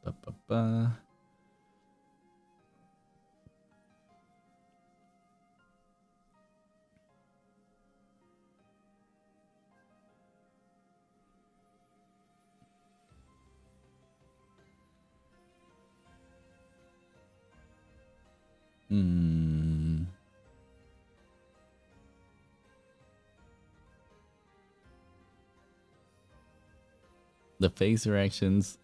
Ba-ba-ba. The face reactions.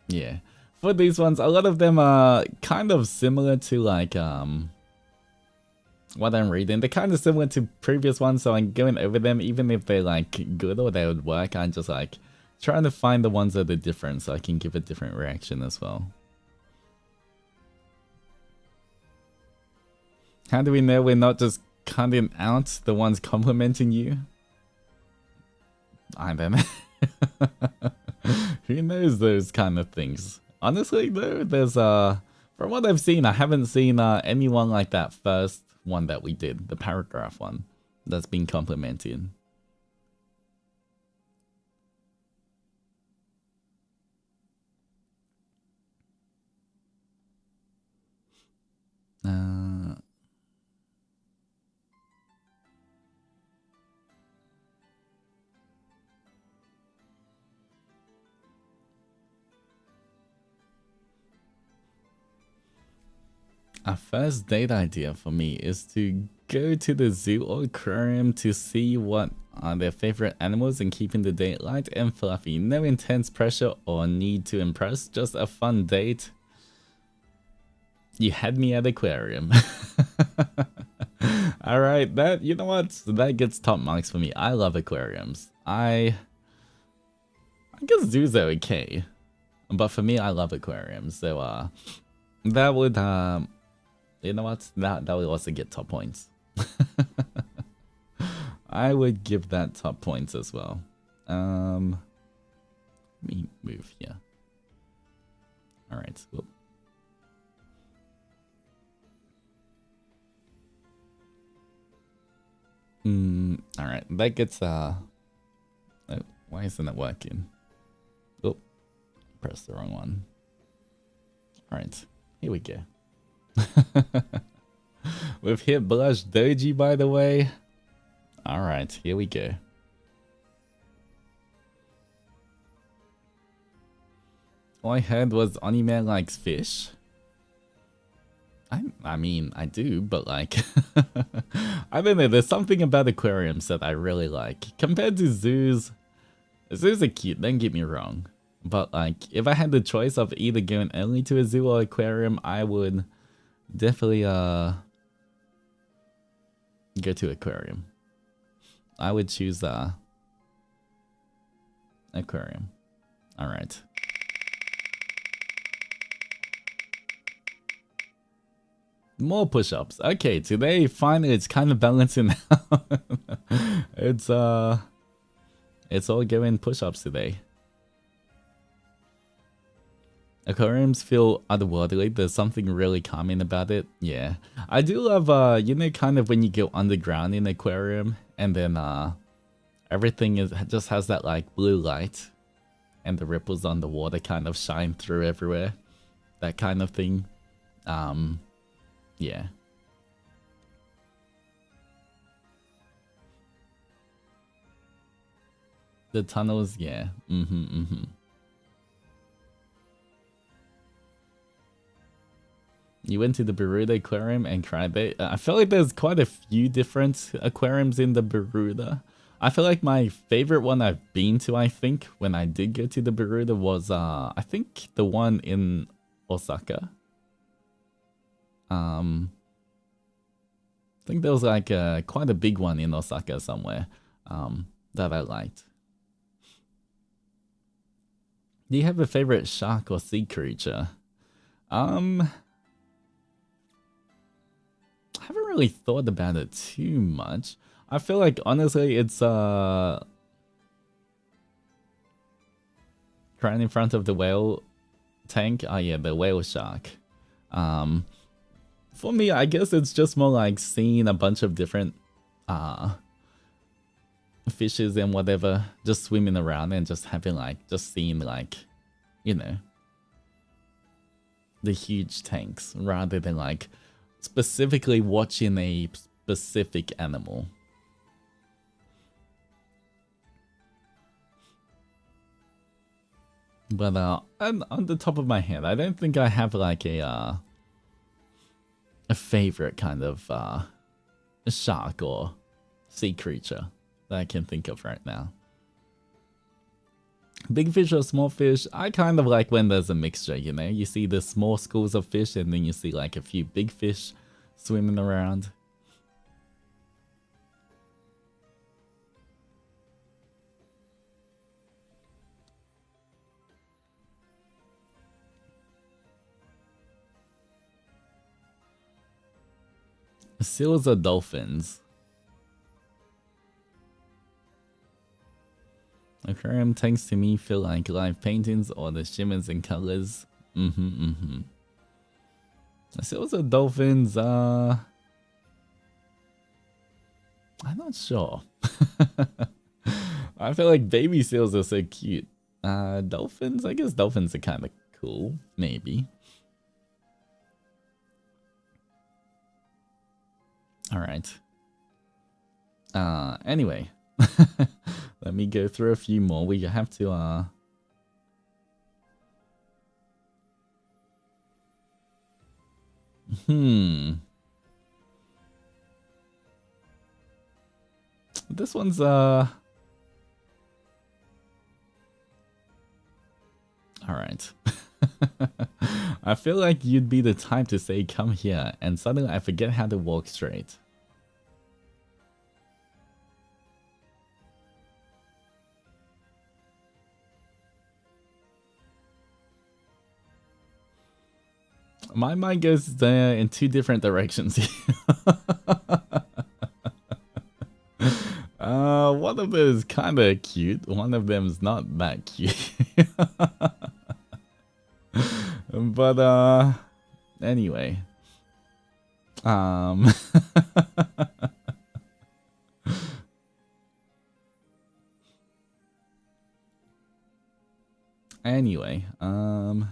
Yeah. For these ones, a lot of them are kind of similar to like what I'm reading. They're kind of similar to previous ones, so I'm going over them even if they're like good or they would work. I'm just like trying to find the ones that are different so I can give a different reaction as well. How do we know we're not just cutting out the ones complimenting you? I don't know. Who knows those kind of things? Honestly, though, there's from what I've seen, I haven't seen anyone like that first one that we did, the paragraph one, that's been complimented. A first date idea for me is to go to the zoo or aquarium to see what are their favorite animals and keeping the date light and fluffy. No intense pressure or need to impress, just a fun date. You had me at aquarium. Alright, that, you know what? That gets top marks for me. I love aquariums. I guess zoos are okay. But for me, I love aquariums. So, that would, you know what? That would also get top points. I would give that top points as well. Let me move here. Alright, whoop. Alright, that gets, oh, why isn't it working? Oh, press the wrong one. Alright, here we go. We've hit blush doji, by the way. Alright, here we go. All I heard was Onimaru likes fish. I mean, I do, but like, I don't know, there's something about aquariums that I really like. Compared to zoos, zoos are cute, don't get me wrong. But like, if I had the choice of either going only to a zoo or aquarium, I would definitely go to aquarium. I would choose aquarium. Alright. More push-ups. Okay, today finally it's kind of balancing out. It's all going push-ups today. Aquariums feel otherworldly. There's something really calming about it. Yeah. I do love you know, kind of when you go underground in an aquarium and then everything just has that like blue light and the ripples on the water kind of shine through everywhere. That kind of thing. Yeah. The tunnels, yeah. You went to the Bermuda Aquarium and cried there. I feel like there's quite a few different aquariums in the Bermuda. I feel like my favorite one I've been to, I think, when I did go to the Bermuda was, I think the one in Osaka. I think there was like quite a big one in Osaka somewhere that I liked. Do you have a favorite shark or sea creature? I haven't really thought about it too much. I feel like honestly it's crying in front of the whale tank. Oh yeah, the whale shark. For me, I guess it's just more like seeing a bunch of different fishes and whatever just swimming around and just having like, just seeing like, you know, the huge tanks rather than like specifically watching a specific animal. But on the top of my head, I don't think I have like a favorite kind of shark or sea creature that I can think of right now. Big fish or small fish, I kind of like when there's a mixture, you know? You see the small schools of fish and then you see like a few big fish swimming around. Seals or dolphins? Aquarium tanks to me feel like live paintings or the shimmers and colors. Seals or dolphins? I'm not sure. I feel like baby seals are so cute. Dolphins? I guess dolphins are kind of cool, maybe. Alright. Anyway. Let me go through a few more. We have to, This one's alright. I feel like you'd be the type to say come here and suddenly I forget how to walk straight. My mind goes in two different directions here. One of them is kind of cute. One of them is not that cute. But anyway. Anyway, alright,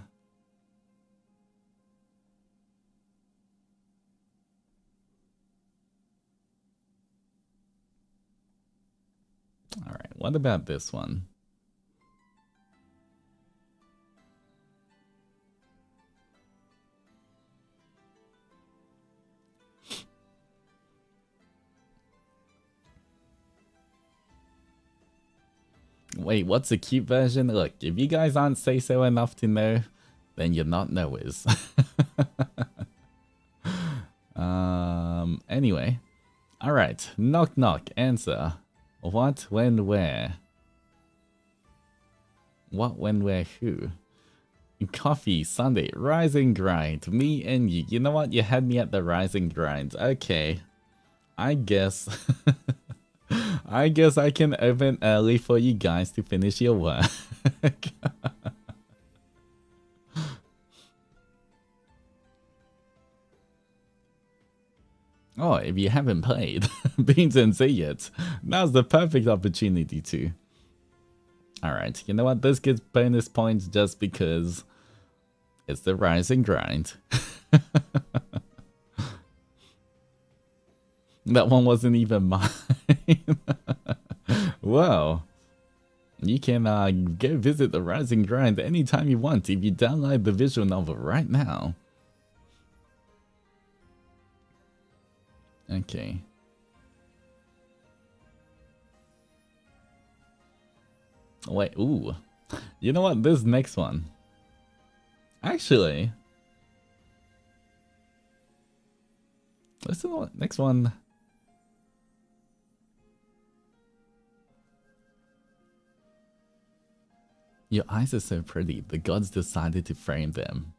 what about this one? Wait, what's the cute version? Look, if you guys aren't say-so enough to know, then you're not knowers. Anyway. Alright, knock knock, answer. What, when, where? What, when, where, who? Coffee, Sunday, rise and grind. Me and you. You know what? You had me at the rise and grind. Okay. I guess. I guess I can open early for you guys to finish your work. Oh, if you haven't played Beans and Say yet, now's the perfect opportunity to. Alright, you know what? This gets bonus points just because it's the rise and grind. That one wasn't even mine. Wow. You can go visit the Rise and Grind anytime you want if you download the visual novel right now. Okay. Wait, ooh. You know what? This next one. Actually. Listen to what next one. Your eyes are so pretty, the gods decided to frame them.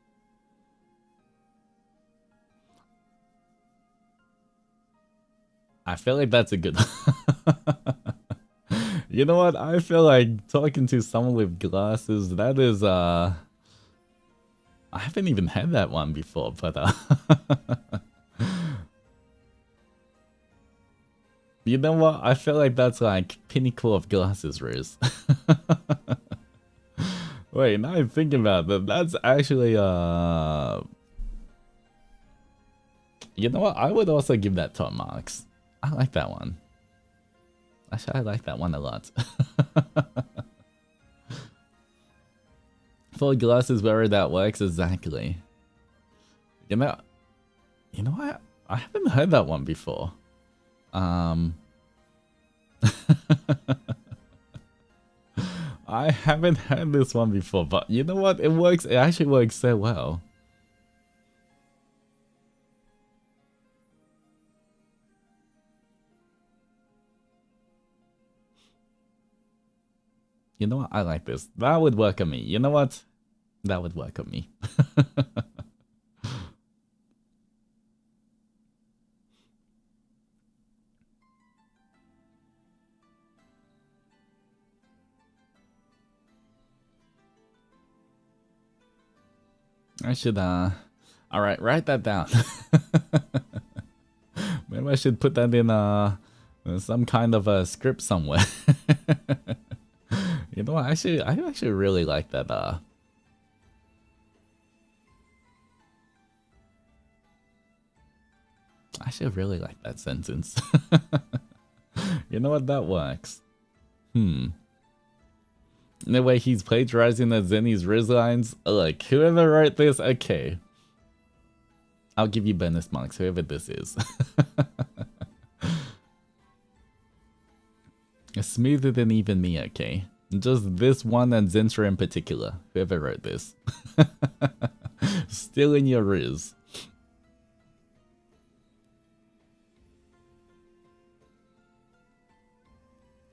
I feel like that's a good You know what? I feel like talking to someone with glasses, that is, I haven't even had that one before, but, you know what? I feel like that's like pinnacle of glasses, Rizz. Wait, now I'm thinking about that. That's actually, you know what? I would also give that top marks. I like that one. Actually, I like that one a lot. For glasses wearer, that works exactly. You know what? I haven't heard that one before. I haven't heard this one before, but you know what? It works. It actually works so well. You know what? I like this. That would work on me. You know what? That would work on me. I should, alright, write that down. Maybe I should put that in, some kind of a script somewhere. You know what, I actually really like that, I actually really like that sentence. You know what, that works. The way he's plagiarizing the Zenny's Rizz lines. Look, whoever wrote this, okay. I'll give you bonus marks, whoever this is. Smoother than even me, okay? Just this one Adzenturer in particular, whoever wrote this. Still in your Rizz.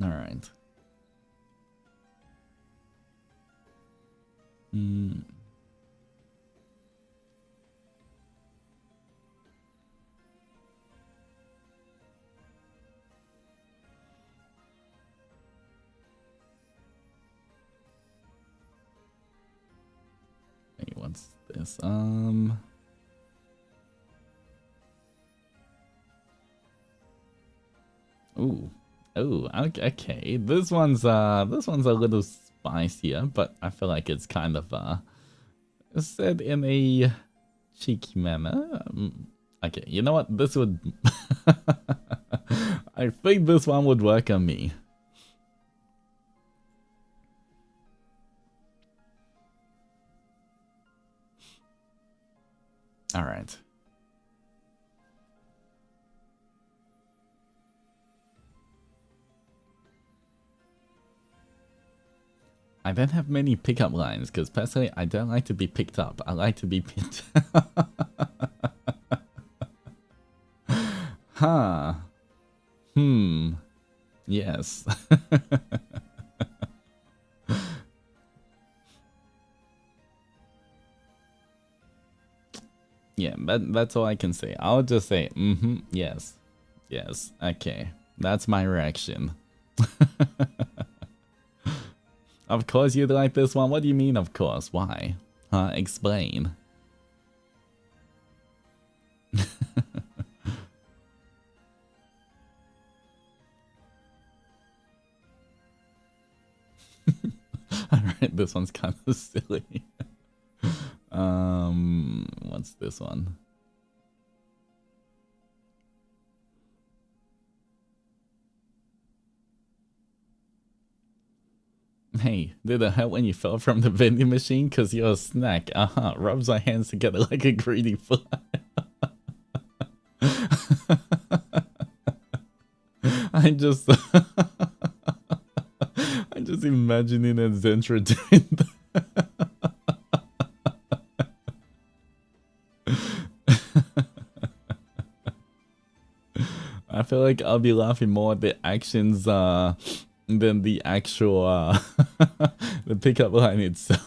Alright. Hey, what's this? Ooh. Oh, okay. This one's a little spicier, but I feel like it's kind of said in a cheeky manner. Okay, you know what? This would I think this one would work on me. All right. I don't have many pickup lines because personally I don't like to be picked up. I like to be picked. Huh. Yes. Yeah, that's all I can say. I'll just say, yes. Yes, okay. That's my reaction. Of course you'd like this one. What do you mean, of course? Why? Huh? Explain. Alright, this one's kind of silly. What's this one? Hey, did it help when you fell from the vending machine? Cause you're a snack. Rubs our hands together like a greedy fly. I'm just imagining Adzenturer doing that. I feel like I'll be laughing more at the actions than the actual the pickup line itself.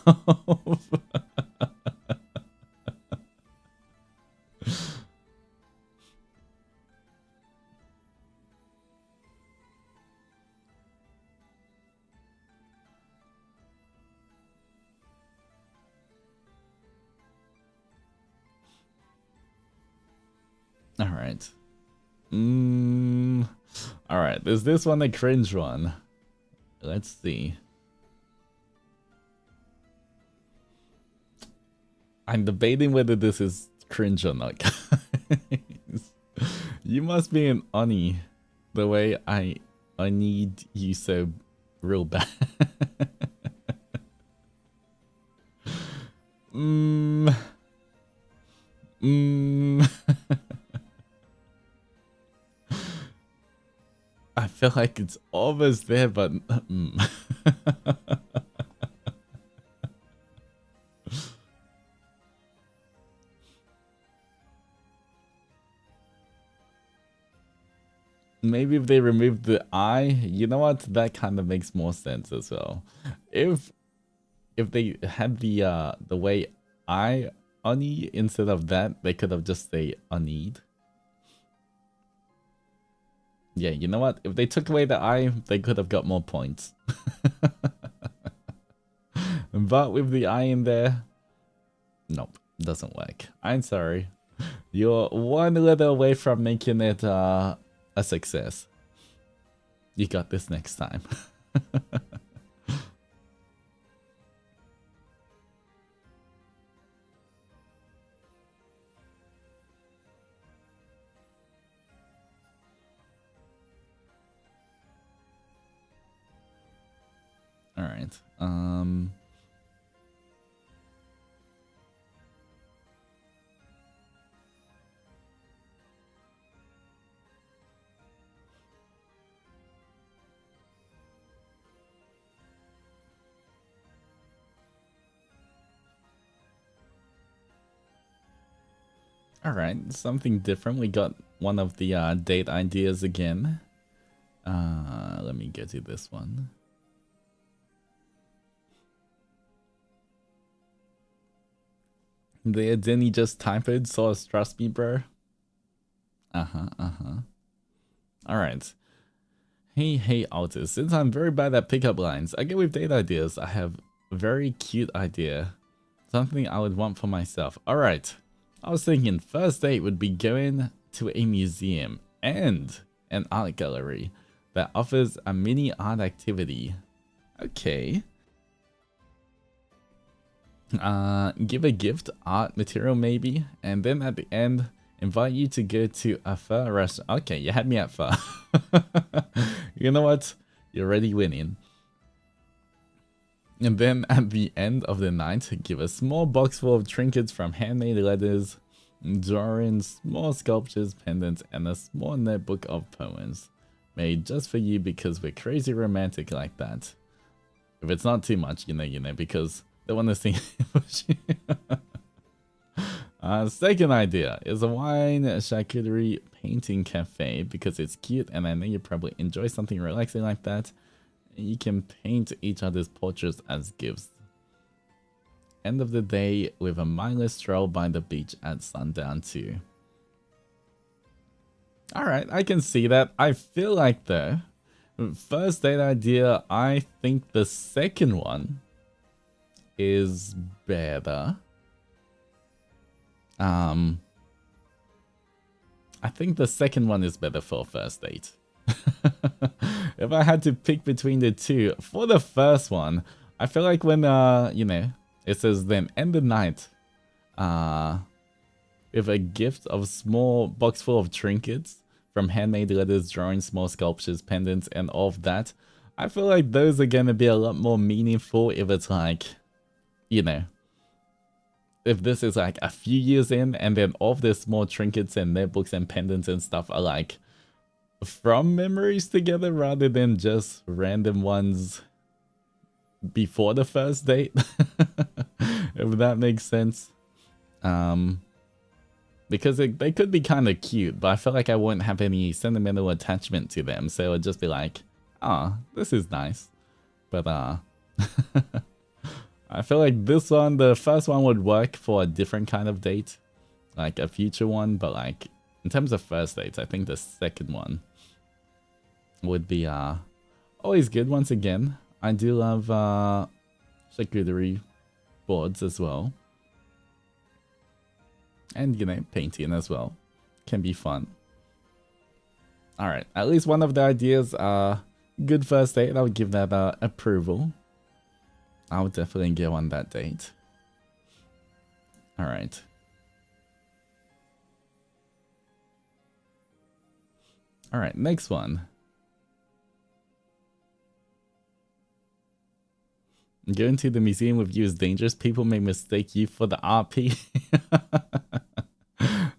All right. All right. Is this one a cringe one? Let's see. I'm debating whether this is cringe or not, guys. You must be an Oni, the way I need you so real bad. I feel like it's almost there, but maybe if they removed the eye, you know what? That kind of makes more sense as well. If they had the way I Oni instead of that, they could have just say Onied. Yeah, you know what? If they took away the eye, they could have got more points. But with the eye in there, nope, doesn't work. I'm sorry. You're one letter away from making it a success. You got this next time. All right. Alright, something different. We got one of the date ideas again. Let me get to this one. Didn't he just type it? So trust me, bro. Alright. Hey, Altus. Since I'm very bad at pickup lines, I get with date ideas. I have a very cute idea. Something I would want for myself. Alright. I was thinking first date would be going to a museum and an art gallery that offers a mini art activity. Okay. Give a gift, art material maybe, and then at the end, invite you to go to a pho restaurant. Okay, you had me at pho. You know what? You're already winning. And then at the end of the night, give a small box full of trinkets from handmade letters, drawings, small sculptures, pendants, and a small notebook of poems. Made just for you because we're crazy romantic like that. If it's not too much, you know, because they want to see second idea is a wine charcuterie painting cafe because it's cute and I know you probably enjoy something relaxing like that. You can paint each other's portraits as gifts. End of the day with a mindless stroll by the beach at sundown too. Alright, I can see that. I feel like though, first date idea, I think the second one is better. I think the second one is better for first date. If I had to pick between the two, for the first one, I feel like when, you know, it says then end the night with a gift of small box full of trinkets from handmade letters, drawings, small sculptures, pendants, and all of that. I feel like those are gonna be a lot more meaningful if it's like, you know, if this is like a few years in and then all of the small trinkets and notebooks and pendants and stuff are like from memories together rather than just random ones before the first date. If that makes sense. Because they could be kind of cute, but I feel like I wouldn't have any sentimental attachment to them, so it would just be like, ah, this is nice. But I feel like this one, the first one would work for a different kind of date, like a future one, but like in terms of first dates, I think the second one would be always good. Once again, I do love charcuterie boards as well. And, you know, painting as well. Can be fun. Alright, at least one of the ideas are good first date. I would give that approval. I would definitely go on that date. Alright. Alright, next one. Going to the museum with you is dangerous. People may mistake you for the RP.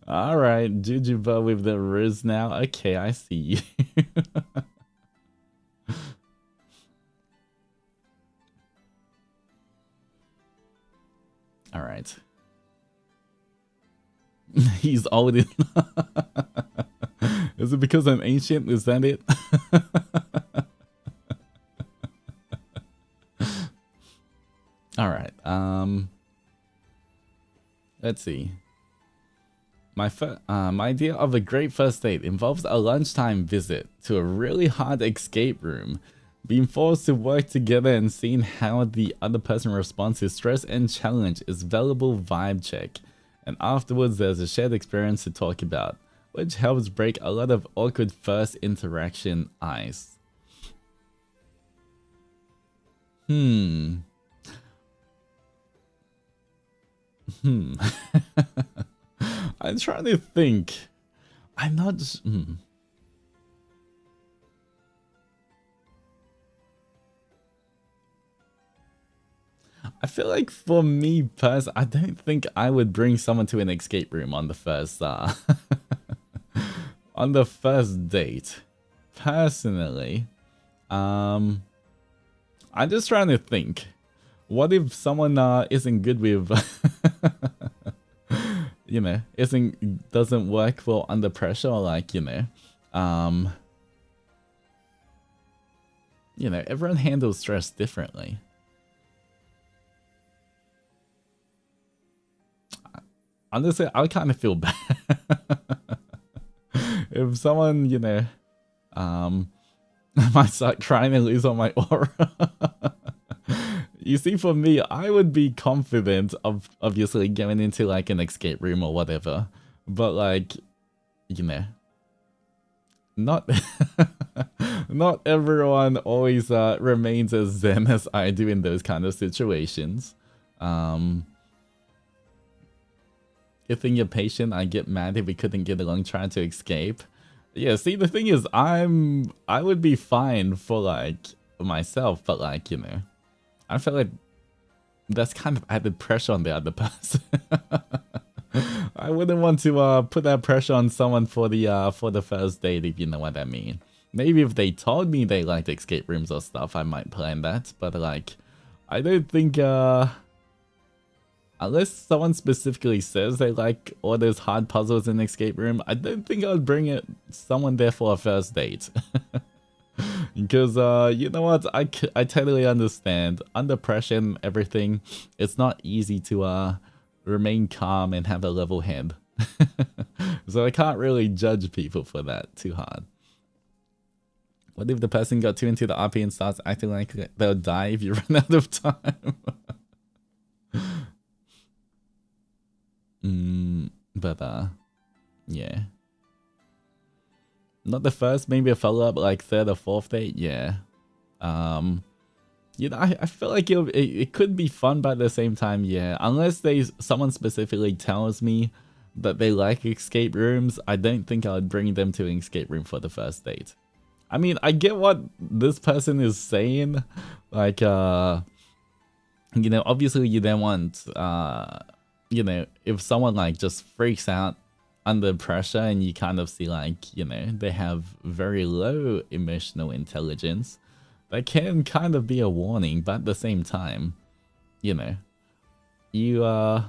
Alright, Jujuba with the Rizz now. Okay, I see you. Alright. He's old enough. Is it because I'm ancient? Is that it? Alright, let's see. My idea of a great first date involves a lunchtime visit to a really hard escape room, being forced to work together and seeing how the other person responds to stress and challenge is valuable vibe check. And afterwards there's a shared experience to talk about, which helps break a lot of awkward first interaction ice. I'm trying to think. I'm not. I feel like for me personally, I don't think I would bring someone to an escape room on the first on the first date. Personally, I'm just trying to think. What if someone isn't good with you know, doesn't work well under pressure, or like, you know, everyone handles stress differently. Honestly, I kind of feel bad if someone, you know, might start crying and lose all my aura. You see, for me, I would be confident of obviously going into like an escape room or whatever, but like, you know, not not everyone always remains as zen as I do in those kind of situations. Good thing you're patient. I get mad if we couldn't get along trying to escape. Yeah, see, the thing is, I would be fine for like myself, but like, you know, I feel like that's kind of added pressure on the other person. I wouldn't want to put that pressure on someone for the first date, if you know what I mean. Maybe if they told me they liked escape rooms or stuff, I might plan that. But like, I don't think unless someone specifically says they like all those hard puzzles in escape room, I don't think I would bring someone there for a first date. Because you know what, I totally understand. Under pressure and everything, it's not easy to remain calm and have a level head. So I can't really judge people for that too hard. What if the person got too into the RP and starts acting like they'll die if you run out of time? But yeah. Not the first, maybe a follow-up, like third or fourth date, yeah. You know, I feel like it could be fun, but at the same time, yeah. Unless someone specifically tells me that they like escape rooms, I don't think I would bring them to an escape room for the first date. I mean, I get what this person is saying. Like, you know, obviously you don't want, you know, if someone like just freaks out under pressure and you kind of see like, you know, they have very low emotional intelligence, that can kind of be a warning. But at the same time, you know, you I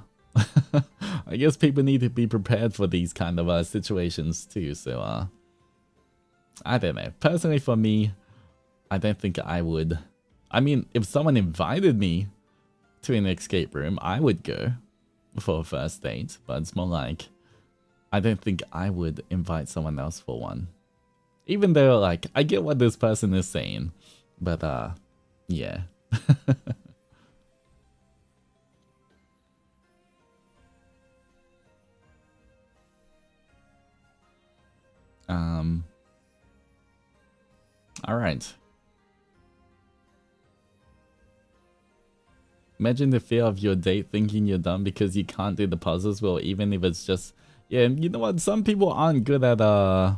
guess people need to be prepared for these kind of situations too. So I don't know, personally for me, I don't think I would. I mean, if someone invited me to an escape room, I would go for a first date, but it's more like, I don't think I would invite someone else for one. Even though, like, I get what this person is saying, but, yeah. Alright. Imagine the fear of your date thinking you're done because you can't do the puzzles well, even if it's just... Yeah, you know what? Some people aren't good at, I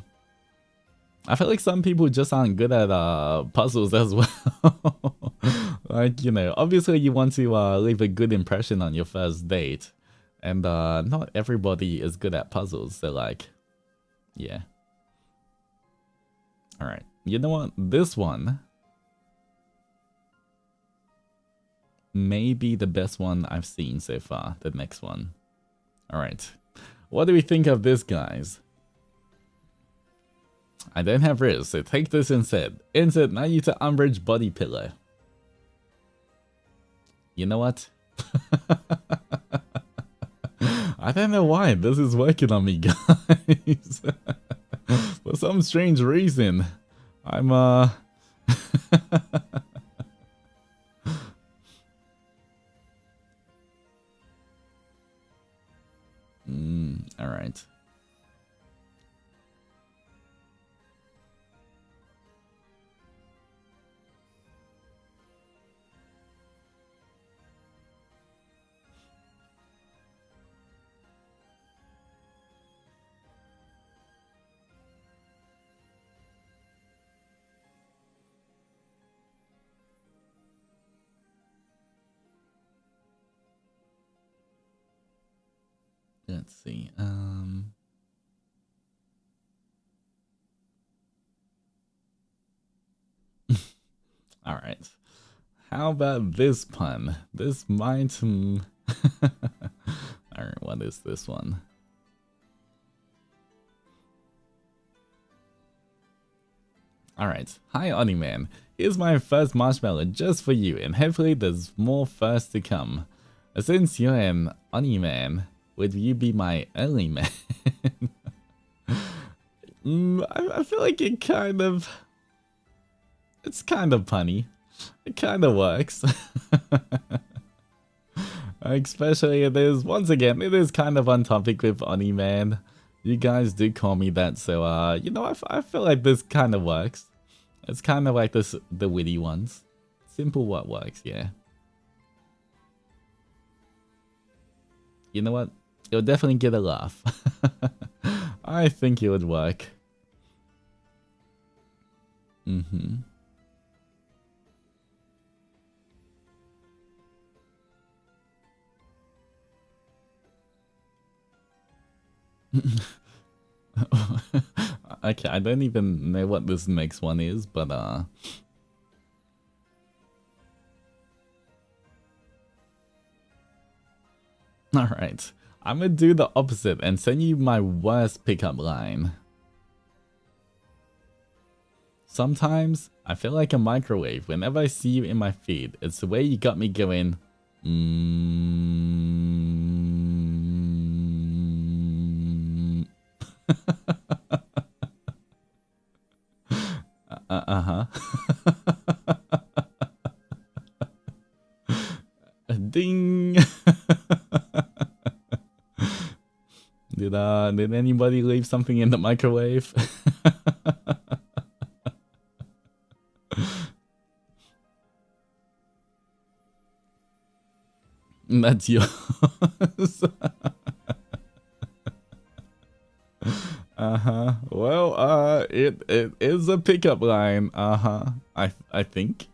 feel like some people just aren't good at, puzzles as well. Like, you know, obviously you want to, leave a good impression on your first date. And, not everybody is good at puzzles, so like... Yeah. Alright. You know what? This one... may be the best one I've seen so far, the next one. Alright. What do we think of this, guys? I don't have Rizz, so take this instead. Insert Nayuta Umbridge body pillow. You know what? I don't know why this is working on me, guys. For some strange reason. I'm, alright. Let's see. All right. How about this pun? This might. All right. What is this one? Alright, hi Oniman. Here's my first marshmallow just for you, and hopefully there's more first to come. Since you're an Oniman, would you be my only man? I feel like it's kind of punny. It kind of works. Especially once again, it is kind of on topic with Oniman. You guys do call me that, so you know, I feel like this kind of works. It's kind of like the witty ones. Simple what works, yeah. You know what? It'll definitely get a laugh. I think it would work. Okay, I don't even know what this next one is, but alright. I'm gonna do the opposite and send you my worst pickup line. Sometimes, I feel like a microwave whenever I see you in my feed. It's the way you got me going. Uh-huh. Ding! Did anybody leave something in the microwave? That's yours. Well, it is a pickup line. I think.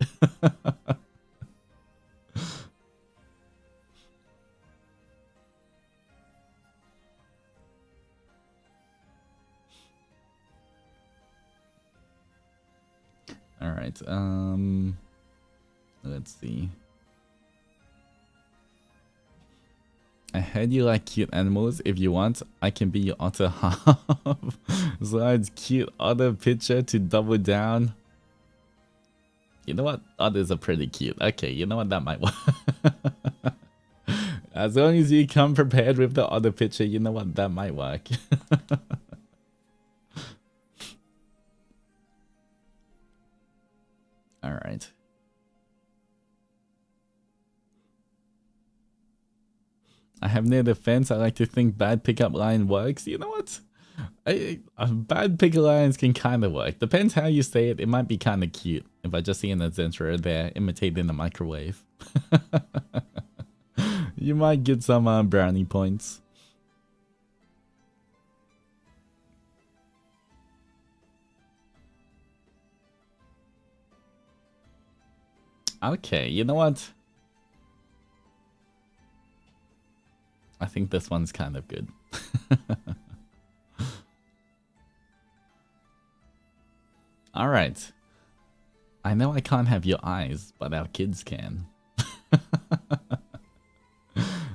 All right. Let's see. I heard you like cute animals. If you want, I can be your otter half. Slides cute otter picture to double down. You know what? Otters are pretty cute. Okay, you know what? That might work. As long as you come prepared with the otter picture, you know what? That might work. Alright. I have no defense. I like to think bad pickup line works. You know what? Bad pickup lines can kind of work. Depends how you say it. It might be kind of cute if I just see an Adzenturer there imitating the microwave. You might get some brownie points. Okay, you know what? I think this one's kind of good. Alright. I know I can't have your eyes, but our kids can.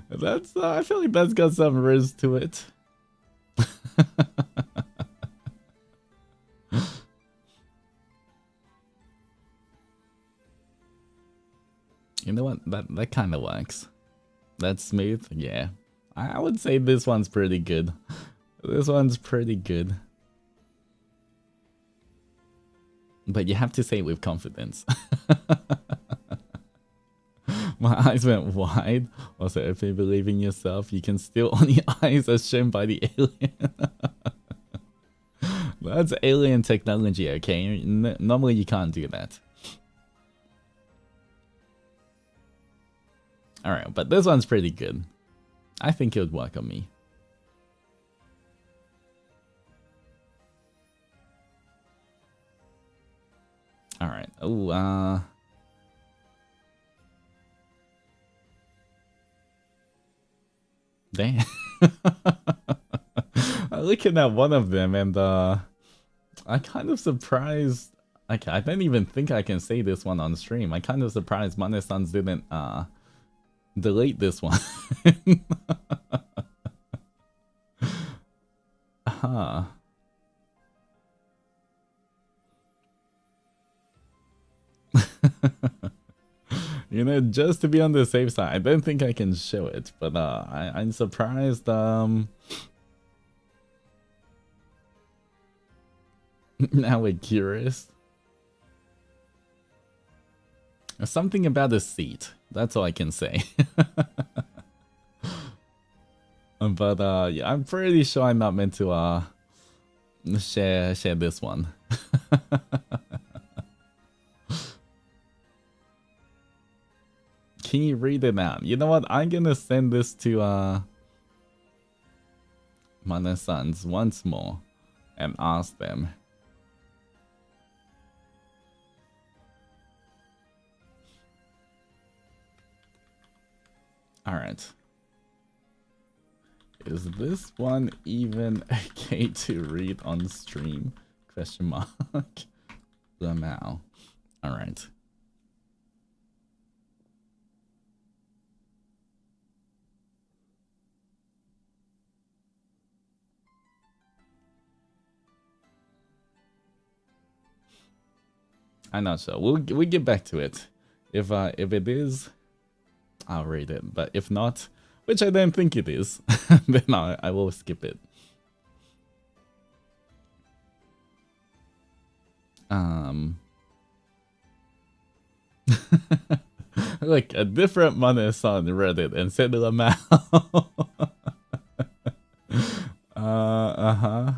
That's, I feel like that's got some Rizz to it. You know what? That kind of works. That's smooth, yeah. I would say this one's pretty good. This one's pretty good. But you have to say it with confidence. My eyes went wide. Also, if you believe in yourself, you can still only eyes as shown by the alien. That's alien technology, okay? Normally you can't do that. Alright, but this one's pretty good. I think it would work on me. Alright, oh, dang. I'm looking at one of them and, I'm kind of surprised. Okay, I don't even think I can say this one on stream. I'm kind of surprised Mane-sans didn't, delete this one. Huh. You know, just to be on the safe side. I don't think I can show it, but I'm surprised. Now we're curious. Something about the seat. That's all I can say. But yeah, I'm pretty sure I'm not meant to share this one. Can you read it out? You know what? I'm gonna send this to my sons once more and ask them. All right. Is this one even okay to read on stream? Question mark. Lamau. All right. I'm not sure. We'll get back to it. If it is, I'll read it. But if not, which I don't think it is, then I will skip it. Like a different Mane-san read it and said Lamau. Uh-huh.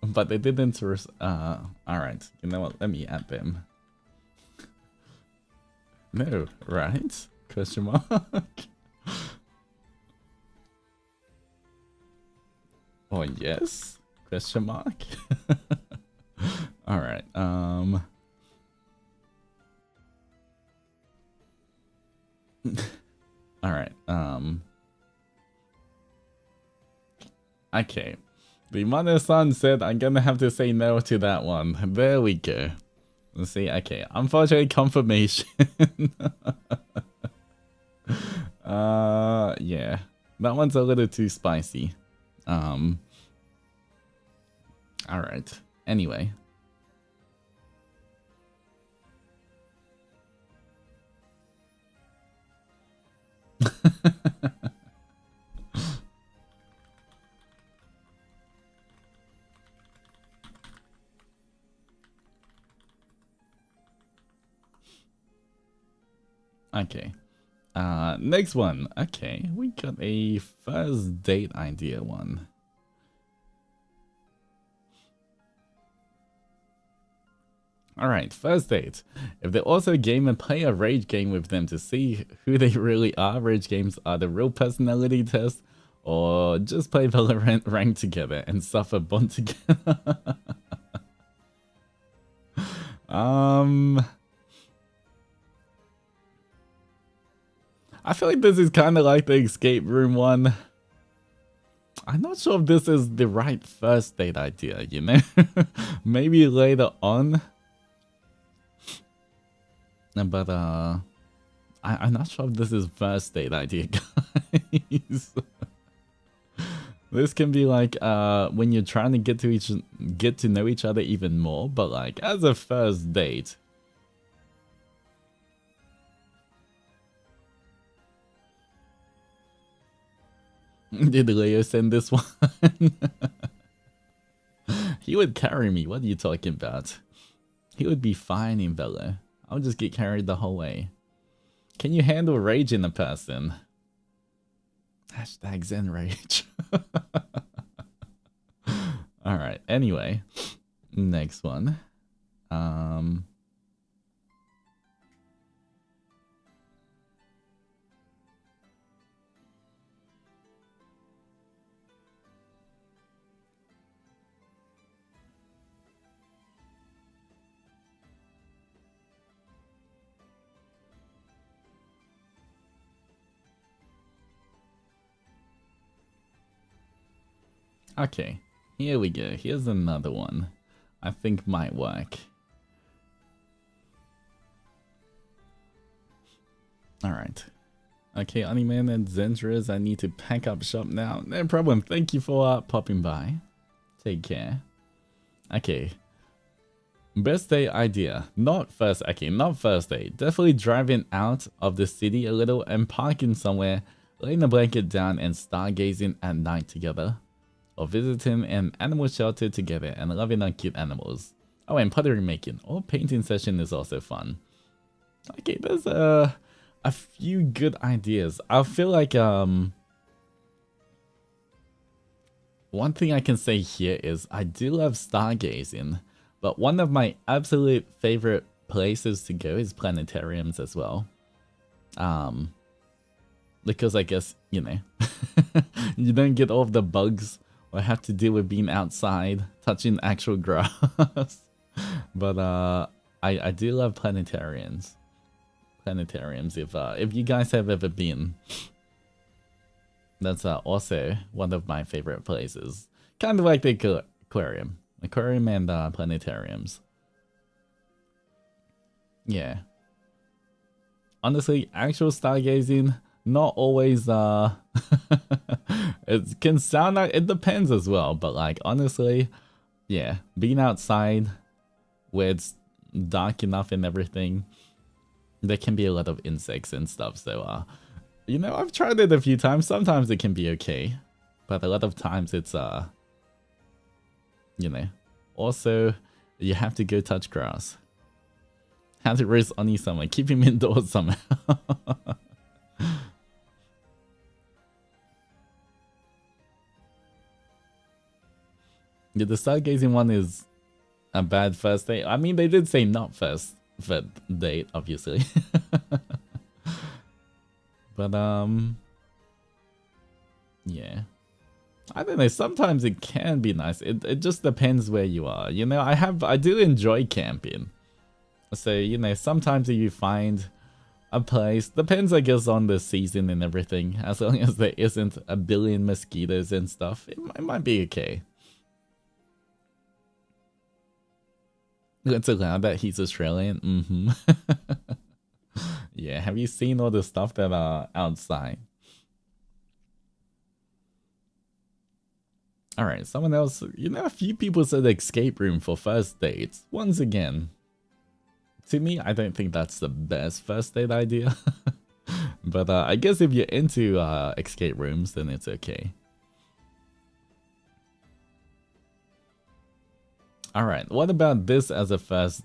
But they didn't. Alright. You know what? Let me add them. No, right? Question mark. Oh, yes? Question mark. Alright. Alright. Okay. The Mane-san said I'm gonna have to say no to that one. There we go. Let's see. Okay. Unfortunately, confirmation. Yeah. That one's a little too spicy. Alright. Anyway. Okay. Next one. Okay, we got a first date idea one. Alright, first date. If they also game and play a rage game with them to see who they really are, rage games are the real personality test, or just play Valorant rank together and suffer bond together. I feel like this is kind of like the escape room one. I'm not sure if this is the right first date idea, you know? Maybe later on. But I'm not sure if this is first date idea, guys. This can be like when you're trying to get to know each other even more, but like as a first date. Did Leo send this one? He would carry me. What are you talking about? He would be fine in Velo. I'll just get carried the whole way. Can you handle rage in a person? Hashtag Zen Rage. Alright, anyway. Next one. Okay, here we go. Here's another one I think might work. Alright. Okay, Oniman and Adzenturers, I need to pack up shop now. No problem. Thank you for popping by. Take care. Okay. Best day idea. Not first day. Definitely driving out of the city a little and parking somewhere, laying a blanket down and stargazing at night together. Or visiting an animal shelter together and loving on cute animals. Oh, and pottery making or painting session is also fun. Okay, there's a few good ideas. I feel like one thing I can say here is I do love stargazing, but one of my absolute favorite places to go is planetariums as well. Because I guess, you know, you don't get all of the bugs or have to deal with being outside, touching actual grass. But I do love planetariums. If you guys have ever been, that's also one of my favorite places. Kind of like the aquarium and planetariums. Yeah. Honestly, actual stargazing, not always it can sound like it depends as well, but like honestly, yeah, being outside where it's dark enough and everything, there can be a lot of insects and stuff, so you know, I've tried it a few times. Sometimes it can be okay, but a lot of times it's you know, also you have to go touch grass. Have to Rizz Oni someone, keep him indoors somehow. Yeah, the stargazing one is a bad first date. I mean, they did say not first date, obviously. But yeah, I don't know. Sometimes it can be nice. It just depends where you are. You know, I do enjoy camping. So you know, sometimes if you find a place, depends I guess on the season and everything. As long as there isn't a billion mosquitoes and stuff, it might be okay. It's allowed that he's Australian. Yeah, have you seen all the stuff that are outside? Alright, someone else. You know, a few people said escape room for first dates. Once again, to me, I don't think that's the best first date idea. But I guess if you're into escape rooms, then it's okay. Alright, what about this as a first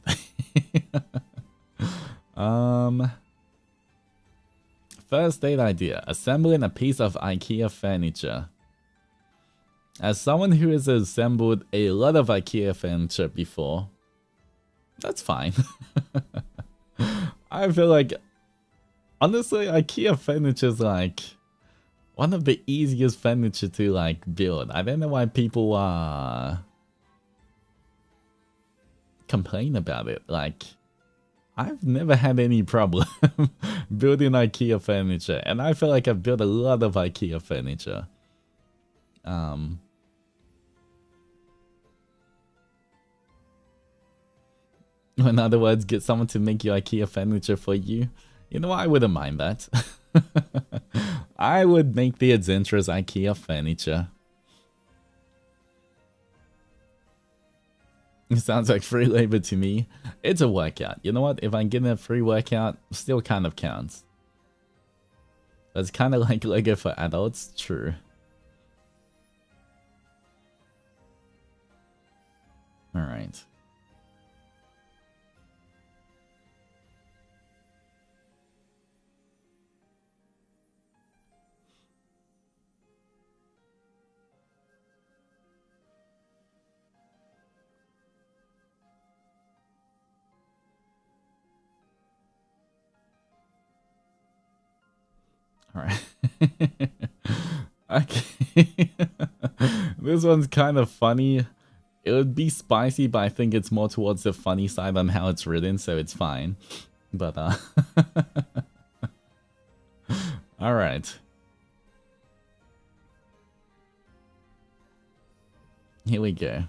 first date idea. Assembling a piece of IKEA furniture. As someone who has assembled a lot of IKEA furniture before, that's fine. I feel like, honestly, IKEA furniture is like one of the easiest furniture to like build. I don't know why people complain about it. Like, I've never had any problem building IKEA furniture, and I feel like I've built a lot of IKEA furniture. In other words, get someone to make your IKEA furniture for you. You know, I wouldn't mind that. I would make the Adzenturers IKEA furniture. It sounds like free labor to me. It's a workout. You know what? If I'm getting a free workout, still kind of counts. That's kind of like Lego for adults. True. Alright. Alright. Okay. This one's kind of funny. It would be spicy, but I think it's more towards the funny side on how it's written, so it's fine. But, alright. Here we go.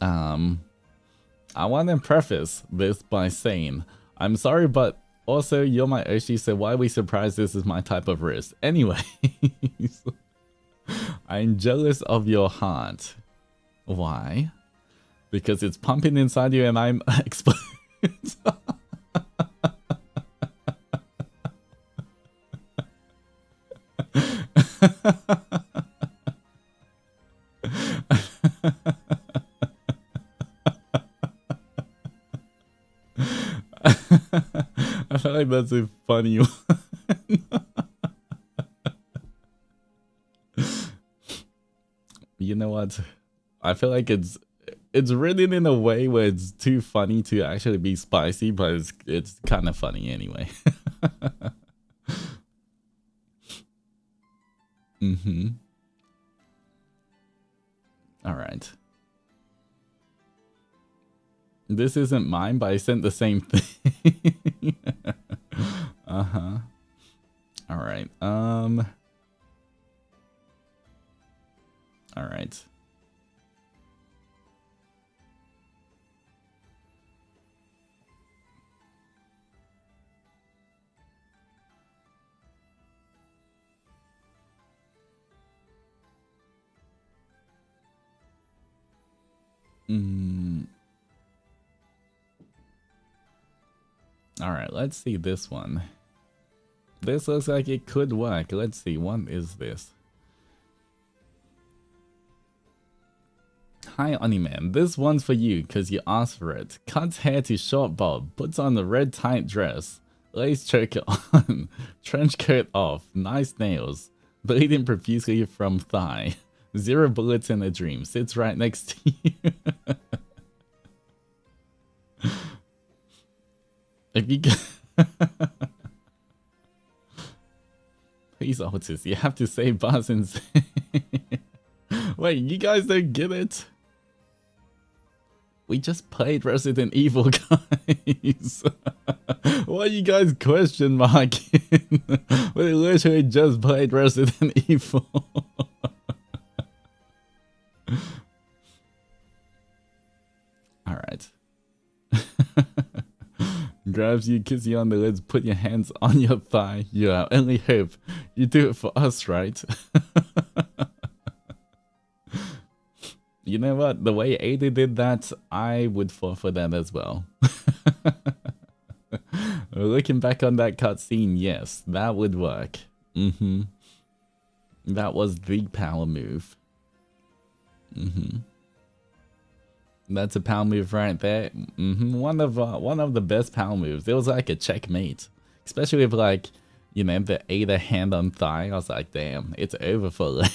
I want to preface this by saying, I'm sorry, but also, you're my Oshi, so why are we surprised this is my type of wrist? Anyways, I'm jealous of your heart. Why? Because it's pumping inside you and I'm exploding. I feel like that's a funny one. You know what? I feel like it's written in a way where it's too funny to actually be spicy, but it's kind of funny anyway. All right. This isn't mine, but I sent the same thing. Uh-huh. All right. All right. All right, let's see this one. This looks like it could work. Let's see, what is this? Hi, Oniman. This one's for you, because you asked for it. Cuts hair to short bob, puts on the red tight dress, lace choker on, trench coat off, nice nails, bleeding profusely from thigh, 0 bullets in a dream, sits right next to you. If you please, Altus, you have to say buzz and say. Wait, you guys don't get it? We just played Resident Evil, guys. Why are you guys question marking? We literally just played Resident Evil. Alright. Grabs you, kiss you on the lips, put your hands on your thigh. You are only hope. You do it for us, right? You know what? The way Ada did that, I would fall for that as well. Looking back on that cutscene, yes, that would work. That was the power move. That's a power move right there. One of the best power moves. It was like a checkmate, especially with, like, you know, the Ada hand on thigh. I was like, damn, it's over for Leon.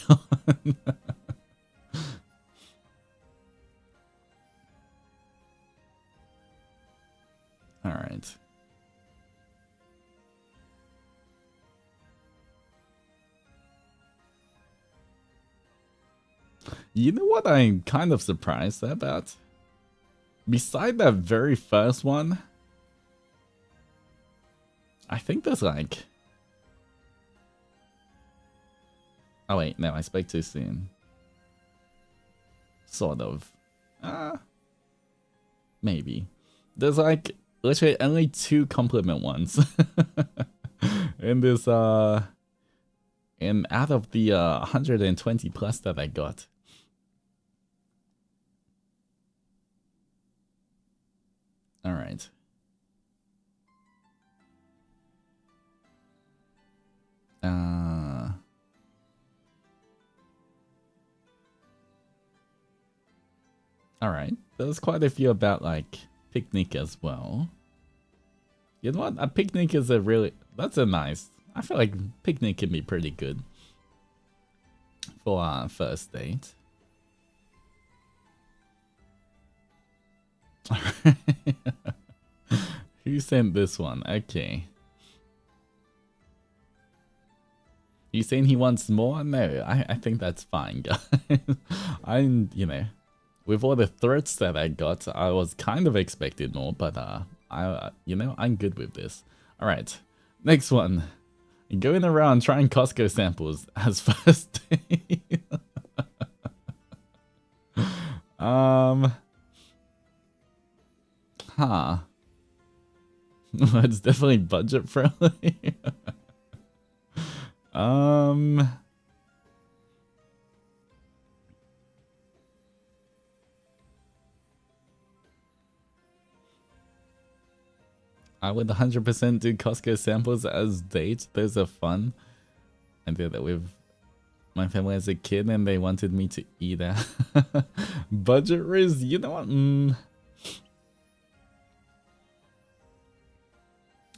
All right. You know what I'm kind of surprised about? Beside that very first one, I think there's like... Oh wait, no, I spoke too soon. Sort of. Maybe. There's like literally only 2 compliment ones. In this, and out of the 120 plus that I got. All right. All right. There's quite a few about like picnic as well. You know what? A picnic is that's a nice. I feel like picnic can be pretty good for our first date. Who sent this one? Okay. You saying he wants more? No, I think that's fine, guys. You know, with all the threats that I got, I was kind of expecting more, but you know, I'm good with this. All right, next one. Going around trying Costco samples as first date. It's definitely budget friendly. I would 100% do Costco samples as dates. Those are fun. I did that with my family as a kid and they wanted me to eat that. Budget Rizz, you know what?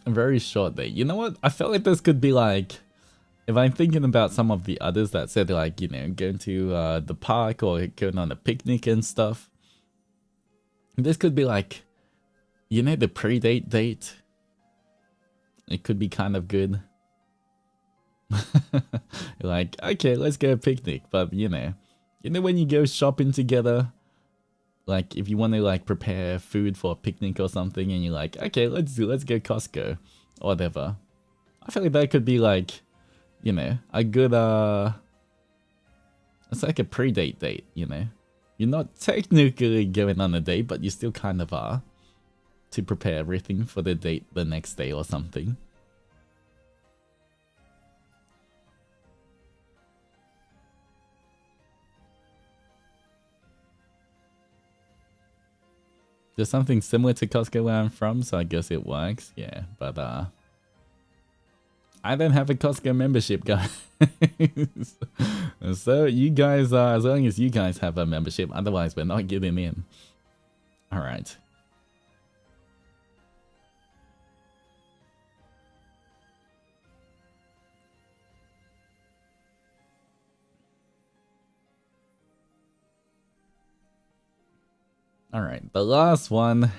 A very short date. You know what? I felt like this could be like, if I'm thinking about some of the others that said like, you know, going to the park or going on a picnic and stuff. This could be like, you know, the pre-date date. It could be kind of good. Like, okay, let's go picnic. But you know when you go shopping together, like if you want to like prepare food for a picnic or something, and you're like, okay, let's go Costco or whatever. I feel like that could be like, you know, a good it's like a pre-date date. You know, you're not technically going on a date, but you still kind of are, to prepare everything for the date the next day or something. There's something similar to Costco where I'm from, so I guess it works. Yeah, but I don't have a Costco membership, guys. So you guys, as long as you guys have a membership, otherwise we're not getting in. All right. All right, the last one.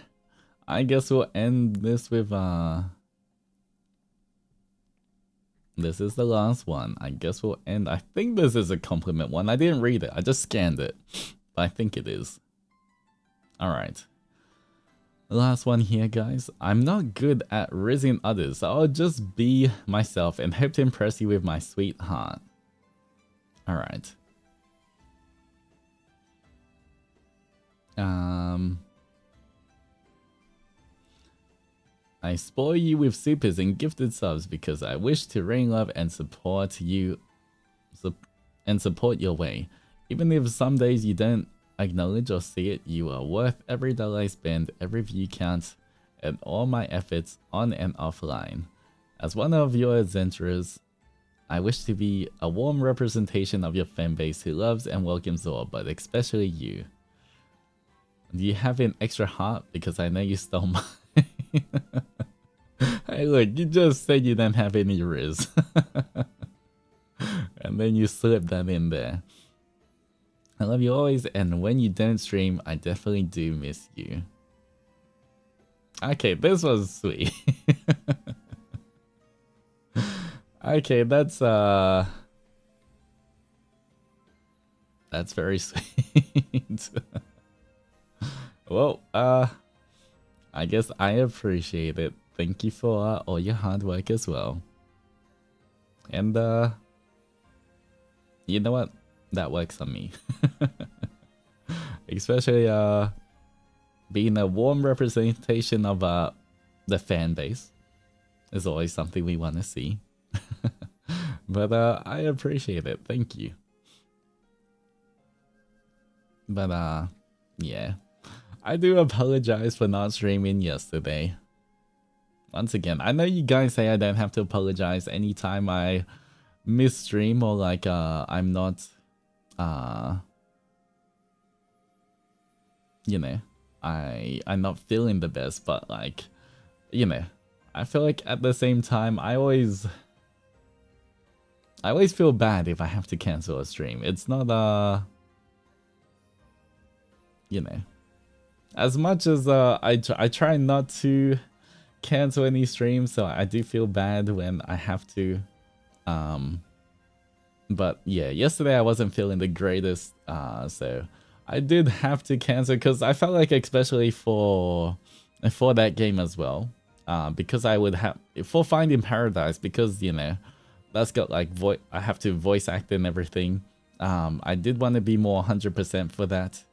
I guess we'll end this with this is the last one. I guess we'll end. I think this is a compliment one. I didn't read it. I just scanned it. But I think it is. All right. The last one here, guys. I'm not good at rizzing others. So I'll just be myself and hope to impress you with my sweetheart. All right. I spoil you with supers and gifted subs because I wish to rain love and support you and support your way. Even if some days you don't acknowledge or see it, you are worth every dollar I spend, every view counts, and all my efforts on and offline. As one of your Adzenturers, I wish to be a warm representation of your fanbase who loves and welcomes all, but especially you. Do you have an extra heart? Because I know you stole mine. Hey look, you just said you don't have any Rizz. And then you slipped that in there. I love you always, and when you don't stream, I definitely do miss you. Okay, this was sweet. Okay, that's very sweet. Well, I guess I appreciate it. Thank you for all your hard work as well. And you know what? That works on me. Especially being a warm representation of the fan base is always something we want to see. But I appreciate it. Thank you. But yeah. I do apologize for not streaming yesterday. Once again, I know you guys say I don't have to apologize anytime I miss stream or like I'm not you know, I'm not feeling the best, but like, you know, I feel like at the same time I always feel bad if I have to cancel a stream. It's not you know, as much as I try not to cancel any streams, so I do feel bad when I have to. But yeah, yesterday I wasn't feeling the greatest, so I did have to cancel because I felt like, especially for that game as well, because I would have for Finding Paradise, because you know that's got like I have to voice act and everything. I did want to be more 100% for that.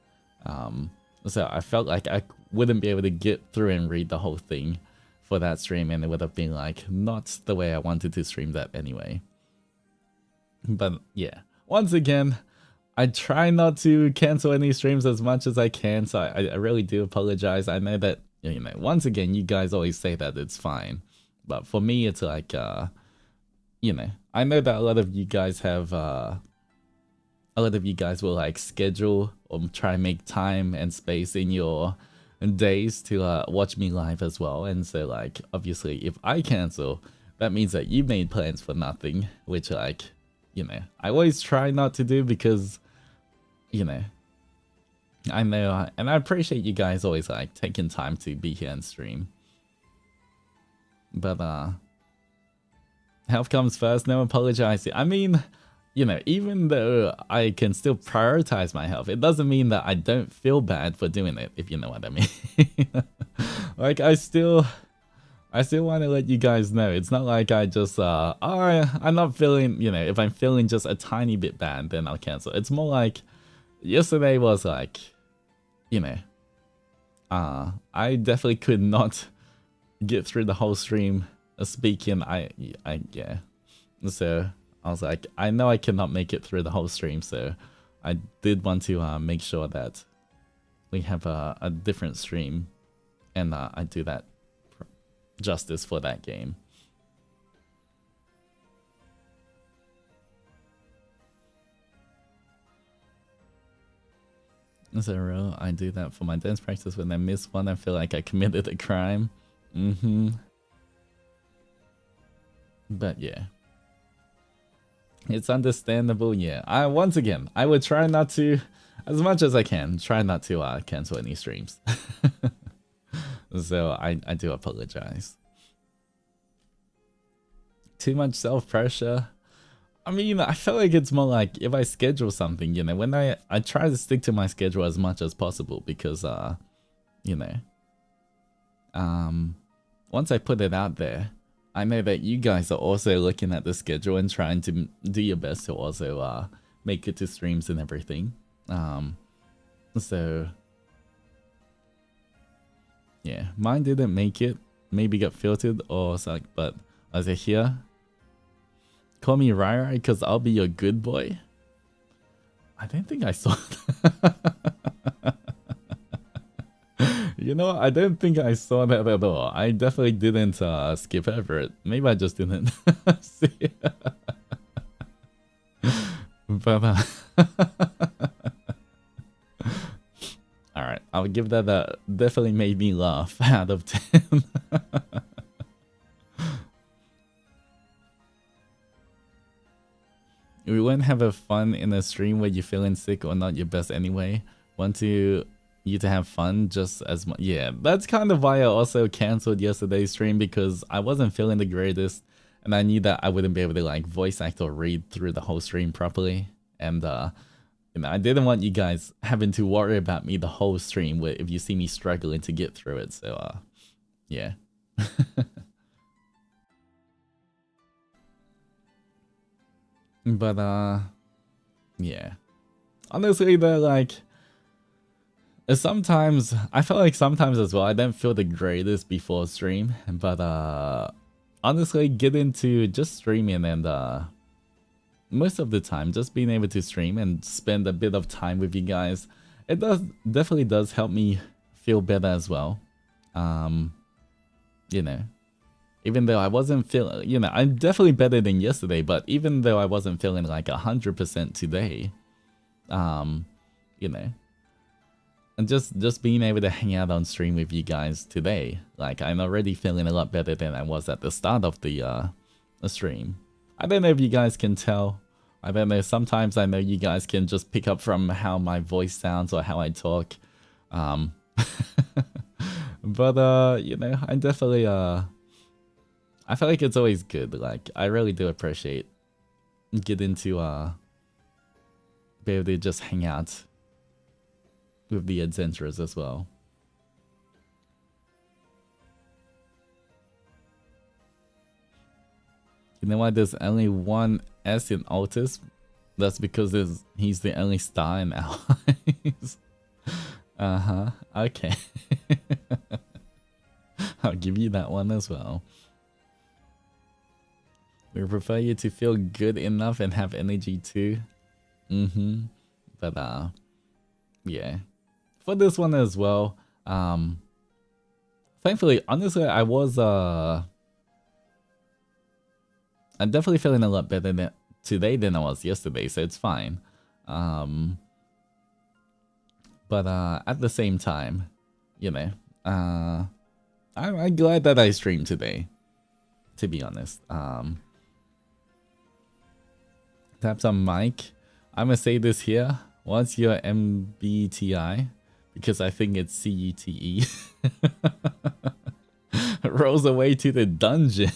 So I felt like I wouldn't be able to get through and read the whole thing for that stream, and it would have been like not the way I wanted to stream that anyway. But yeah, once again, I try not to cancel any streams as much as I can, so I really do apologize. I know that, you know, once again, you guys always say that it's fine, but for me, it's like, you know, I know that a lot of you guys have, a lot of you guys will like schedule or try and make time and space in your days to watch me live as well. And so like, obviously, if I cancel, that means that you made plans for nothing, which like, you know, I always try not to do because, you know, I know, and I appreciate you guys always like taking time to be here and stream. But health comes first, no apologizing. I mean, you know, even though I can still prioritize my health, it doesn't mean that I don't feel bad for doing it, if you know what I mean. Like, I still want to let you guys know. It's not like I just, I'm not feeling, you know, if I'm feeling just a tiny bit bad, then I'll cancel. It's more like, yesterday was like, you know, I definitely could not get through the whole stream speaking. Yeah. So I was like, I know I cannot make it through the whole stream, so I did want to make sure that we have a different stream, and I do that justice for that game. Zero, I do that for my dance practice. When I miss one, I feel like I committed a crime. But yeah, it's understandable. Yeah, once again, I would try not to, as much as I can, try not to cancel any streams. So I do apologize. Too much self-pressure. I mean, I feel like it's more like if I schedule something, you know, when I try to stick to my schedule as much as possible, because you know, once I put it out there, I know that you guys are also looking at the schedule and trying to do your best to also make it to streams and everything. So yeah, mine didn't make it. Maybe got filtered or something, but as I hear, call me Rai because I'll be your good boy. I don't think I saw that. You know, I don't think I saw that at all. I definitely didn't skip over it. Maybe I just didn't see it. But alright, I'll give that a definitely made me laugh out of 10. We wouldn't have a fun in a stream where you're feeling sick or not your best anyway. Want you to have fun just as much. Yeah, that's kind of why I also canceled yesterday's stream, because I wasn't feeling the greatest, and I knew that I wouldn't be able to like voice act or read through the whole stream properly. And you know, I didn't want you guys having to worry about me the whole stream if you see me struggling to get through it. So yeah. But yeah, honestly though, like, sometimes I feel like sometimes as well I don't feel the greatest before stream, but honestly, get into just streaming and most of the time just being able to stream and spend a bit of time with you guys, it definitely does help me feel better as well. You know, even though I wasn't feeling, you know, I'm definitely better than yesterday, but even though I wasn't feeling like 100% today, you know, and just being able to hang out on stream with you guys today, like, I'm already feeling a lot better than I was at the start of the stream. I don't know if you guys can tell. I don't know, sometimes I know you guys can just pick up from how my voice sounds or how I talk. But you know, I definitely I feel like it's always good. Like, I really do appreciate getting to be able to just hang out with the Adzenturers as well. You know why there's only one S in Altus? That's because he's the only star in Allies. Uh-huh. Okay. I'll give you that one as well. We prefer you to feel good enough and have energy too. But yeah. For this one as well, Thankfully, honestly, I'm definitely feeling a lot better today than I was yesterday, so it's fine. But at the same time, you know, I'm glad that I streamed today, to be honest. Taps on mic. I'm gonna say this here. What's your MBTI? Because I think it's CETE. Rolls away to the dungeon.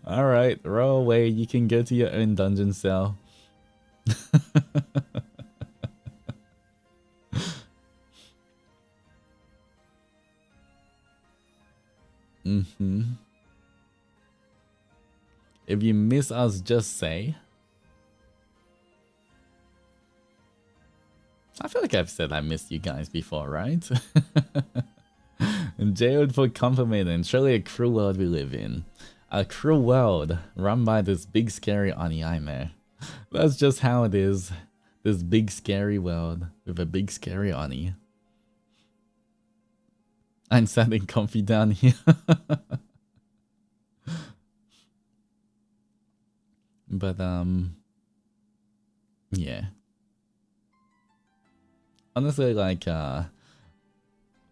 Alright, roll away. You can go to your own dungeon cell. If you miss us, just say. I feel like I've said I missed you guys before, right? And jailed for compliment, and surely a cruel world we live in. A cruel world run by this big scary Onimaru. That's just how it is. This big scary world with a big scary Oni. I'm standing comfy down here. But yeah. Honestly, like I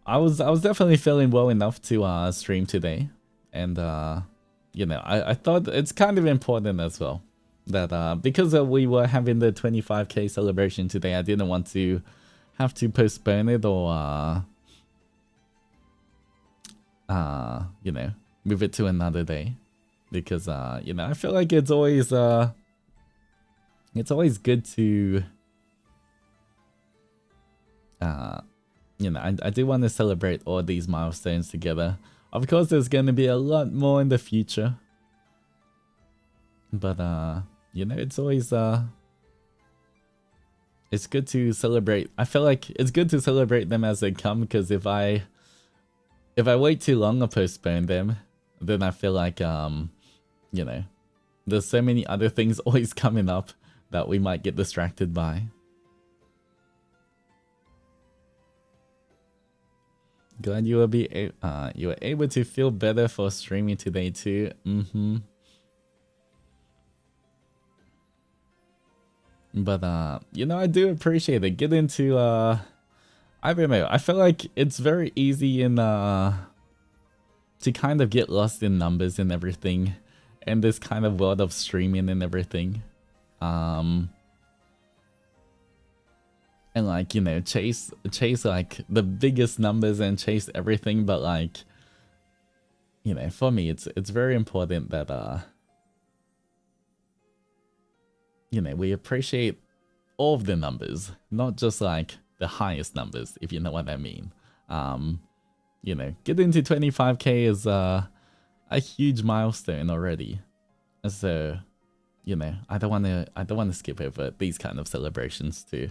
was definitely feeling well enough to stream today, and you know, I thought it's kind of important as well that because we were having the 25k celebration today, I didn't want to have to postpone it or you know, move it to another day, because you know, I feel like it's always good to you know, I do want to celebrate all these milestones together. Of course, there's going to be a lot more in the future, but you know, it's always it's good to celebrate. I feel like it's good to celebrate them as they come, because if I wait too long or postpone them, then I feel like you know, there's so many other things always coming up that we might get distracted by. Glad you were you were able to feel better for streaming today too. But you know, I do appreciate it. Get into I don't know. I feel like it's very easy in to kind of get lost in numbers and everything, and this kind of world of streaming and everything. And like, you know, chase like the biggest numbers and chase everything, but like, you know, for me it's very important that you know, we appreciate all of the numbers, not just like the highest numbers, if you know what I mean. You know, getting to 25k is a huge milestone already, so you know, I don't want to skip over these kind of celebrations too.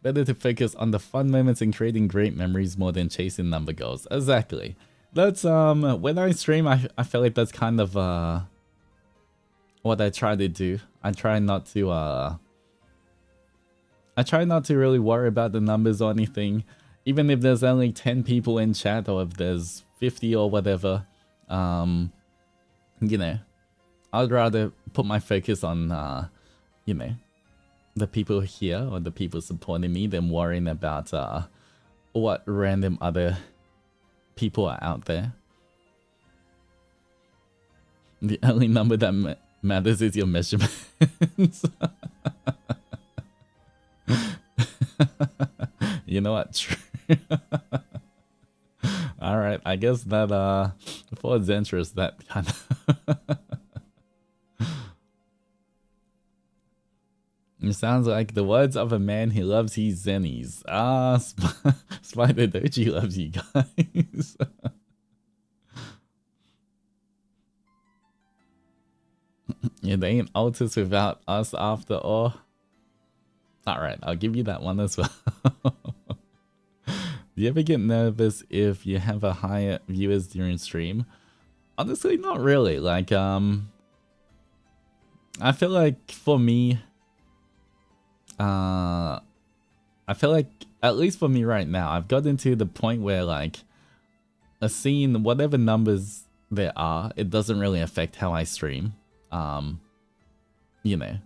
Better to focus on the fun moments and creating great memories more than chasing number goals. Exactly. That's when I stream, I feel like that's kind of what I try to do. I try not to really worry about the numbers or anything. Even if there's only 10 people in chat, or if there's 50 or whatever, you know, I'd rather put my focus on you know, the people here or the people supporting me than worrying about what random other people are out there. The only number that matters is your measurements. You know what? True. Alright, I guess that for Adzenturers, that kind of it sounds like the words of a man who loves his zennies. Ah, Spider Doji loves you guys. It ain't Altus without us after all. Alright, I'll give you that one as well. Do you ever get nervous if you have a higher viewers during stream? Honestly, not really. Like, I feel like for me, I feel like, at least for me right now, I've gotten to the point where like a scene, whatever numbers there are, it doesn't really affect how I stream. You know,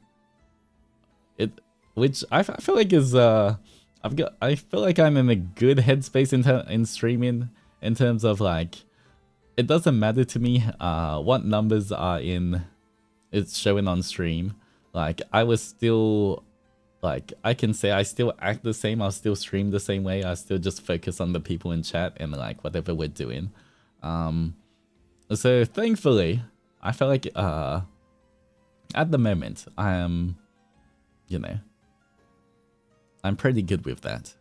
which I feel like is I feel like I'm in a good headspace in streaming, in terms of like, it doesn't matter to me what numbers are it's showing on stream. Like I was still, like I can say I still act the same, I'll still stream the same way, I still just focus on the people in chat and like whatever we're doing. So thankfully, I feel like at the moment I am, you know, I'm pretty good with that.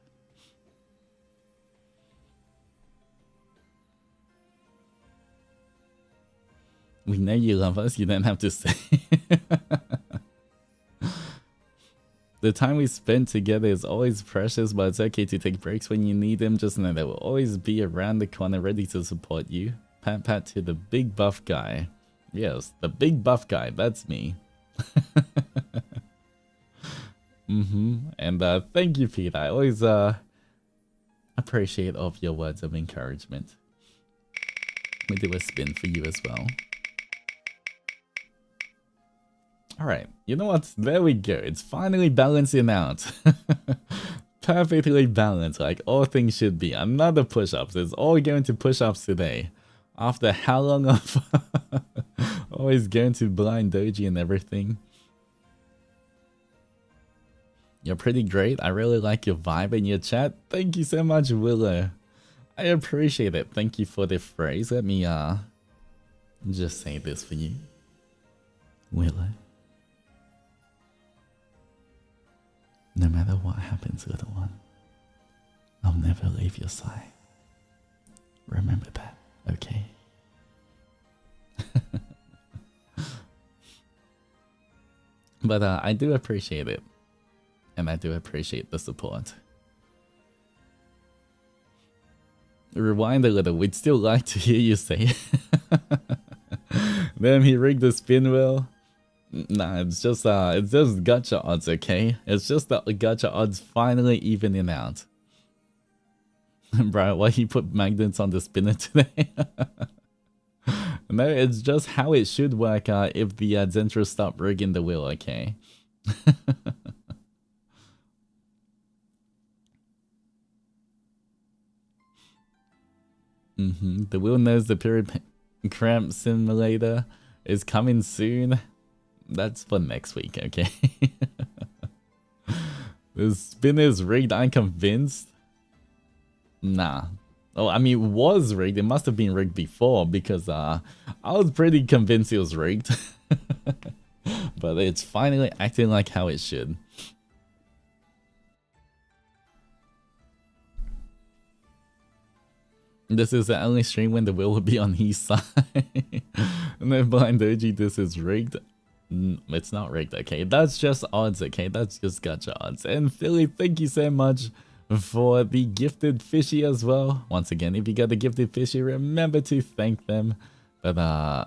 We know you love us, you don't have to say. The time we spend together is always precious, but it's okay to take breaks when you need them. Just know they will always be around the corner ready to support you. Pat pat to the big buff guy. Yes, the big buff guy, that's me. And thank you, Pete. I always appreciate all of your words of encouragement. We do a spin for you as well. Alright, you know what? There we go. It's finally balancing out. Perfectly balanced, like all things should be. Another push-ups. It's all going to push-ups today. After how long of always going to blind doji and everything. You're pretty great. I really like your vibe and your chat. Thank you so much, Willow. I appreciate it. Thank you for the phrase. Let me just say this for you. Willow. No matter what happens, little one, I'll never leave your side. Remember that, okay? But I do appreciate it. And I do appreciate the support. Rewind a little, we'd still like to hear you say it. Damn, he rigged the spin wheel. Nah, it's just gacha odds, okay? It's just the gacha odds finally evening out. Bro, why he put magnets on the spinner today? No, it's just how it should work if the Adzenturers stop rigging the wheel, okay? The wheel knows the period cramp simulator is coming soon. That's for next week, okay? The spin is rigged, I'm convinced. Nah. Oh, I mean, it was rigged. It must have been rigged before because I was pretty convinced it was rigged. But it's finally acting like how it should. This is the only stream when the wheel will be on his side. And then blind doji, this is rigged. It's not rigged, okay? That's just odds, okay? That's just gacha odds. And Philly, thank you so much for the gifted fishy as well. Once again, if you got the gifted fishy, remember to thank them. But I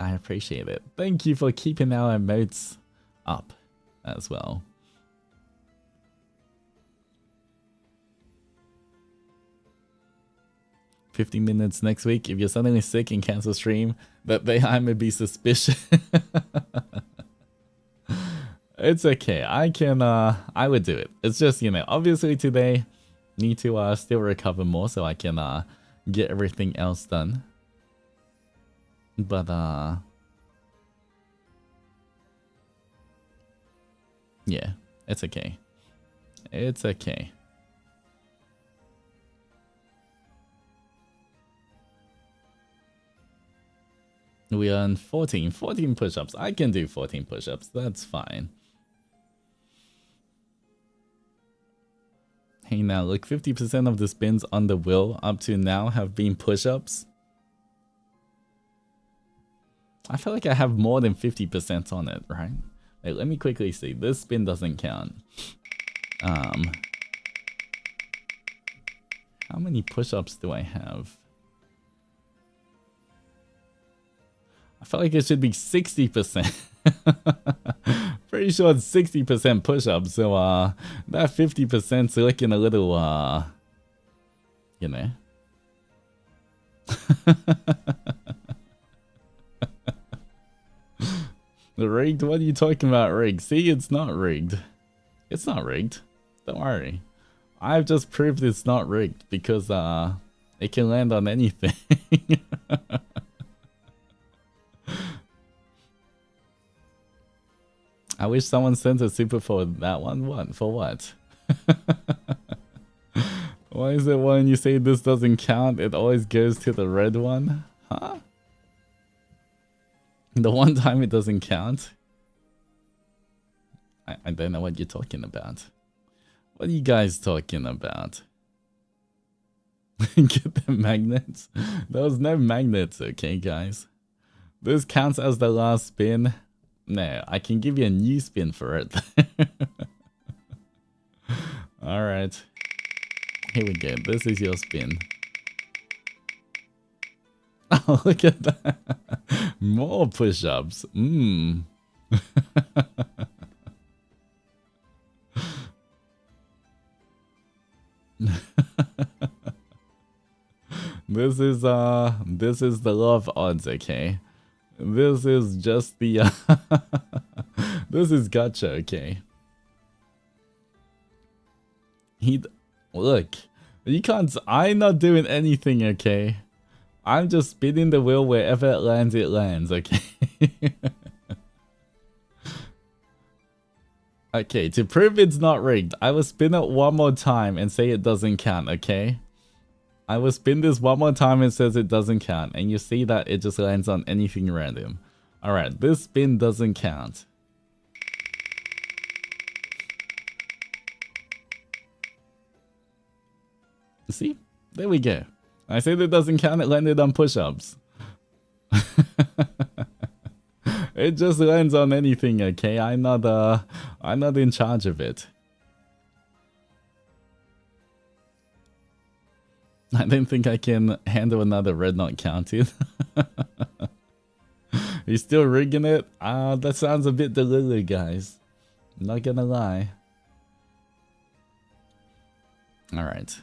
appreciate it. Thank you for keeping our emotes up as well. "50 minutes next week. If you're suddenly sick and cancel stream, that day I may be suspicious." It's okay. I would do it. It's just, you know, obviously today need to still recover more so I can get everything else done. But yeah, it's okay. It's okay. We are on 14 push-ups. I can do 14 push-ups. That's fine. Hey now, look, 50% of the spins on the wheel up to now have been push-ups. I feel like I have more than 50% on it, right? Wait, let me quickly see. This spin doesn't count. How many push-ups do I have? I feel like it should be 60%. Pretty sure it's 60% push-ups, so that 50%'s looking a little you know. Rigged? What are you talking about, rigged? See, it's not rigged. It's not rigged. Don't worry. I've just proved it's not rigged because it can land on anything. I wish someone sent a super for that one. What? For what? Why is it when you say this doesn't count, it always goes to the red one? Huh? The one time it doesn't count? I don't know what you're talking about. What are you guys talking about? Get the magnets? There was no magnets, okay, guys? This counts as the last spin. No, I can give you a new spin for it. Alright. Here we go. This is your spin. Oh, look at that. More push-ups. Mmm. This is the love odds, okay? This is just the this is gotcha, okay? Look, you can't. I'm not doing anything, okay? I'm just spinning the wheel wherever it lands, okay? Okay, to prove it's not rigged, I will spin it one more time and say it doesn't count, okay? I will spin this one more time and says it doesn't count, and you see that it just lands on anything random. Alright, this spin doesn't count. See? There we go. I said it doesn't count, it landed on push-ups. It just lands on anything, okay? I'm not in charge of it. I don't think I can handle another red not counted. You still rigging it? That sounds a bit delulu, guys. Not gonna lie. Alright.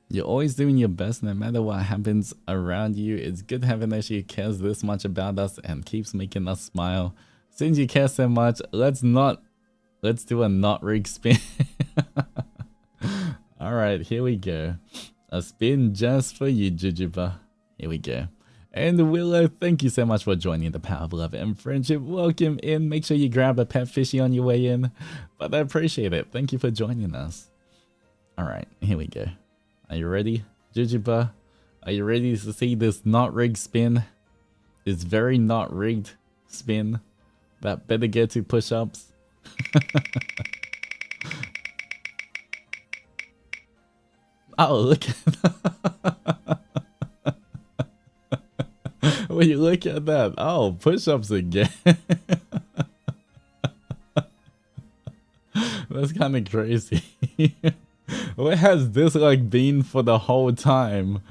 You're always doing your best no matter what happens around you. It's good having that she cares this much about us and keeps making us smile. Since you care so much, let's do a not rig spin. Alright, here we go. A spin just for you, Jujuba. Here we go. And Willow, thank you so much for joining the Power of Love and Friendship. Welcome in. Make sure you grab a pet fishy on your way in. But I appreciate it. Thank you for joining us. Alright, here we go. Are you ready, Jujuba? Are you ready to see this not rigged spin? This very not rigged spin that better get to push-ups? Oh, look at that. Will you look at that? Oh, push-ups again. That's kind of crazy. Where has this like been for the whole time?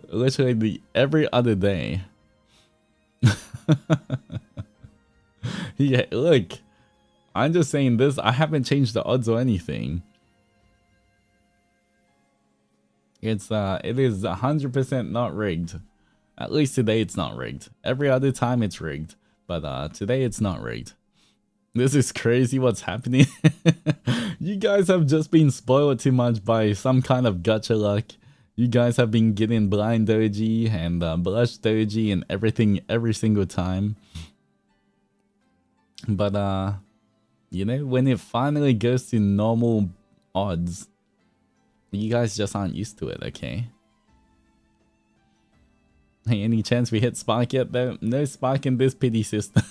Literally every other day. Yeah, look. I'm just saying this. I haven't changed the odds or anything. It is 100% not rigged. At least today it's not rigged. Every other time it's rigged. But today it's not rigged. This is crazy what's happening. You guys have just been spoiled too much by some kind of gacha luck. You guys have been getting blind doji and blush doji and everything every single time. But you know, when it finally goes to normal odds, you guys just aren't used to it, okay? Hey, any chance we hit spark yet though? No spark in this pity system.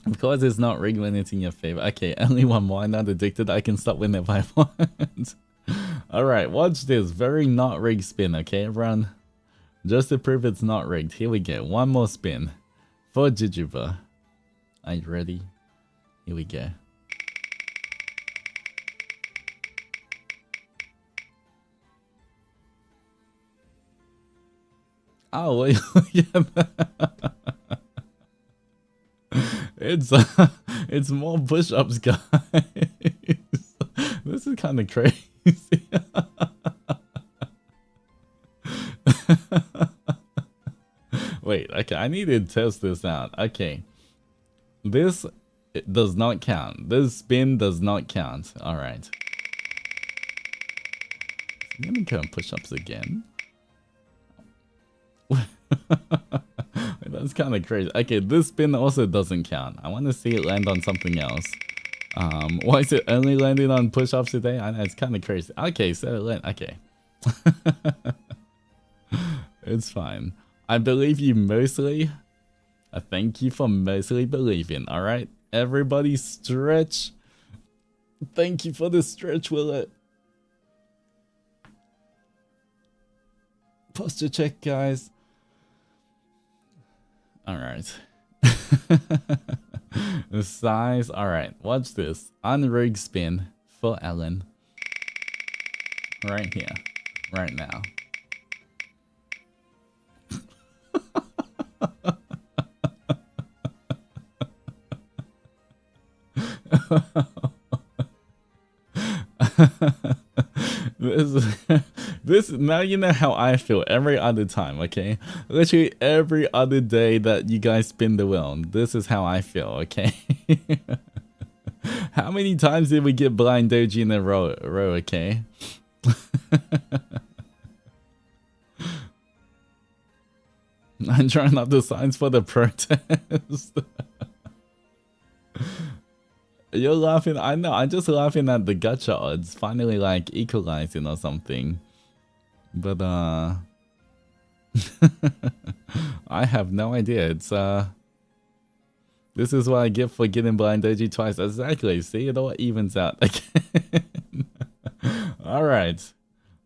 Of course it's not rigged when it's in your favor. Okay, only one more. I'm not addicted. I can stop when if I want. Alright, watch this. Very not rigged spin, okay everyone? Just to prove it's not rigged. Here we go. One more spin. For Jujuba. Are you ready? Here we go. Oh, wait, yeah. It's more push-ups, guys. This is kind of crazy. Wait, okay, I need to test this out. Okay, this does not count. This spin does not count. All right. I'm gonna go push-ups again. That's kind of crazy. Okay, this spin also doesn't count. I want to see it land on something else. Why is it only landing on push-ups today? I know, it's kind of crazy. Okay, so it land. Okay. It's fine. I believe you mostly. Thank you for mostly believing. All right, everybody stretch. Thank you for the stretch, Willet. Posture check, guys. All right. The size. All right, watch this. Unrigged spin for Ellen. Right here. Right now. this now you know how I feel every other time, okay? Literally every other day that you guys spin the wheel, this is how I feel, okay? How many times did we get blind doji in a row, okay? I'm trying not to signs for the protest. You're laughing. I know. I'm just laughing at the gacha odds finally like equalizing or something. But I have no idea. It's this is what I get for getting blind doji twice. Exactly. See, it all evens out again. All right.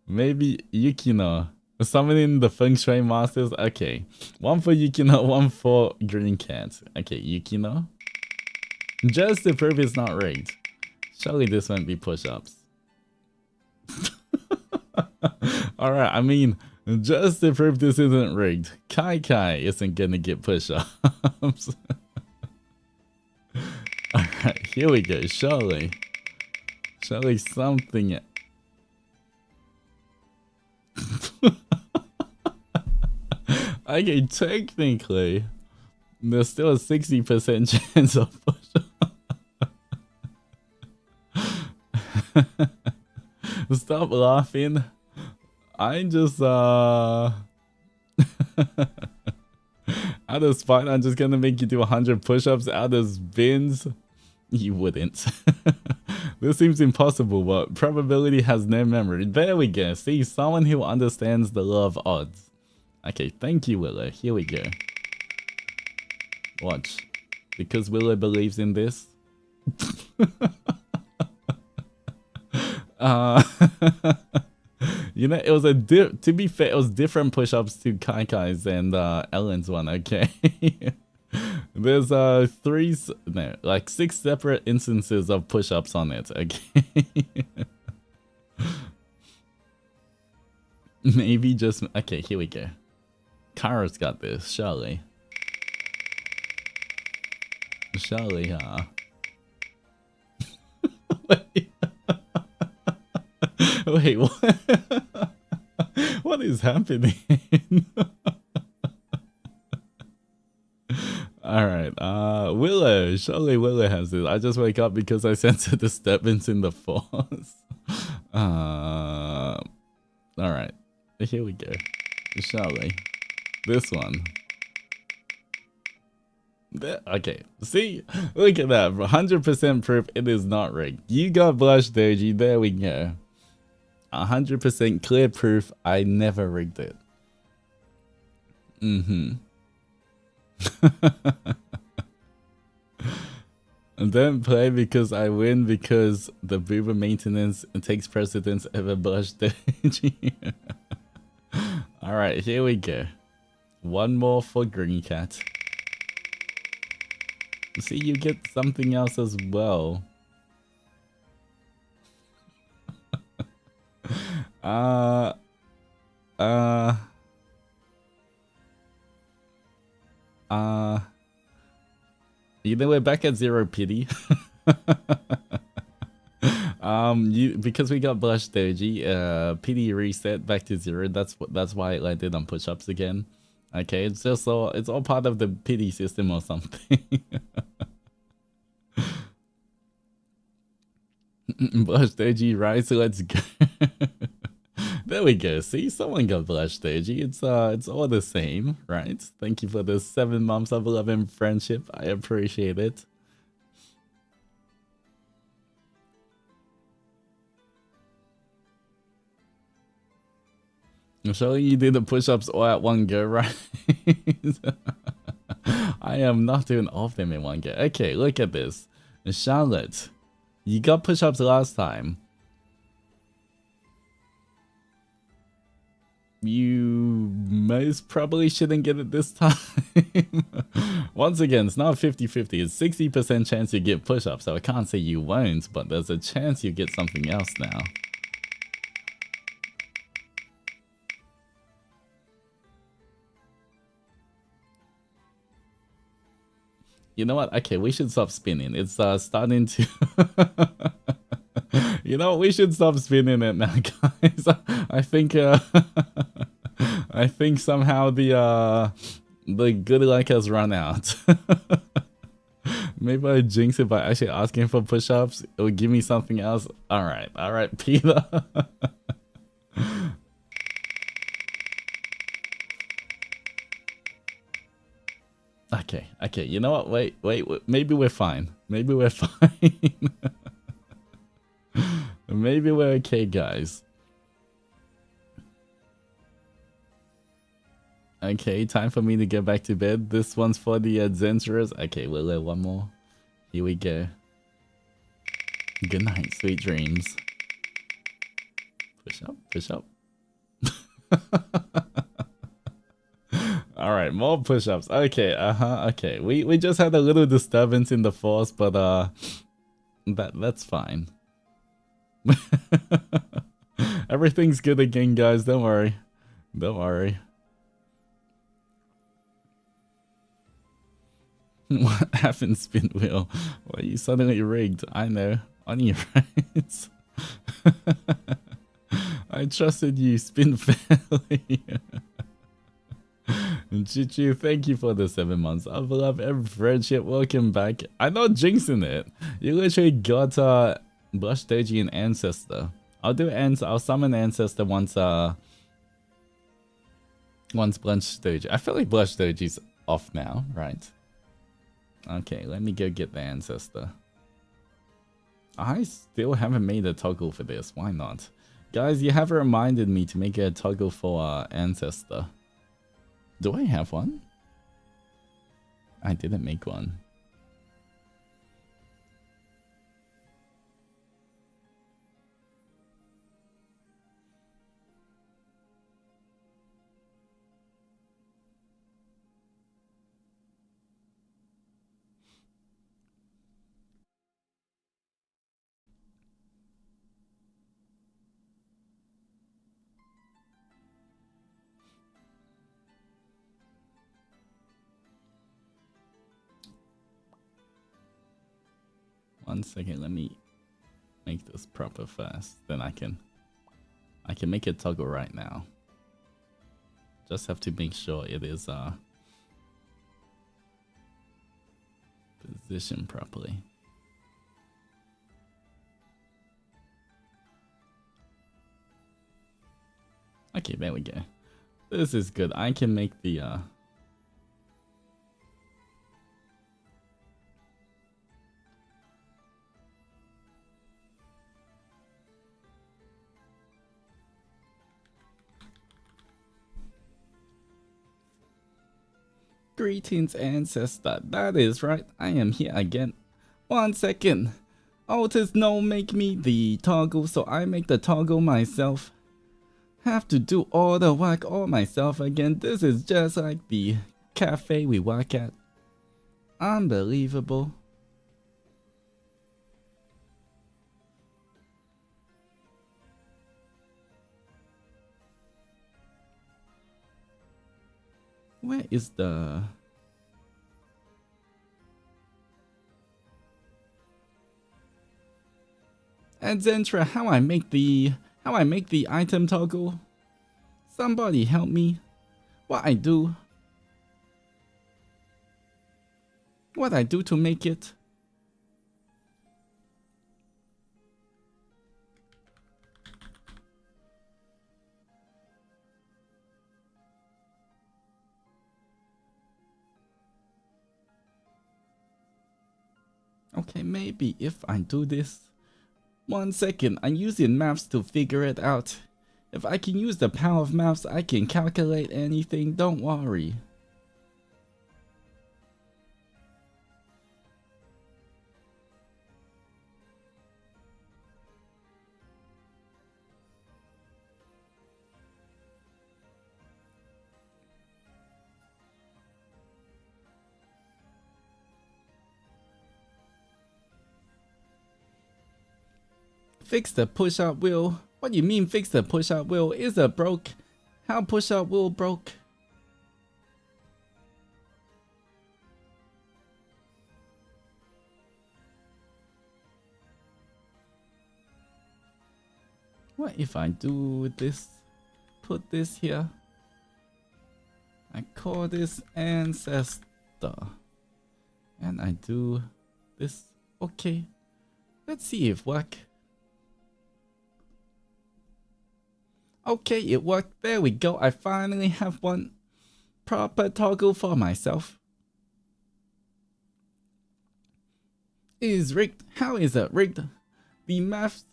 Maybe Yukino. Summoning the Feng Shui Masters. Okay. One for Yukino, one for Green Cat. Okay, Yukino. Just to prove it's not rigged. Surely this won't be push-ups. Alright, I mean, just to prove this isn't rigged, Kai Kai isn't gonna get push-ups. Alright, here we go, surely. Surely something... Okay, technically, there's still a 60% chance of push-up. Stop laughing. I'm just out of spite, I'm just gonna make you do 100 push-ups out of bins. You wouldn't. This seems impossible, but probability has no memory. There we go. See, someone who understands the law of odds. Okay, thank you, Willow. Here we go. Watch. Because Willow believes in this. You know, it was to be fair, it was different push-ups to Kai Kai's and Ellen's one, okay? There's 6 separate instances of push-ups on it, okay? Maybe just... Okay, here we go. Kara's got this, surely. Surely, huh? Wait. Wait, what? What is happening? Alright, Willow. Surely Willow has this. I just wake up because I sense a disturbance in the force. Alright. Here we go. Surely. This one. Okay, see? Look at that. 100% proof it is not rigged. You got blush, Doji. There we go. 100% clear proof I never rigged it. Don't play because I win because the boober maintenance takes precedence over blush Doji. Alright, here we go. One more for Green Cat. See, you get something else as well. then we're back at 0 pity. Because we got blush doji, pity reset back to 0. That's why it landed on push-ups again. Okay, it's all part of the pity system or something. Blush doji, right? So let's go. There we go. See, someone got blush doji. It's all the same, right? Thank you for the 7 months of love and friendship. I appreciate it. I'm sure you did the push-ups all at one go, right? I am not doing all of them in one go. Okay, look at this. Charlotte, you got push-ups last time. You most probably shouldn't get it this time. Once again, it's not 50-50. It's 60% chance you get push-ups, so I can't say you won't, but there's a chance you get something else now. You know what? Okay, we should stop spinning. It's starting to... You know, we should stop spinning it now, guys. I think I think somehow the good luck has run out. Maybe I jinx it by actually asking for push-ups. It will give me something else. All right, Peter. Okay. You know what? Wait. Maybe we're fine. Maybe we're fine. Maybe we're okay, guys. Okay, time for me to get back to bed. This one's for the Adzenturers. Okay, we'll let one more. Here we go. Good night, sweet dreams. Push up. Alright, more push-ups. Okay, okay. We just had a little disturbance in the force, but that's fine. Everything's good again, guys. Don't worry. What happened, spin wheel? Why you suddenly rigged? I know. On your rights. I trusted you, spin fairly. Chichu, thank you for the 7 months of love and friendship. Welcome back. I'm not jinxing it. You literally got Blush Doji and Ancestor. I'll summon Ancestor once Blush Doji. I feel like Blush Doji's off now, right? Okay, let me go get the Ancestor. I still haven't made a toggle for this. Why not? Guys, you haven't reminded me to make a toggle for Ancestor. Do I have one? I didn't make one. One second, let me make this proper first. Then I can make it toggle right now. Just have to make sure it is positioned properly. Okay, there we go. This is good. I can make the Greetings, Ancestor. That is right. I am here again. 1 second. Altus no make me the toggle, so I make the toggle myself. Have to do all the work all myself again. This is just like the cafe we work at. Unbelievable. Where is the... Adzenturers, how I make the item toggle? Somebody help me. What I do to make it? Okay, maybe if I do this. 1 second, I'm using maps to figure it out. If I can use the power of maps, I can calculate anything, don't worry. Fix the push-up wheel. What do you mean fix the push-up wheel? Is it broke? How push-up wheel broke? What if I do this? Put this here. I call this ancestor. And I do this. Okay. Let's see if work. Okay, it worked. There we go. I finally have one proper toggle for myself. It is rigged. How is it rigged? The maths.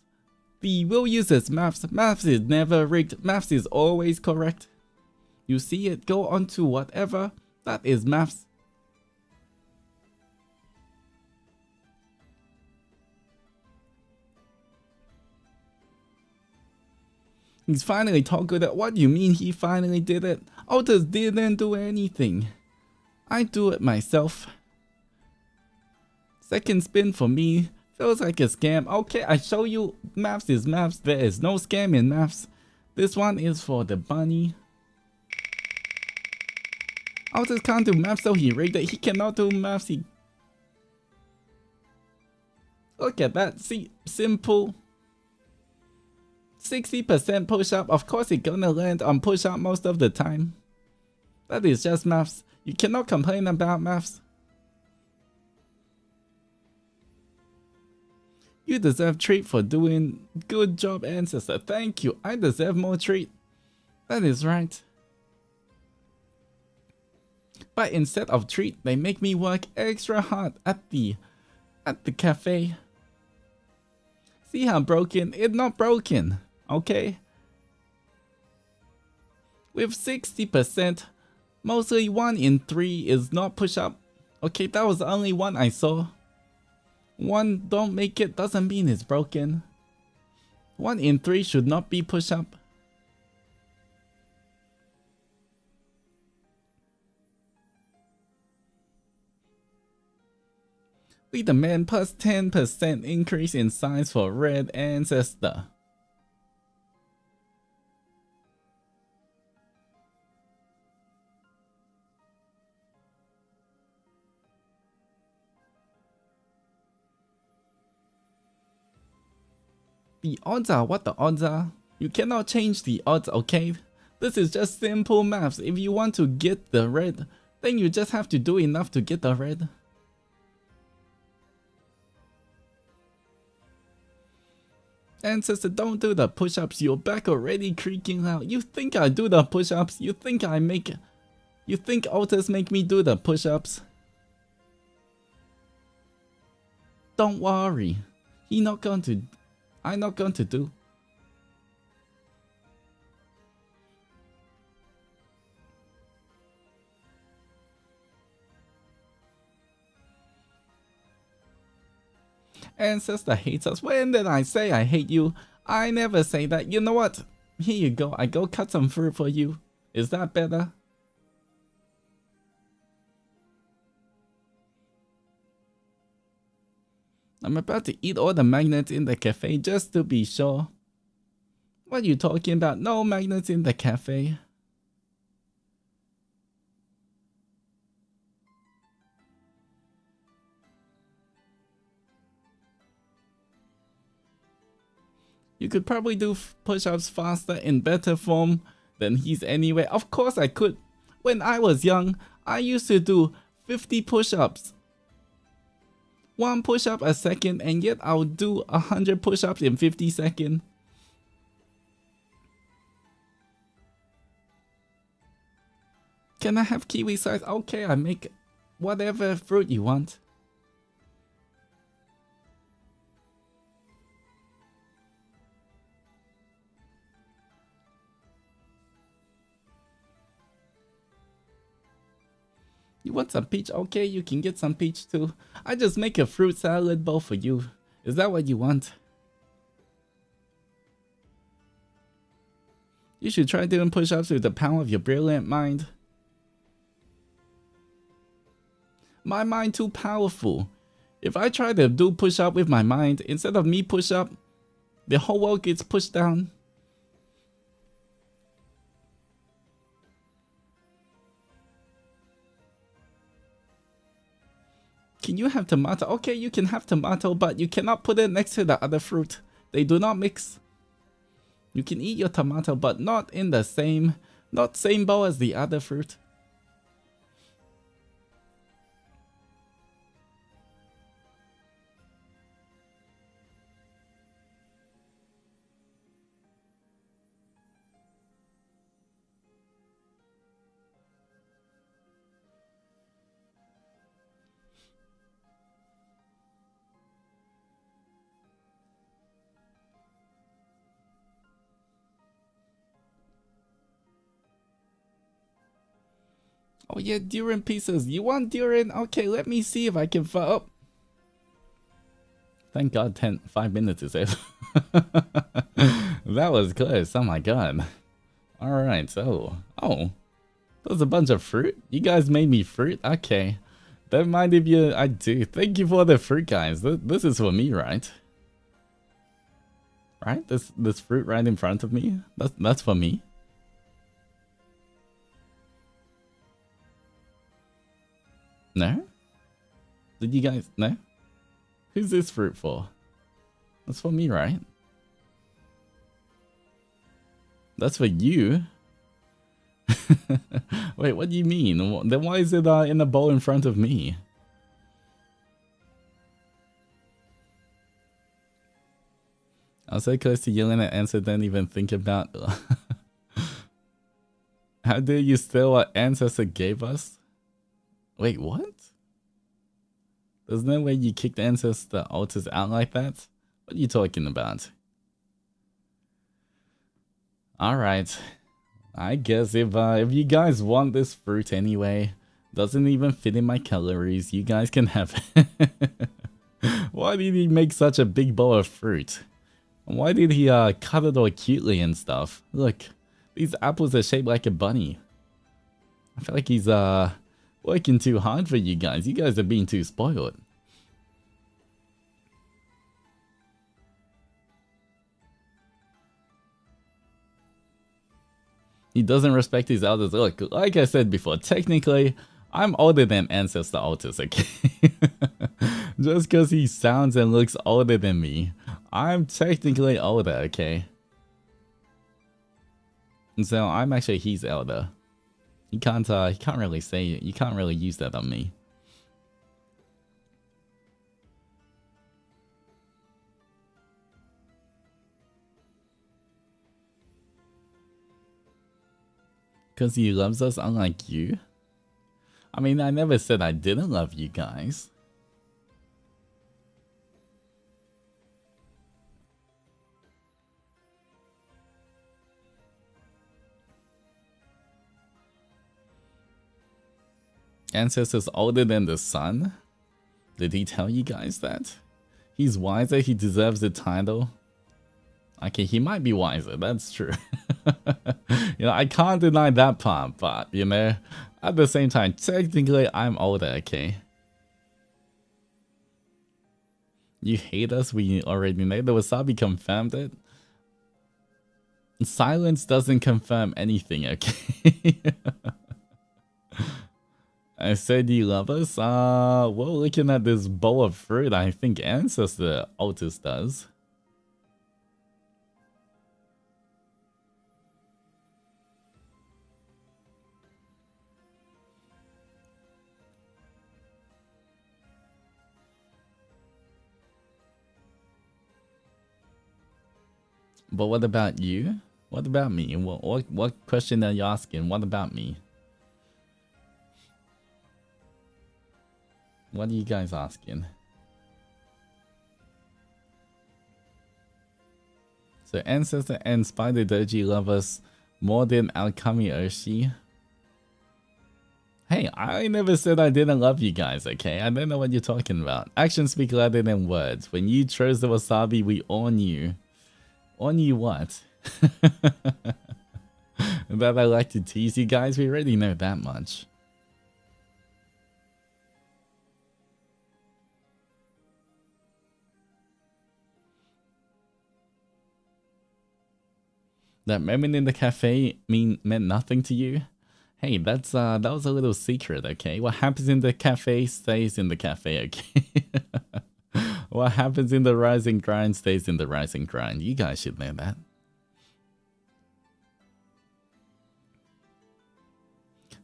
The will uses maths. Maths is never rigged. Maths is always correct. You see it go on to whatever. That is maths. He's finally toggled it. What do you mean he finally did it? Altus didn't do anything. I do it myself. Second spin for me. Feels like a scam. Okay, I show you. Maths is maths. There is no scam in maths. This one is for the bunny. Altus can't do maths, so he rigged it. He cannot do maths. Look at that. See, simple. 60% push-up, of course it's gonna land on push-up most of the time. That is just maths. You cannot complain about maths. You deserve treat for doing good job, ancestor. Thank you. I deserve more treat. That is right. But instead of treat, they make me work extra hard at the cafe. See how broken? It's not broken. Okay, with 60%, mostly 1 in 3 is not push-up. Okay, that was the only one I saw. 1 don't make it doesn't mean it's broken. 1 in 3 should not be push-up. We demand plus 10% increase in size for red ancestor. The odds are what the odds are. You cannot change the odds, okay? This is just simple maths. If you want to get the red, then you just have to do enough to get the red. Ancestor, don't do the push-ups. Your back already creaking out. You think I do the push-ups? You think Altus make me do the push-ups? Don't worry. I'm not going to do. Ancestor hates us. When did I say I hate you? I never say that. You know what? Here you go. I go cut some fruit for you. Is that better? I'm about to eat all the magnets in the cafe just to be sure. What are you talking about? No magnets in the cafe. You could probably do push-ups faster in better form than he's anyway. Of course I could. When I was young, I used to do 50 push-ups. 1 push-up a second, and yet I'll do 100 push-ups in 50 seconds. Can I have kiwi size? Okay, I make whatever fruit you want. You want some peach? Okay, you can get some peach too. I just make a fruit salad bowl for you. Is that what you want? You should try doing push-ups with the power of your brilliant mind. My mind too powerful. If I try to do push-up with my mind, instead of me push up, the whole world gets pushed down. Can you have tomato? Okay, you can have tomato, but you cannot put it next to the other fruit. They do not mix. You can eat your tomato, but not in the same bowl as the other fruit. Oh yeah, durian pieces. You want durian? Okay, let me see if I can find. Oh. Thank God 5 minutes is it. That was close. Oh my God. Alright, so. Oh. There's a bunch of fruit? You guys made me fruit? Okay. Don't mind if you... I do. Thank you for the fruit, guys. This is for me, right? Right? This fruit right in front of me? That's for me? No? Did you guys... No? Who's this fruit for? That's for me, right? That's for you? Wait, what do you mean? Then why is it in a bowl in front of me? I was so close to yelling at answer, don't even think about... How dare you steal what ancestor gave us? Wait, what? There's no way you kicked ancestor Altus out like that? What are you talking about? Alright. I guess if you guys want this fruit anyway, doesn't even fit in my calories, you guys can have it. Why did he make such a big bowl of fruit? Why did he cut it all cutely and stuff? Look, these apples are shaped like a bunny. I feel like he's working too hard for you guys. You guys are being too spoiled. He doesn't respect his elders. Look, like I said before, technically, I'm older than Ancestor Altus, okay? Just because he sounds and looks older than me, I'm technically older, okay? And so I'm actually his elder. He can't really say it. You can't really use that on me. Because he loves us unlike you? I mean, I never said I didn't love you guys. Ancestor's older than the sun? Did he tell you guys that? He's wiser, he deserves the title. Okay, he might be wiser, that's true. You know, I can't deny that part, but, you know, at the same time, technically, I'm older, okay? You hate us, we already know. The wasabi confirmed it. Silence doesn't confirm anything, okay? I said you love us? Well, looking at this bowl of fruit, I think Ancestor Altus does. But what about you? What about me? What question are you asking? What about me? What are you guys asking? So Ancestor and Spider Doji love us more than Alkami Oshi. Hey, I never said I didn't love you guys, okay? I don't know what you're talking about. Actions speak louder than words. When you chose the wasabi, we all knew. All knew what? That I like to tease you guys? We already know that much. That moment in the cafe meant nothing to you? Hey, that was a little secret, okay? What happens in the cafe stays in the cafe, okay? What happens in the rising grind stays in the rising grind. You guys should know that.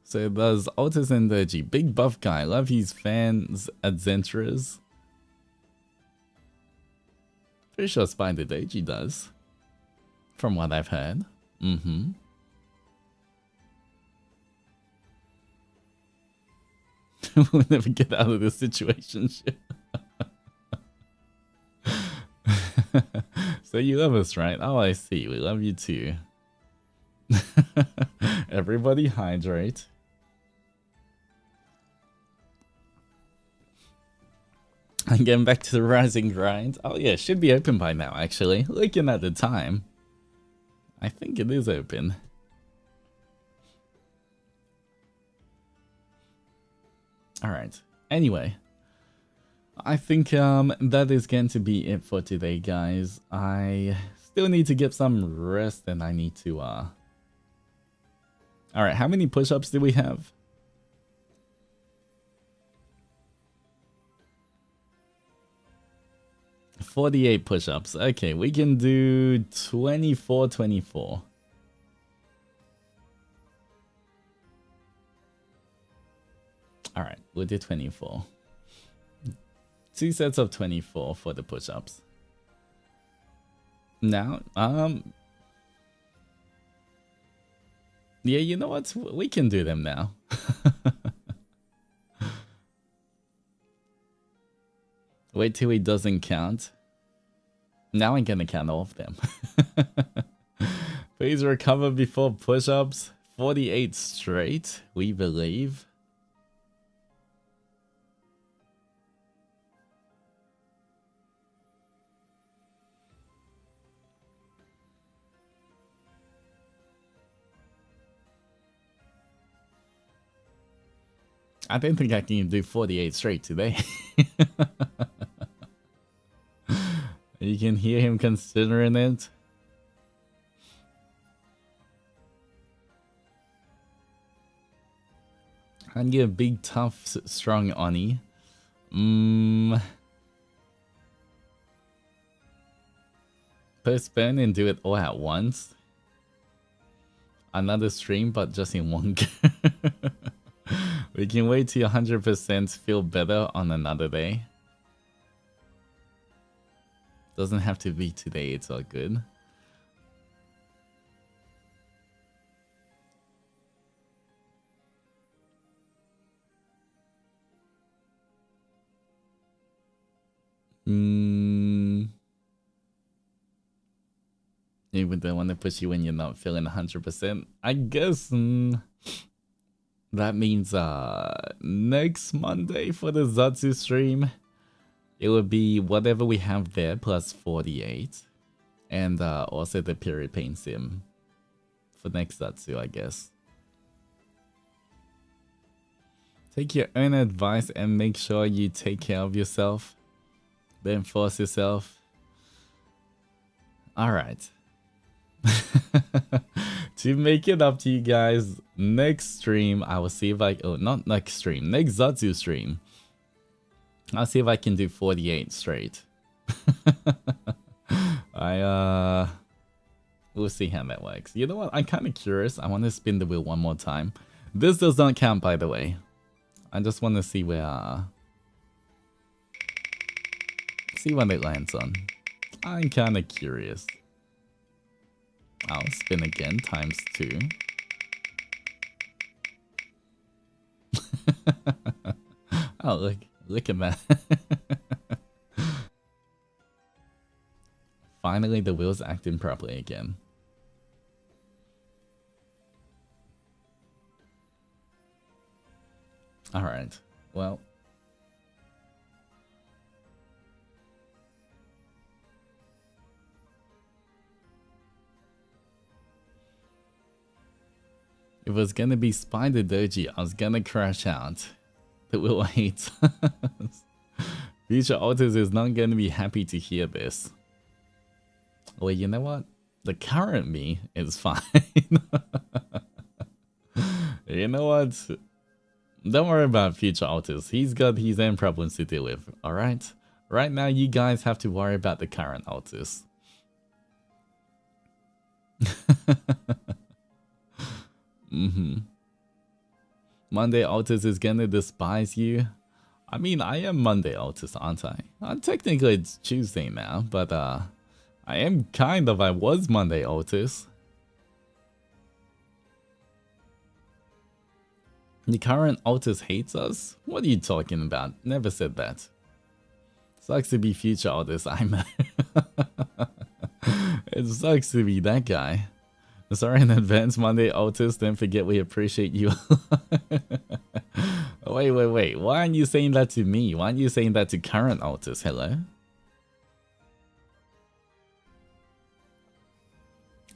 So does Altus and Zendoji, big buff guy, love his fans Adzenturers. Pretty sure Spider Doji does. From what I've heard. Mm-hmm. We'll never get out of this situation. So you love us, right? Oh, I see. We love you too. Everybody hydrate. I'm getting back to the rising grind. Oh yeah, it should be open by now actually. Looking at the time. I think it is open. Alright. Anyway. I think that is going to be it for today, guys. I still need to get some rest and I need to Alright, how many push-ups do we have? $48 push-ups. Okay, we can do 24. Alright, we'll do 24. 2 sets of 24 for the push-ups. Now, yeah, you know what? We can do them now. Wait till it doesn't count. Now I'm gonna count all of them. Please recover before push-ups. 48 straight, we believe. I don't think I can do 48 straight today. You can hear him considering it. I can get a big, tough, strong Oni. Postpone and do it all at once. Another stream, but just in one go. We can wait till 100% feel better on another day. Doesn't have to be today, it's all good. Even though I want to push you when you're not feeling 100%. I guess that means next Monday for the Zatsu stream, it would be whatever we have there plus 48. And also the period pain sim for next Zatsu, I guess. Take your own advice and make sure you take care of yourself. Don't force yourself. Alright. To make it up to you guys, next stream I will see if I not next stream, next Zatsu stream I'll see if I can do 48 straight. We'll see how that works. You know what, I'm kind of curious. I want to spin the wheel one more time. This does not count, by the way. I just want to see where see what it lands on. I'm kind of curious. I'll spin again, times 2. Oh, look at that. Finally, the wheel's acting properly again. Alright, well. If it was gonna be Spider Doji, I was gonna crash out. The wheel hates us. Future Altus is not gonna be happy to hear this. Well, you know what? The current me is fine. You know what? Don't worry about future Altus. He's got his own problems to deal with, alright? Right now, you guys have to worry about the current Altus. Monday Altus is gonna despise you. I mean, I am Monday Altus, aren't I? Technically, it's Tuesday now, but I was Monday Altus. The current Altus hates us? What are you talking about? Never said that. Sucks to be future Altus, I'm It sucks to be that guy. Sorry in advance, Monday Altus, don't forget we appreciate you. Wait. Why aren't you saying that to me? Why aren't you saying that to current Altus? Hello?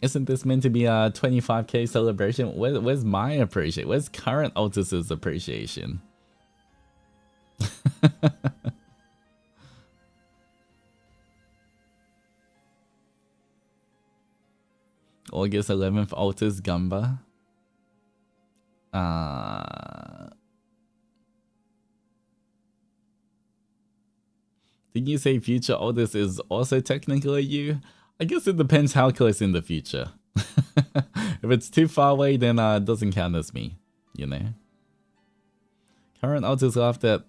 Isn't this meant to be a 25k celebration? Where's my appreciation? Where's current Altus's appreciation? August 11th, Altus Gamba. Did you say future Altus is also technically you? I guess it depends how close in the future. If it's too far away, then it doesn't count as me, you know? Current Altus laughed at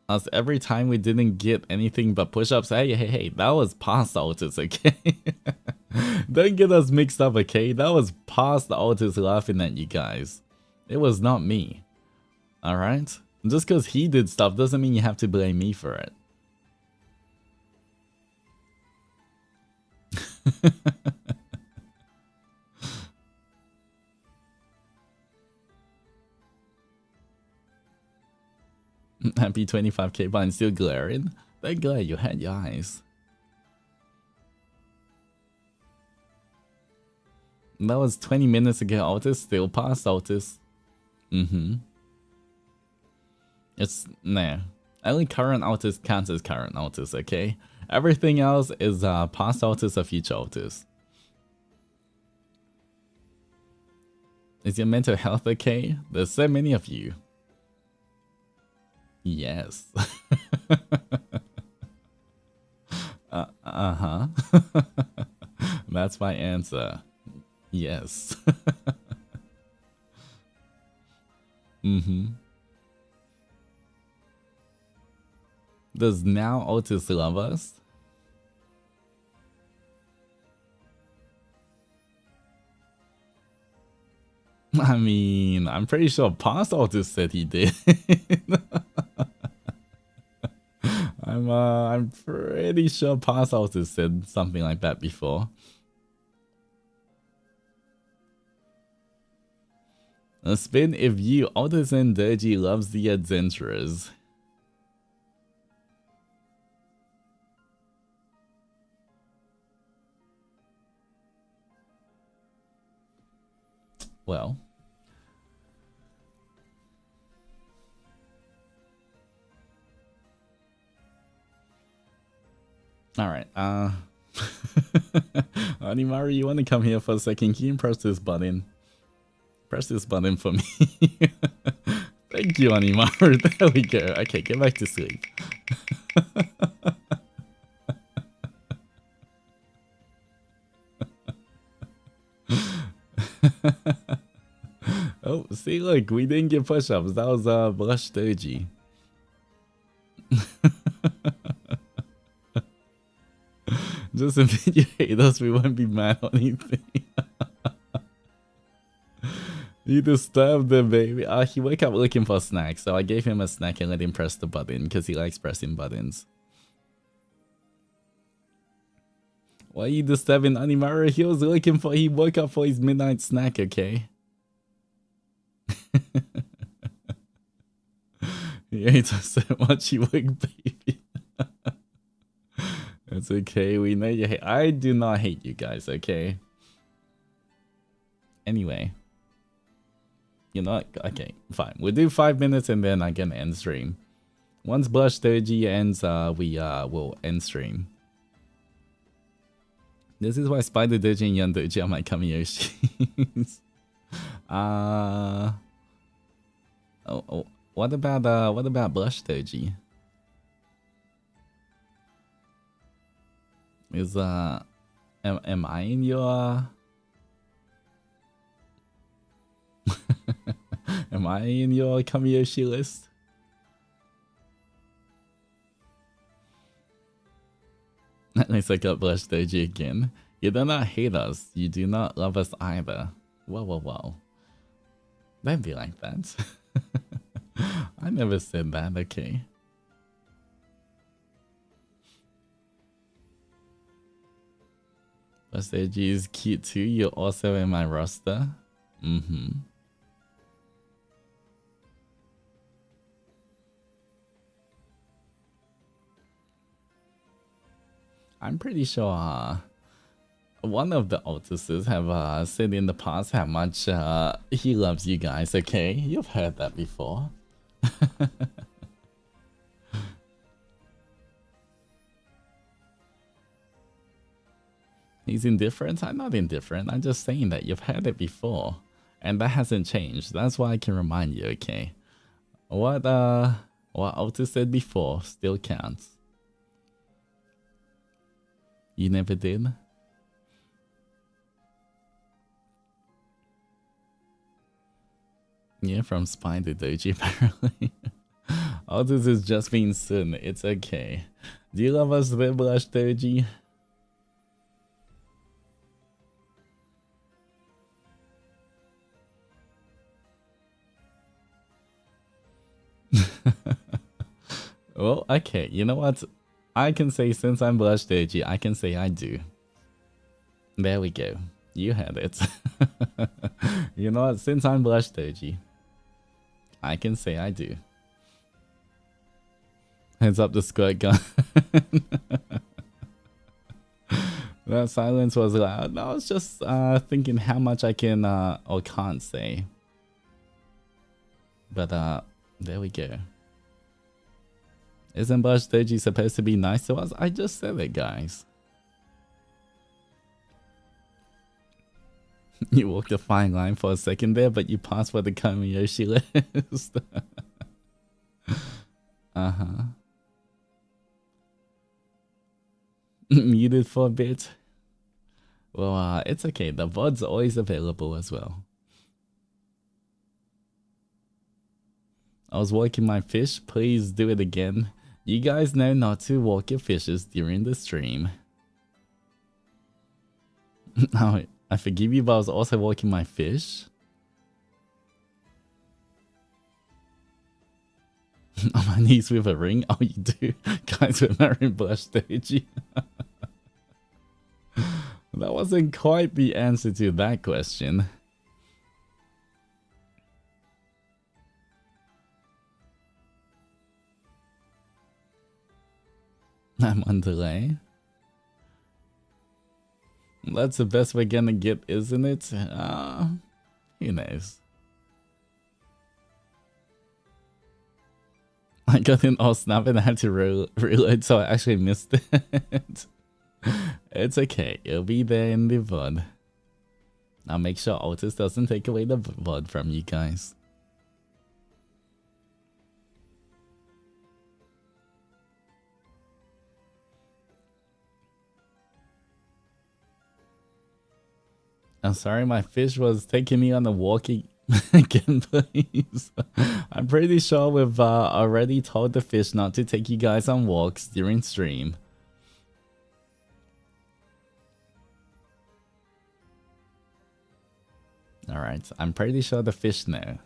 us every time we didn't get anything but push-ups. Hey, that was past Altus, okay? Don't get us mixed up, okay? That was past Altus laughing at you guys. It was not me. Alright? Just because he did stuff doesn't mean you have to blame me for it. Happy 25k, but I'm still glaring. That glare, you had your eyes. That was 20 minutes ago, Altus. Still past Altus. It's, nah. Only current Altus counts as current Altus, okay? Everything else is past Altus or future Altus. Is your mental health okay? There's so many of you. Yes. That's my answer. Yes. Does now Altus love us? I mean, I'm pretty sure past Altus said he did. I'm pretty sure past Altus said something like that before. A spin if you, Altus and Zendoji loves the Adzenturers. Well. Alright, Onimaru, you want to come here for a second? Can you press this button? Press this button for me. Thank you, Onimaru. There we go. Okay, get back to sleep. Oh, see, look, we didn't get push-ups. That was Blush Doji. Just admit you hate us, we won't be mad or anything. You disturbed him, baby. He woke up looking for snacks, so I gave him a snack and let him press the button because he likes pressing buttons. Why are you disturbing Onimaru? He woke up for his midnight snack, okay? He ate us so much he woke baby. It's okay, we know you hate. I do not hate you guys, okay? Anyway. You know what? Okay, fine. We'll do 5 minutes and then I can end stream. Once Blush Doji ends, we will end stream. This is why Spider Doji and Zendoji are my Kamiyoshis. What about Blush Doji? Is am I in your am I in your Kamiyoshi list? At least I got Blush Doji again. You do not hate us. You do not love us either. Whoa, whoa, whoa. Don't be like that. I never said that, okay. Blush Doji is cute too. You're also in my roster. Mm-hmm. I'm pretty sure one of the Altuses have said in the past how much he loves you guys, okay? You've heard that before. He's indifferent? I'm not indifferent. I'm just saying that you've heard it before. And that hasn't changed. That's why I can remind you, okay? What Altus said before still counts. You never did? Yeah, from Spider Doji apparently. Altus is just being soon. It's okay. Do you love us there, Blush Doji? Well, okay. You know what? I can say since I'm Blush Doji, I can say I do. There we go. You had it. You know what? Since I'm Blush Doji, I can say I do. Heads up the squirt gun. That silence was loud. No, I was just thinking how much I can or can't say. But there we go. Isn't Blush Doji supposed to be nice to us? I just said it, guys. You walked a fine line for a second there, but you passed for the Kamiyoshi list. Uh-huh. Muted for a bit. Well, it's okay. The VOD's always available as well. I was walking my fish. Please do it again. You guys know not to walk your fishes during the stream. Oh, I forgive you, but I was also walking my fish. On my knees with a ring? Oh, you do? Guys, we're marrying Blush Doji. That wasn't quite the answer to that question. I'm on delay. That's the best we're gonna get, isn't it? Who knows? I got an all snap and I had to reload, so I actually missed it. It's okay, it'll be there in the VOD. I'll make sure Altus doesn't take away the VOD from you guys. I'm sorry, my fish was taking me on a walking again, please. I'm pretty sure we've already told the fish not to take you guys on walks during stream. Alright, I'm pretty sure the fish know.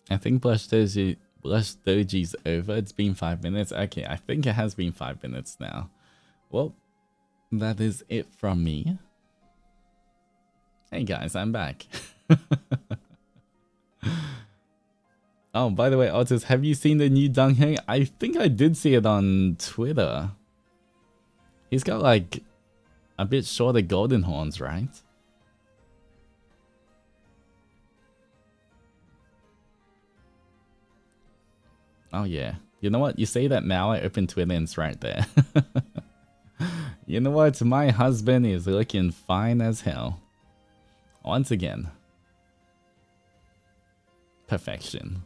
I think Blush Doji's over. It's been 5 minutes. Okay, I think it has been 5 minutes now. Well, that is it from me. Hey guys, I'm back. Oh, by the way, Altus, have you seen the new Donghae? I think I did see it on Twitter. He's got like a bit shorter golden horns, right? Oh yeah. You know what? You say that now, I open Twitter and it's right there. You know what? My husband is looking fine as hell. Once again. Perfection.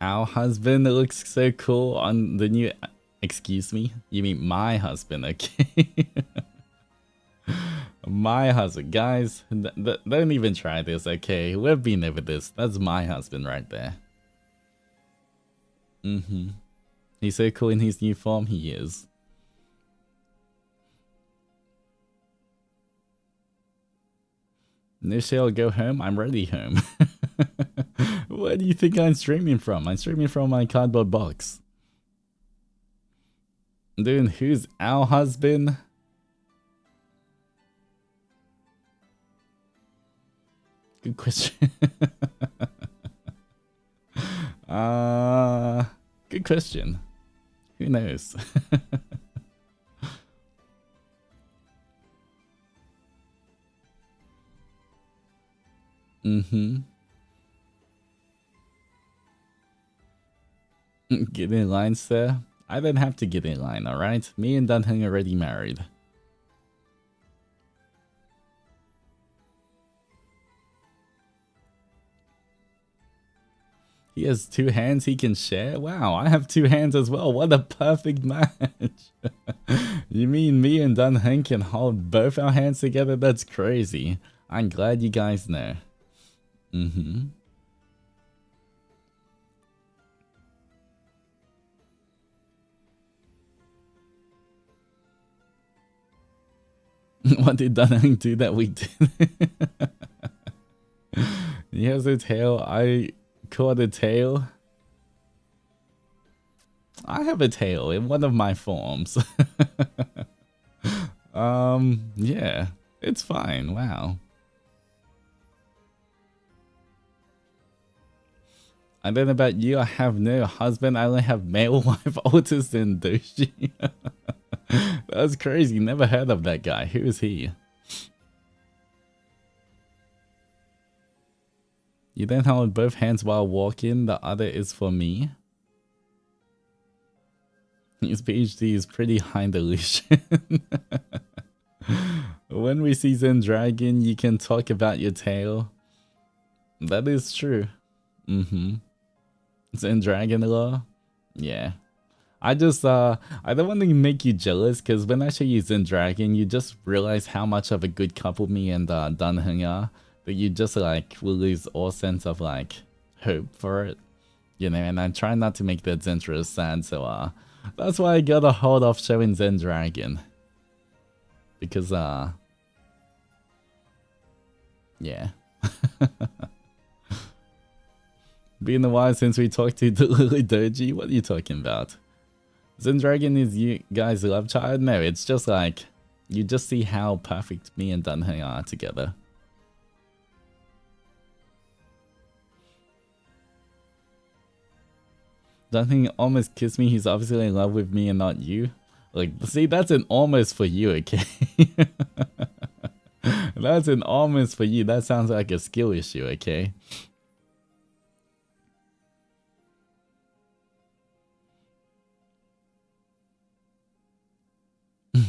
Our husband looks so cool on the new... Excuse me? You mean my husband, okay? My husband. Guys, don't even try this, okay? We've been over this. That's my husband right there. Mm-hmm. He's so cool in his new form, he is. Nishi, I'll go home. I'm already home. Where do you think I'm streaming from? I'm streaming from my cardboard box. Dude, who's our husband? Good question. Good question. Who knows? Mm-hmm. Get in line, sir. I don't have to get in line, alright? Me and Dunhang are already married. He has 2 hands he can share? Wow, I have 2 hands as well. What a perfect match. You mean me and Dunhang can hold both our hands together? That's crazy. I'm glad you guys know. Mm-hmm. What did Dunhang do that we did? He has a tail. I caught a tail. I have a tail in one of my forms. Yeah, it's fine. Wow. I don't know about you. I have no husband. I only have male wife, Altus and Zendoji. That's crazy. Never heard of that guy. Who is he? You don't hold both hands while walking. The other is for me. His PhD is pretty high delusion. When we see Zendragon, you can talk about your tail. That is true. Mm-hmm. Zendragon law? Yeah. I don't want to make you jealous, because when I show you Zendragon, you just realize how much of a good couple me and Dunheng are, that you just like will lose all sense of like hope for it, you know. And I'm trying not to make the Adzenturers sad, so that's why I gotta hold off showing Zendragon, because yeah. Been a while since we talked to the Lily Doji. What are you talking about? Zendragon is you guys' love child? No, it's just like, you just see how perfect me and Dunheng are together. Dunheng almost kissed me. He's obviously in love with me and not you. Like, see, that's an almost for you, okay? That's an almost for you. That sounds like a skill issue, okay?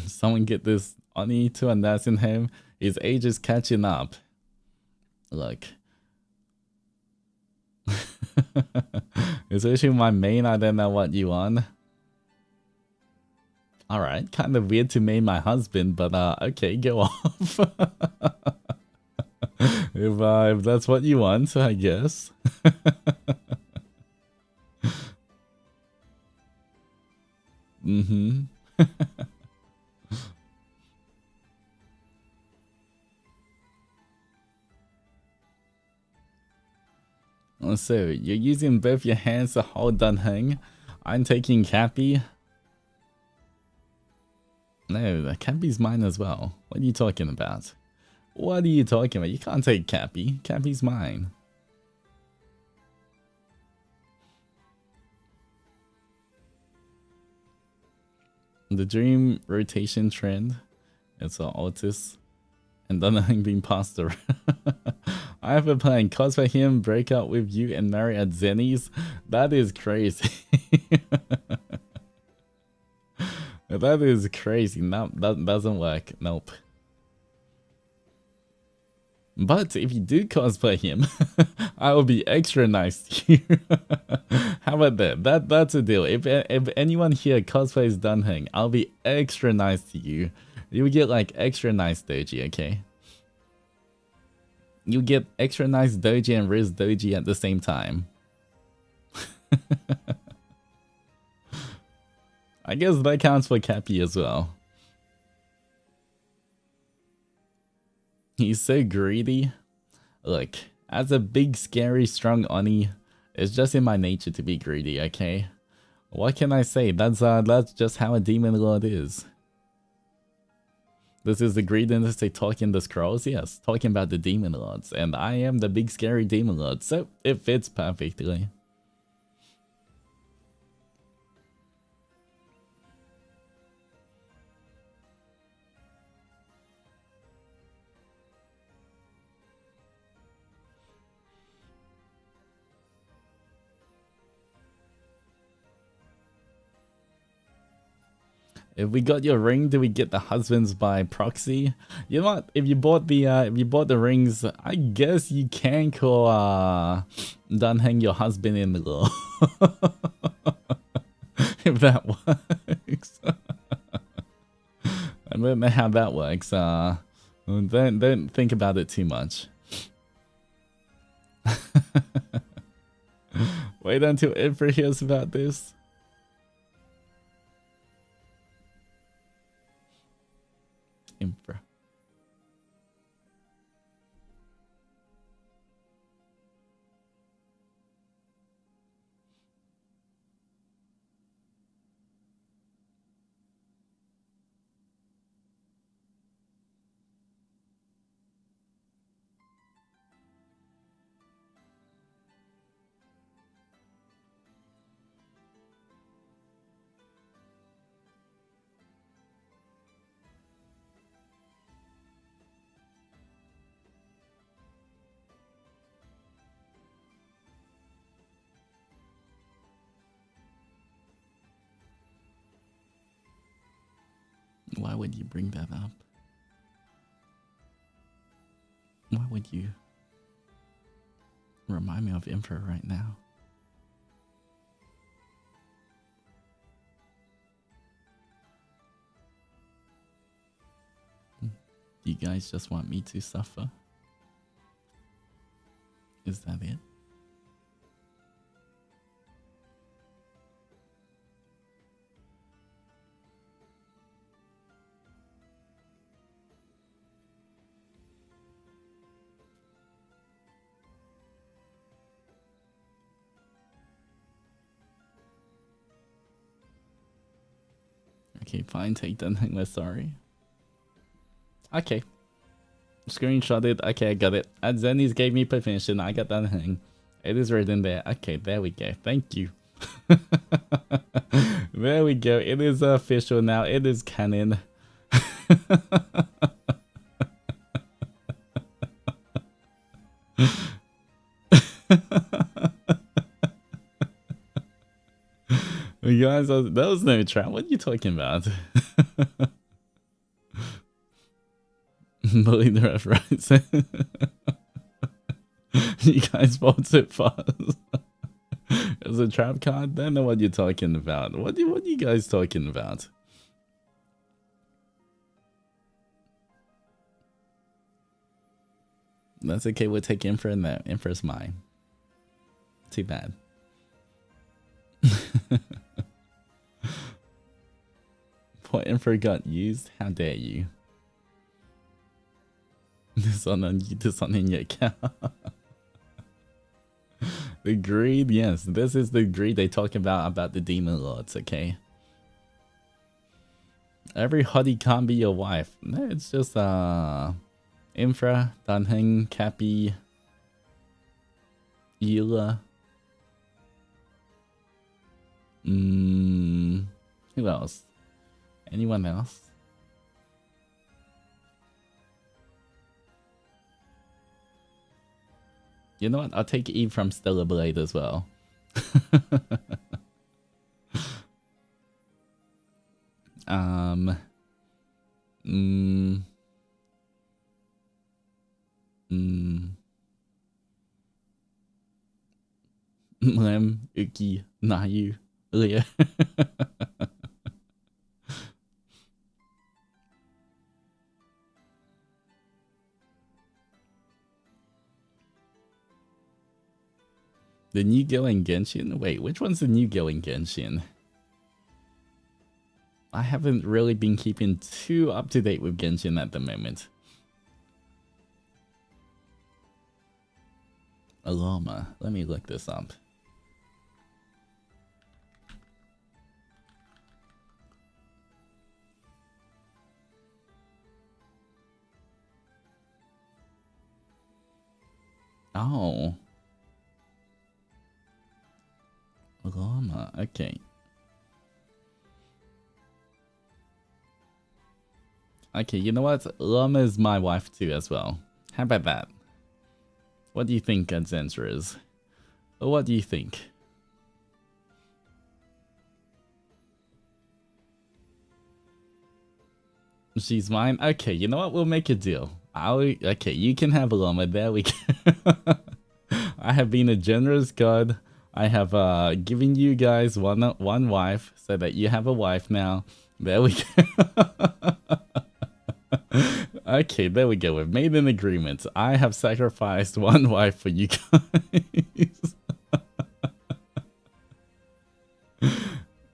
Someone get this Oni to understand him. His age is catching up. Look. Especially my main, I don't know what you want. Alright, kind of weird to main my husband, but okay, go off. If that's what you want, I guess. Mm-hmm. So, you're using both your hands to hold Dunhang. I'm taking Cappy. No, Cappy's mine as well. What are you talking about? What are you talking about? You can't take Cappy. Cappy's mine. The dream rotation trend. It's an Altus. And Dunhang being passed around. I have a plan. Cosplay him, break up with you, and marry at Zenny's. That is crazy. That is crazy. No, that doesn't work. Nope. But if you do cosplay him, I will be extra nice to you. How about that? That's a deal. If anyone here cosplays Dunhang, I'll be extra nice to you. You get like extra nice doji, okay? You get extra nice doji and Rizz doji at the same time. I guess that counts for Cappy as well. He's so greedy. Look, as a big, scary, strong Oni, it's just in my nature to be greedy, okay? What can I say? That's just how a demon lord is. This is the greediness they talk in the scrolls? Yes, talking about the demon lords. And I am the big, scary demon lord, so it fits perfectly. If we got your ring, do we get the husbands by proxy? You know what? If you bought the rings, I guess you can call Dunhang your husband-in-law. If that works. I don't know how that works. Don't think about it too much. Wait until Emperor hears about this. Emperor. Why would you bring that up? Why would you remind me of Emperor right now? You guys just want me to suffer? Is that it? Okay, fine, take Dunhang, we're sorry. Okay. Screenshot it. Okay, I got it. Zenny's gave me permission. I got Dunhang. It is written there. Okay, there we go. Thank you. There we go. It is official now. It is canon. You guys, that was no trap. What are you talking about? Believe the reference. You guys bought it fast. It's a trap card? I don't know what you're talking about. What are you guys talking about? That's okay, we'll take Infra now. Infra's mine. Too bad. What Infra got used? How dare you? This one on you, this one in your account. The greed, yes. This is the greed they talk about the demon lords, okay? Every hottie can't be your wife. No, it's just Infra, Danheng, Cappy, Eula. Who else? Anyone else? You know what? I'll take Eve from Stellar Blade as well. Lem, Uki, Nayu, Leah. The new girl in Genshin? Wait, which one's the new girl in Genshin? I haven't really been keeping too up to date with Genshin at the moment. Aloma. Let me look this up. Oh. Aloma. Okay. Okay, you know what? Llama is my wife too as well. How about that? What do you think, Adzenturers? What do you think? She's mine? Okay, you know what? We'll make a deal. Okay, you can have Llama. There we go. I have been a generous god. I have given you guys one wife so that you have a wife now. There we go. Okay, there we go. We've made an agreement. I have sacrificed one wife for you guys.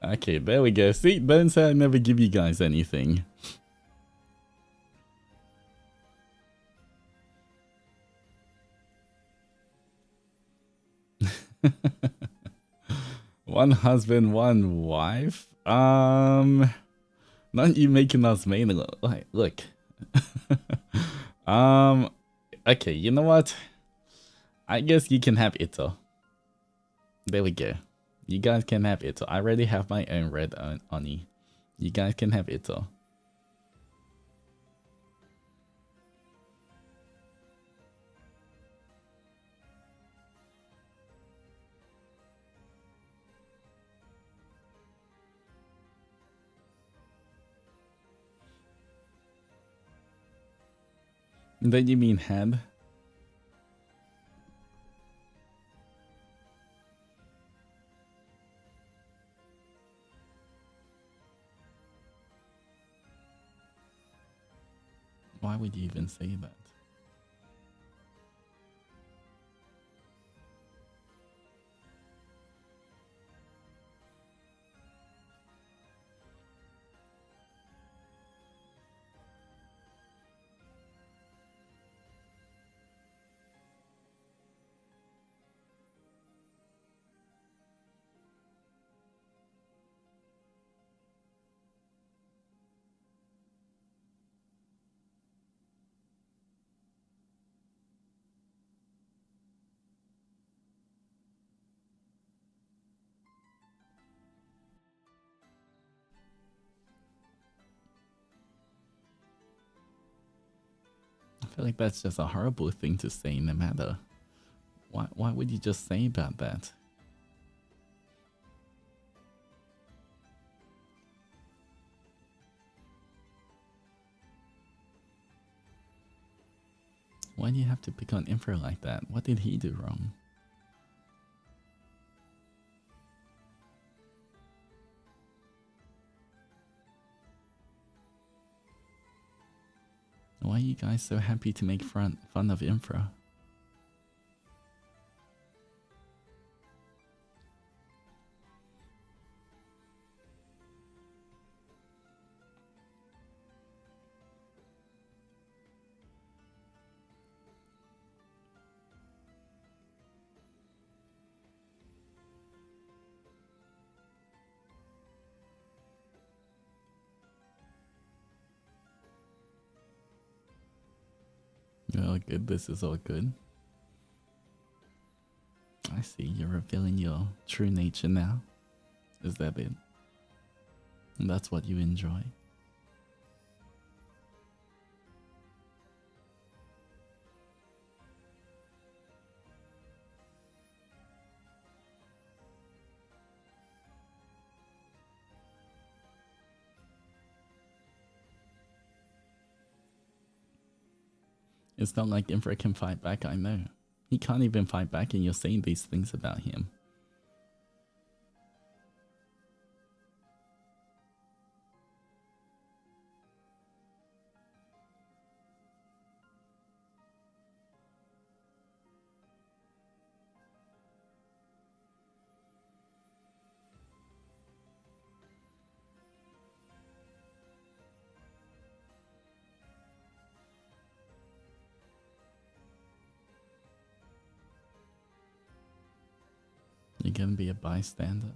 Okay, there we go. See, don't say I never give you guys anything. One husband, one wife? Not you making us main. Look. Okay, you know what? I guess you can have Ito. There we go. You guys can have Ito. I already have my own red Oni. You guys can have Ito. Then you mean head? Why would you even say that? I feel like that's just a horrible thing to say no matter. Why would you just say about that? Why do you have to pick on Infra like that? What did he do wrong? Why are you guys so happy to make fun of Infra? Oh, good. This is all good. I see. You're revealing your true nature now. Is that it? And that's what you enjoy. It's not like Infra can fight back, I know. He can't even fight back and you're saying these things about him. You're gonna be a bystander.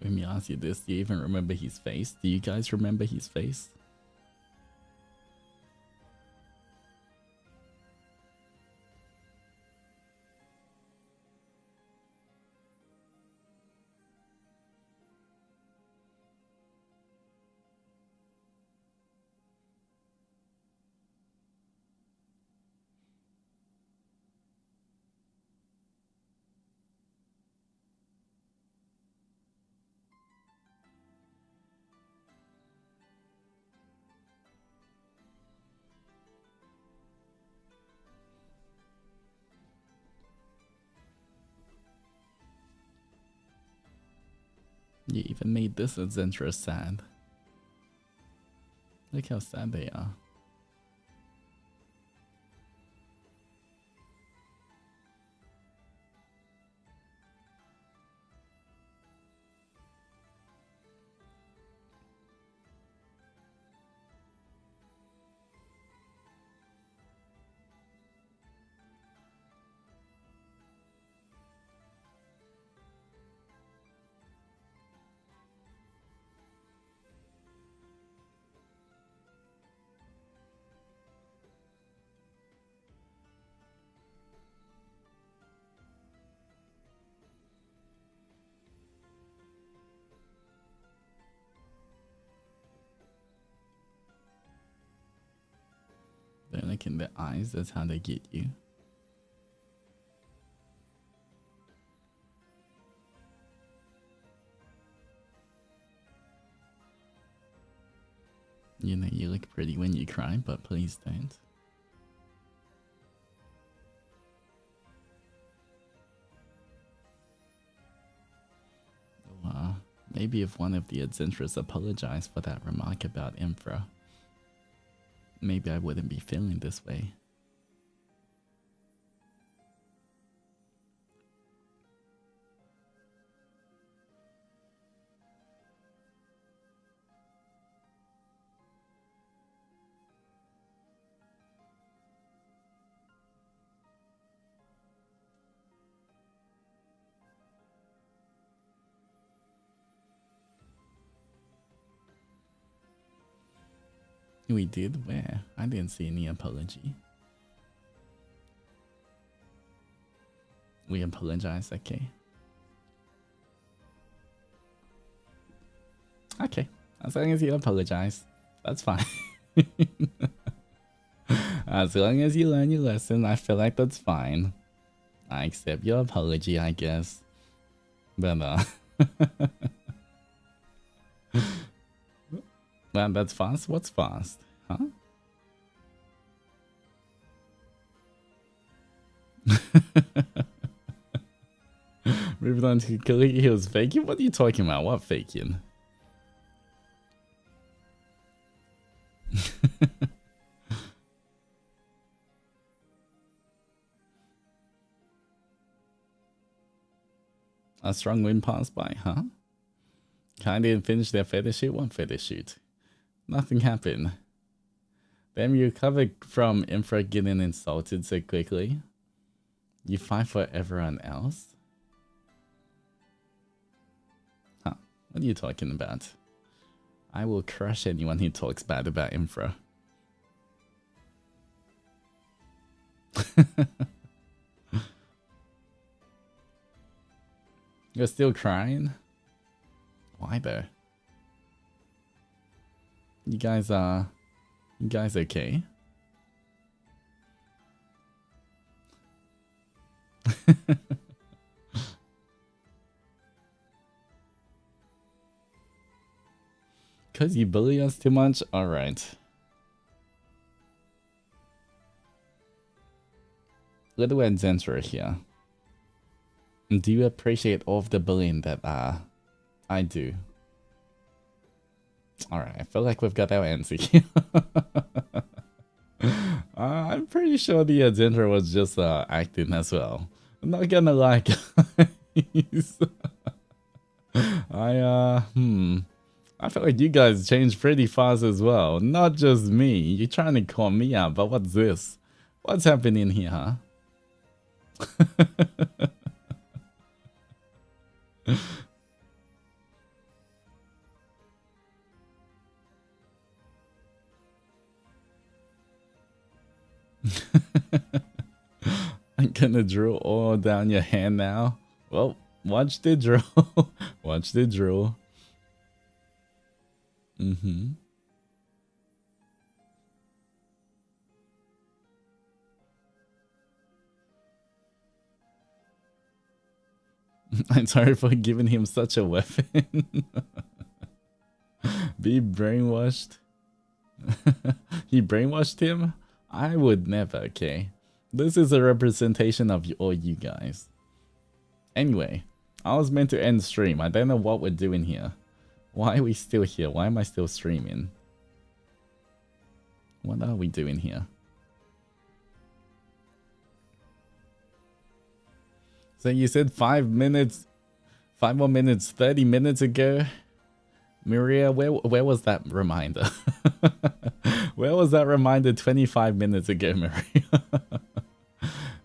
Let me ask you this, do you even remember his face? Do you guys remember his face? You even made this Adzenturers sad. Look how sad they are. They're like in the eyes, that's how they get you. You know, you look pretty when you cry, but please don't. Maybe if one of the Adzenturers apologized for that remark about Infra, maybe I wouldn't be feeling this way. We did? Where? I didn't see any apology. We apologize, okay. Okay, as long as you apologize, that's fine. As long as you learn your lesson, I feel like that's fine. I accept your apology, I guess. But man, that's fast? What's fast? Huh? Moving on to Kaliki, he was faking? What are you talking about? What faking? A strong wind passed by, huh? Kinda didn't finish their photo shoot? What photo shoot? Nothing happened. Damn, you recovered from Infra getting insulted so quickly. You fight for everyone else? Huh, what are you talking about? I will crush anyone who talks bad about Infra. You're still crying? Why though? You guys okay? Cause you bully us too much? Alright. Little Adzenturer here. Do you appreciate all of the bullying that I do? Alright, I feel like we've got our answer here. I'm pretty sure the Adzenturer was just acting as well. I'm not gonna lie, guys. I feel like you guys changed pretty fast as well. Not just me. You're trying to call me out, but what's this? What's happening here, huh? I'm gonna drool all down your hand now. Well, watch the drool. Watch the drool. I'm sorry for giving him such a weapon. Be brainwashed. He brainwashed him? I would never, okay? This is a representation of all you guys. Anyway, I was meant to end stream. I don't know what we're doing here. Why are we still here? Why am I still streaming? What are we doing here? So you said 5 minutes, 5 more minutes, 30 minutes ago? Maria, where was that reminder? Where was that reminder 25 minutes ago, Maria?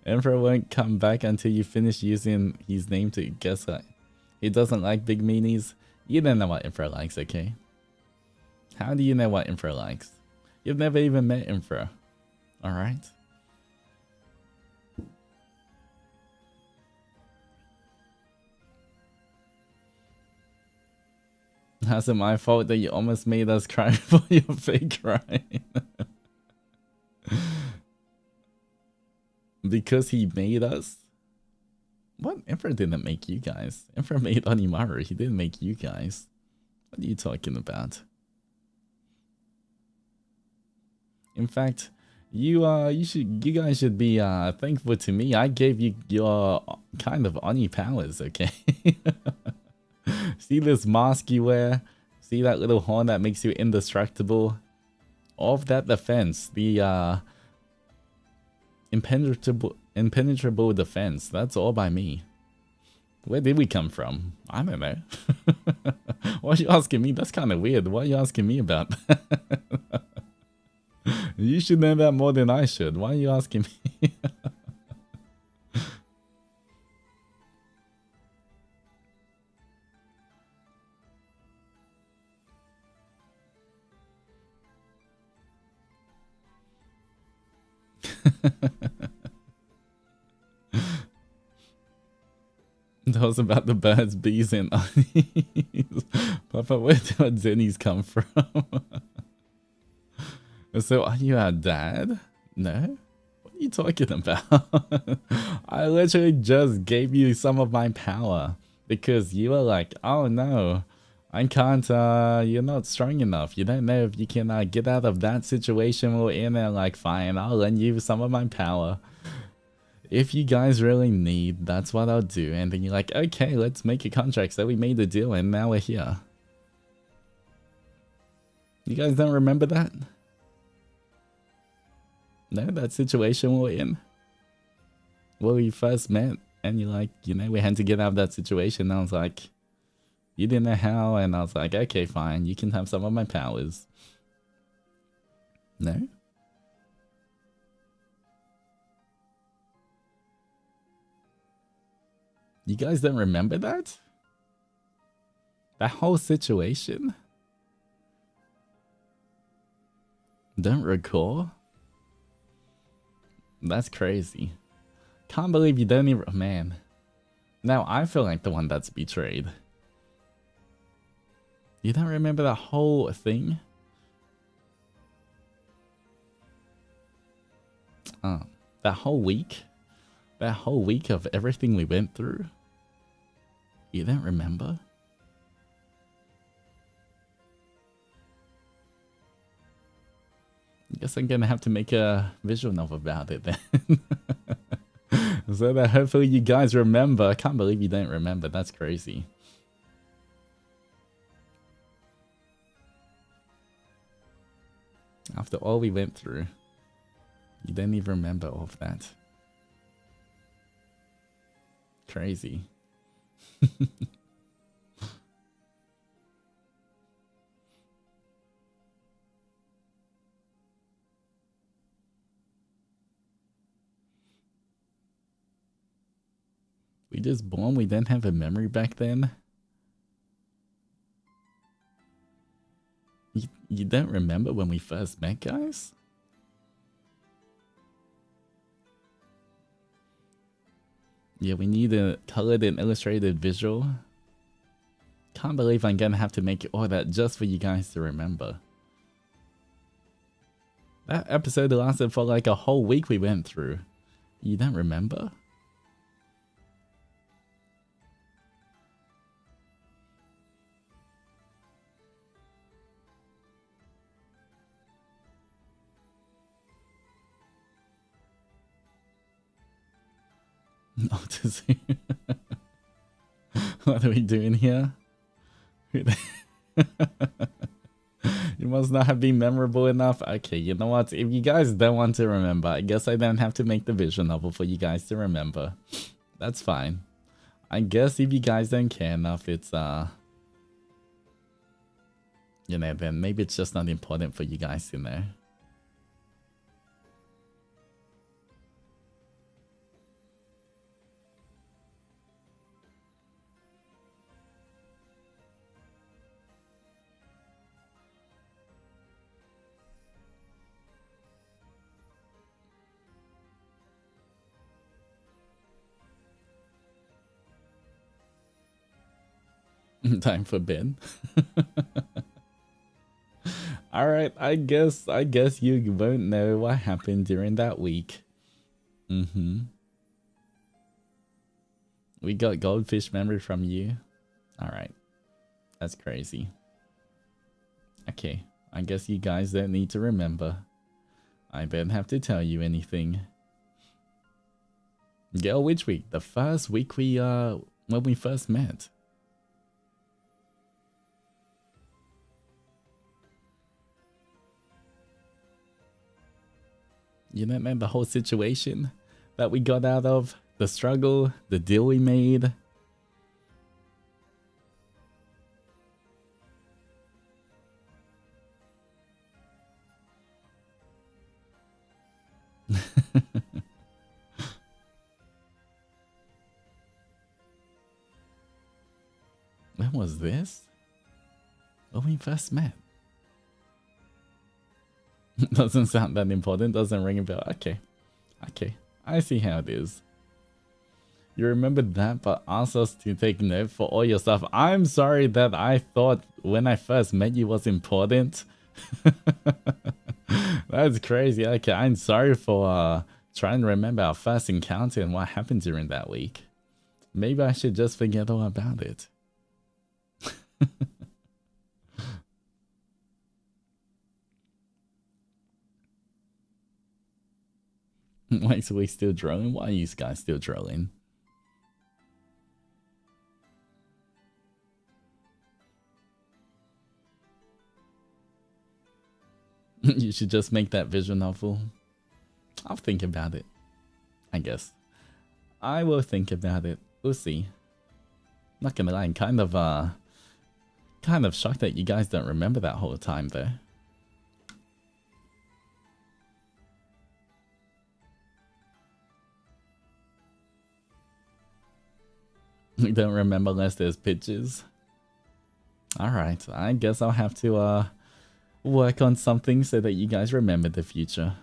Emperor won't come back until you finish using his name to guess that. He doesn't like big meanies. You don't know what Emperor likes, okay? How do you know what Emperor likes? You've never even met Emperor. Alright? How's it my fault that you almost made us cry for your fake crying? Because he made us? What? Emperor didn't make you guys. Emperor made Onimaru. He didn't make you guys. What are you talking about? In fact, you guys should be thankful to me. I gave you your kind of Oni powers, okay? See this mask you wear? See that little horn that makes you indestructible? All of that defense, the impenetrable defense, that's all by me. Where did we come from? I don't know. Why are you asking me? That's kind of weird. What are you asking me about? You should know that more than I should. Why are you asking me? That was about the birds, bees, and honeys. Papa, where do our zennies come from? So, are you our dad? No? What are you talking about? I literally just gave you some of my power because you were like, oh no, I can't, you're not strong enough. You don't know if you can get out of that situation we're in, and like, fine, I'll lend you some of my power. If you guys really need, that's what I'll do. And then you're like, okay, let's make a contract. So we made the deal and now we're here. You guys don't remember that? No, that situation we're in. Where we first met and you're like, you know, we had to get out of that situation. And I was like, you didn't know how. And I was like, okay, fine. You can have some of my powers. No? You guys don't remember that? That whole situation? Don't recall? That's crazy. Can't believe you don't even... Man. Now I feel like the one that's betrayed. You don't remember that whole thing? Oh, that whole week? That whole week of everything we went through? You don't remember? I guess I'm gonna have to make a visual novel about it then. So that hopefully you guys remember. I can't believe you don't remember. That's crazy. After all we went through, you don't even remember all of that. Crazy. We just born, we didn't have a memory back then. You don't remember when we first met, guys? Yeah, we need a colored and illustrated visual. Can't believe I'm gonna have to make all that just for you guys to remember. That episode lasted for like a whole week we went through. You don't remember? Altus. What are we doing here? You must not have been memorable enough. Okay, you know what? If you guys don't want to remember, I guess I don't have to make the visual novel for you guys to remember. That's fine. I guess if you guys don't care enough, it's you know, then maybe it's just not important for you guys to know. Time for bed. Alright, I guess you won't know what happened during that week. We got goldfish memory from you. Alright. That's crazy. Okay, I guess you guys don't need to remember. I don't have to tell you anything. Girl, which week? The first week we when we first met. You don't know the whole situation that we got out of? The struggle, the deal we made? When was this? When we first met. Doesn't sound that important, doesn't ring a bell. Okay. Okay. I see how it is. You remember that, but asked us to take note for all your stuff. I'm sorry that I thought when I first met you was important. That's crazy. Okay, I'm sorry for Try and remember our first encounter and what happened during that week. Maybe I should just forget all about it. Why is we still drawing? Why are you guys still drawing? You should just make that visual novel. I'll think about it, I guess. I will think about it. We'll see. Not gonna lie, I'm kind of shocked that you guys don't remember that whole time though. You don't remember unless there's pictures. Alright, I guess I'll have to work on something so that you guys remember the future.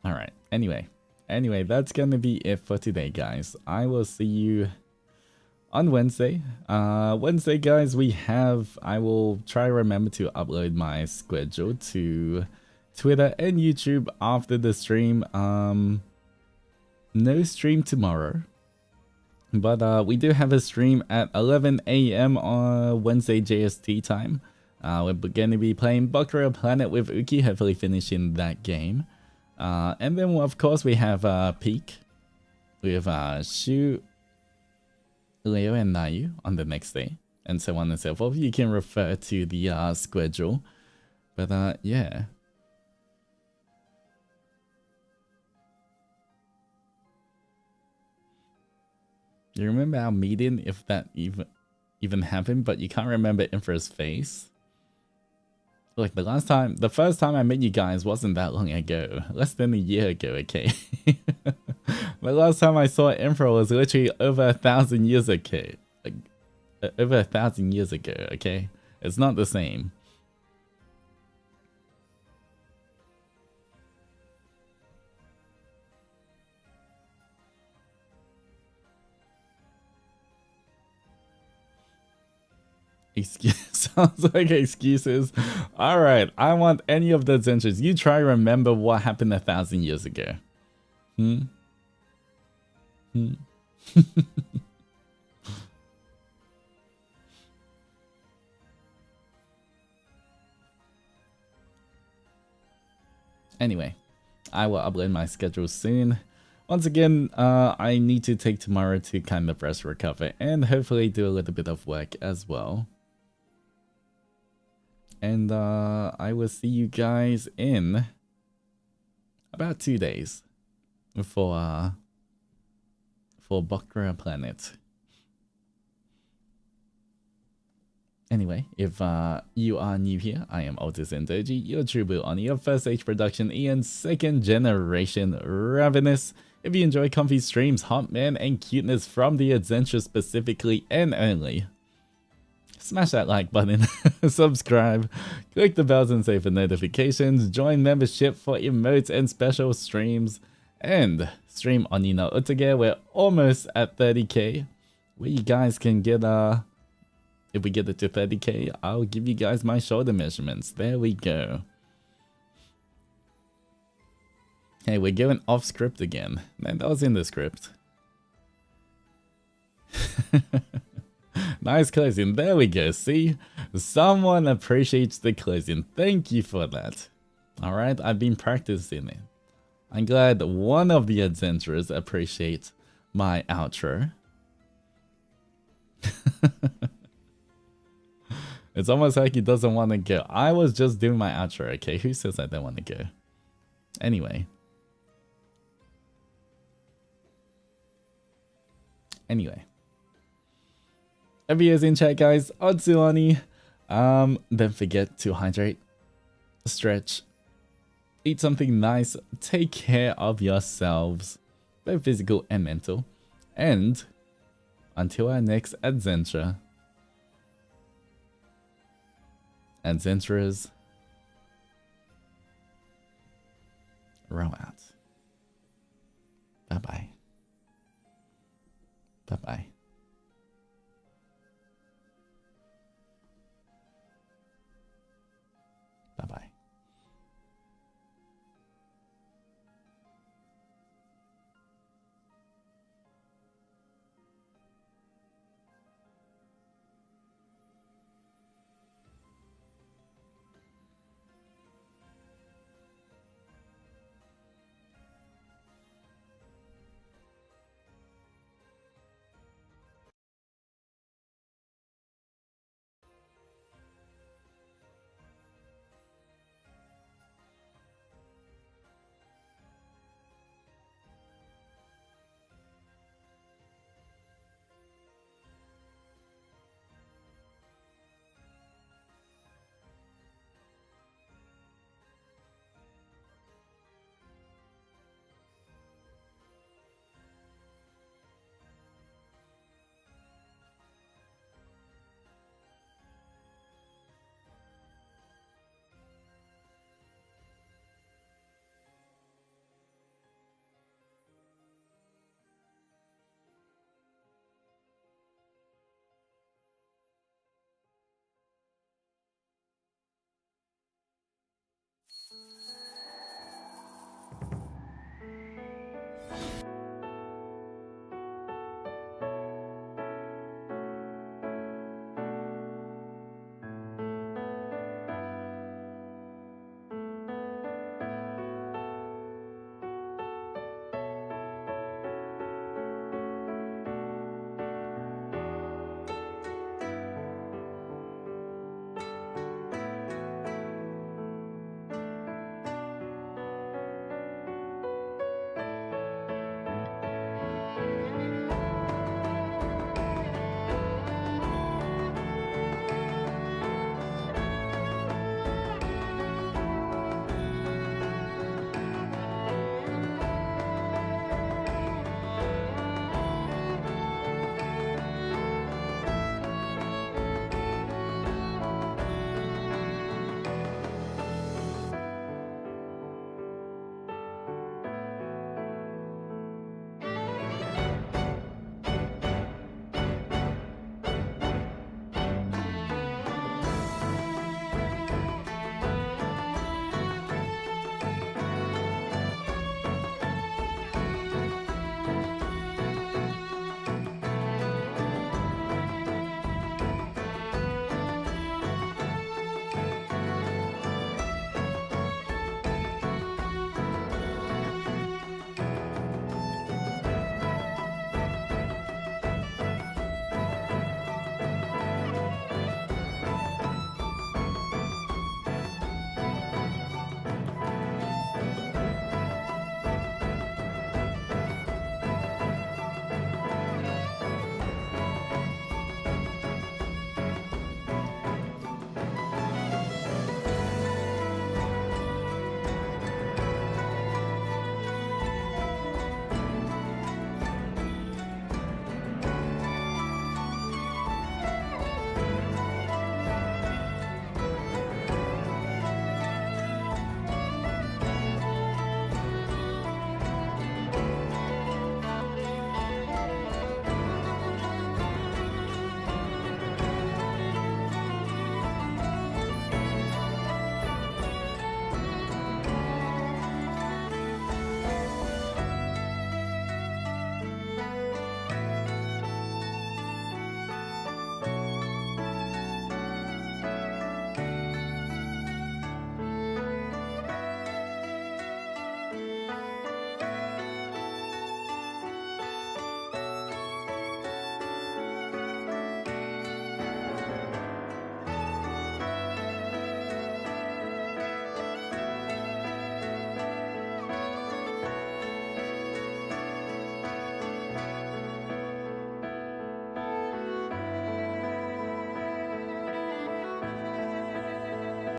Alright, anyway, that's gonna be it for today, guys. I will see you on Wednesday. Wednesday, guys, I will try to remember to upload my schedule to Twitter and YouTube after the stream. No stream tomorrow, but we do have a stream at 11 AM on Wednesday JST time. We're going to be playing Bakura Planet with Uki, hopefully finishing that game. And then, of course, we have Peak. We have Shu, Leo, and Nayu on the next day, and so on and so forth. You can refer to the schedule. But yeah. You remember our meeting, if that even happened, but you can't remember Infra's face? Look, the first time I met you guys wasn't that long ago. Less than a year ago, okay? The last time I saw Infra was literally over 1,000 years ago. Like, over 1,000 years ago, okay? It's not the same. Sounds like excuses. Alright, I want any of the adventures. You try to remember what happened 1,000 years ago. Anyway, I will upload my schedule soon. Once again, I need to take tomorrow to kind of rest, recover, and hopefully do a little bit of work as well. And I will see you guys in about 2 days for Bakura Planet. Anyway, if you are new here, I am Altus Zendoji, your true blue Oni of First Age Production and second generation Ravenous. If you enjoy comfy streams, hot man, and cuteness from the Adzenturers specifically and only, smash that like button, subscribe, click the bells and save for notifications, join membership for emotes and special streams, and stream Onino Utage. We're almost at 30k, where you guys can get, if we get it to 30k, I'll give you guys my shoulder measurements. There we go. Hey, we're going off script again. Man, that was in the script. Nice closing. There we go. See? Someone appreciates the closing. Thank you for that. Alright, I've been practicing it. I'm glad one of the Adzenturers appreciates my outro. It's almost like he doesn't want to go. I was just doing my outro, okay? Who says I don't want to go? Anyway. Every in chat, guys. Otsuani. Don't forget to hydrate, stretch, eat something nice, take care of yourselves, both physical and mental. And until our next adventure, Adzenturers. Row out. Bye bye. Bye bye.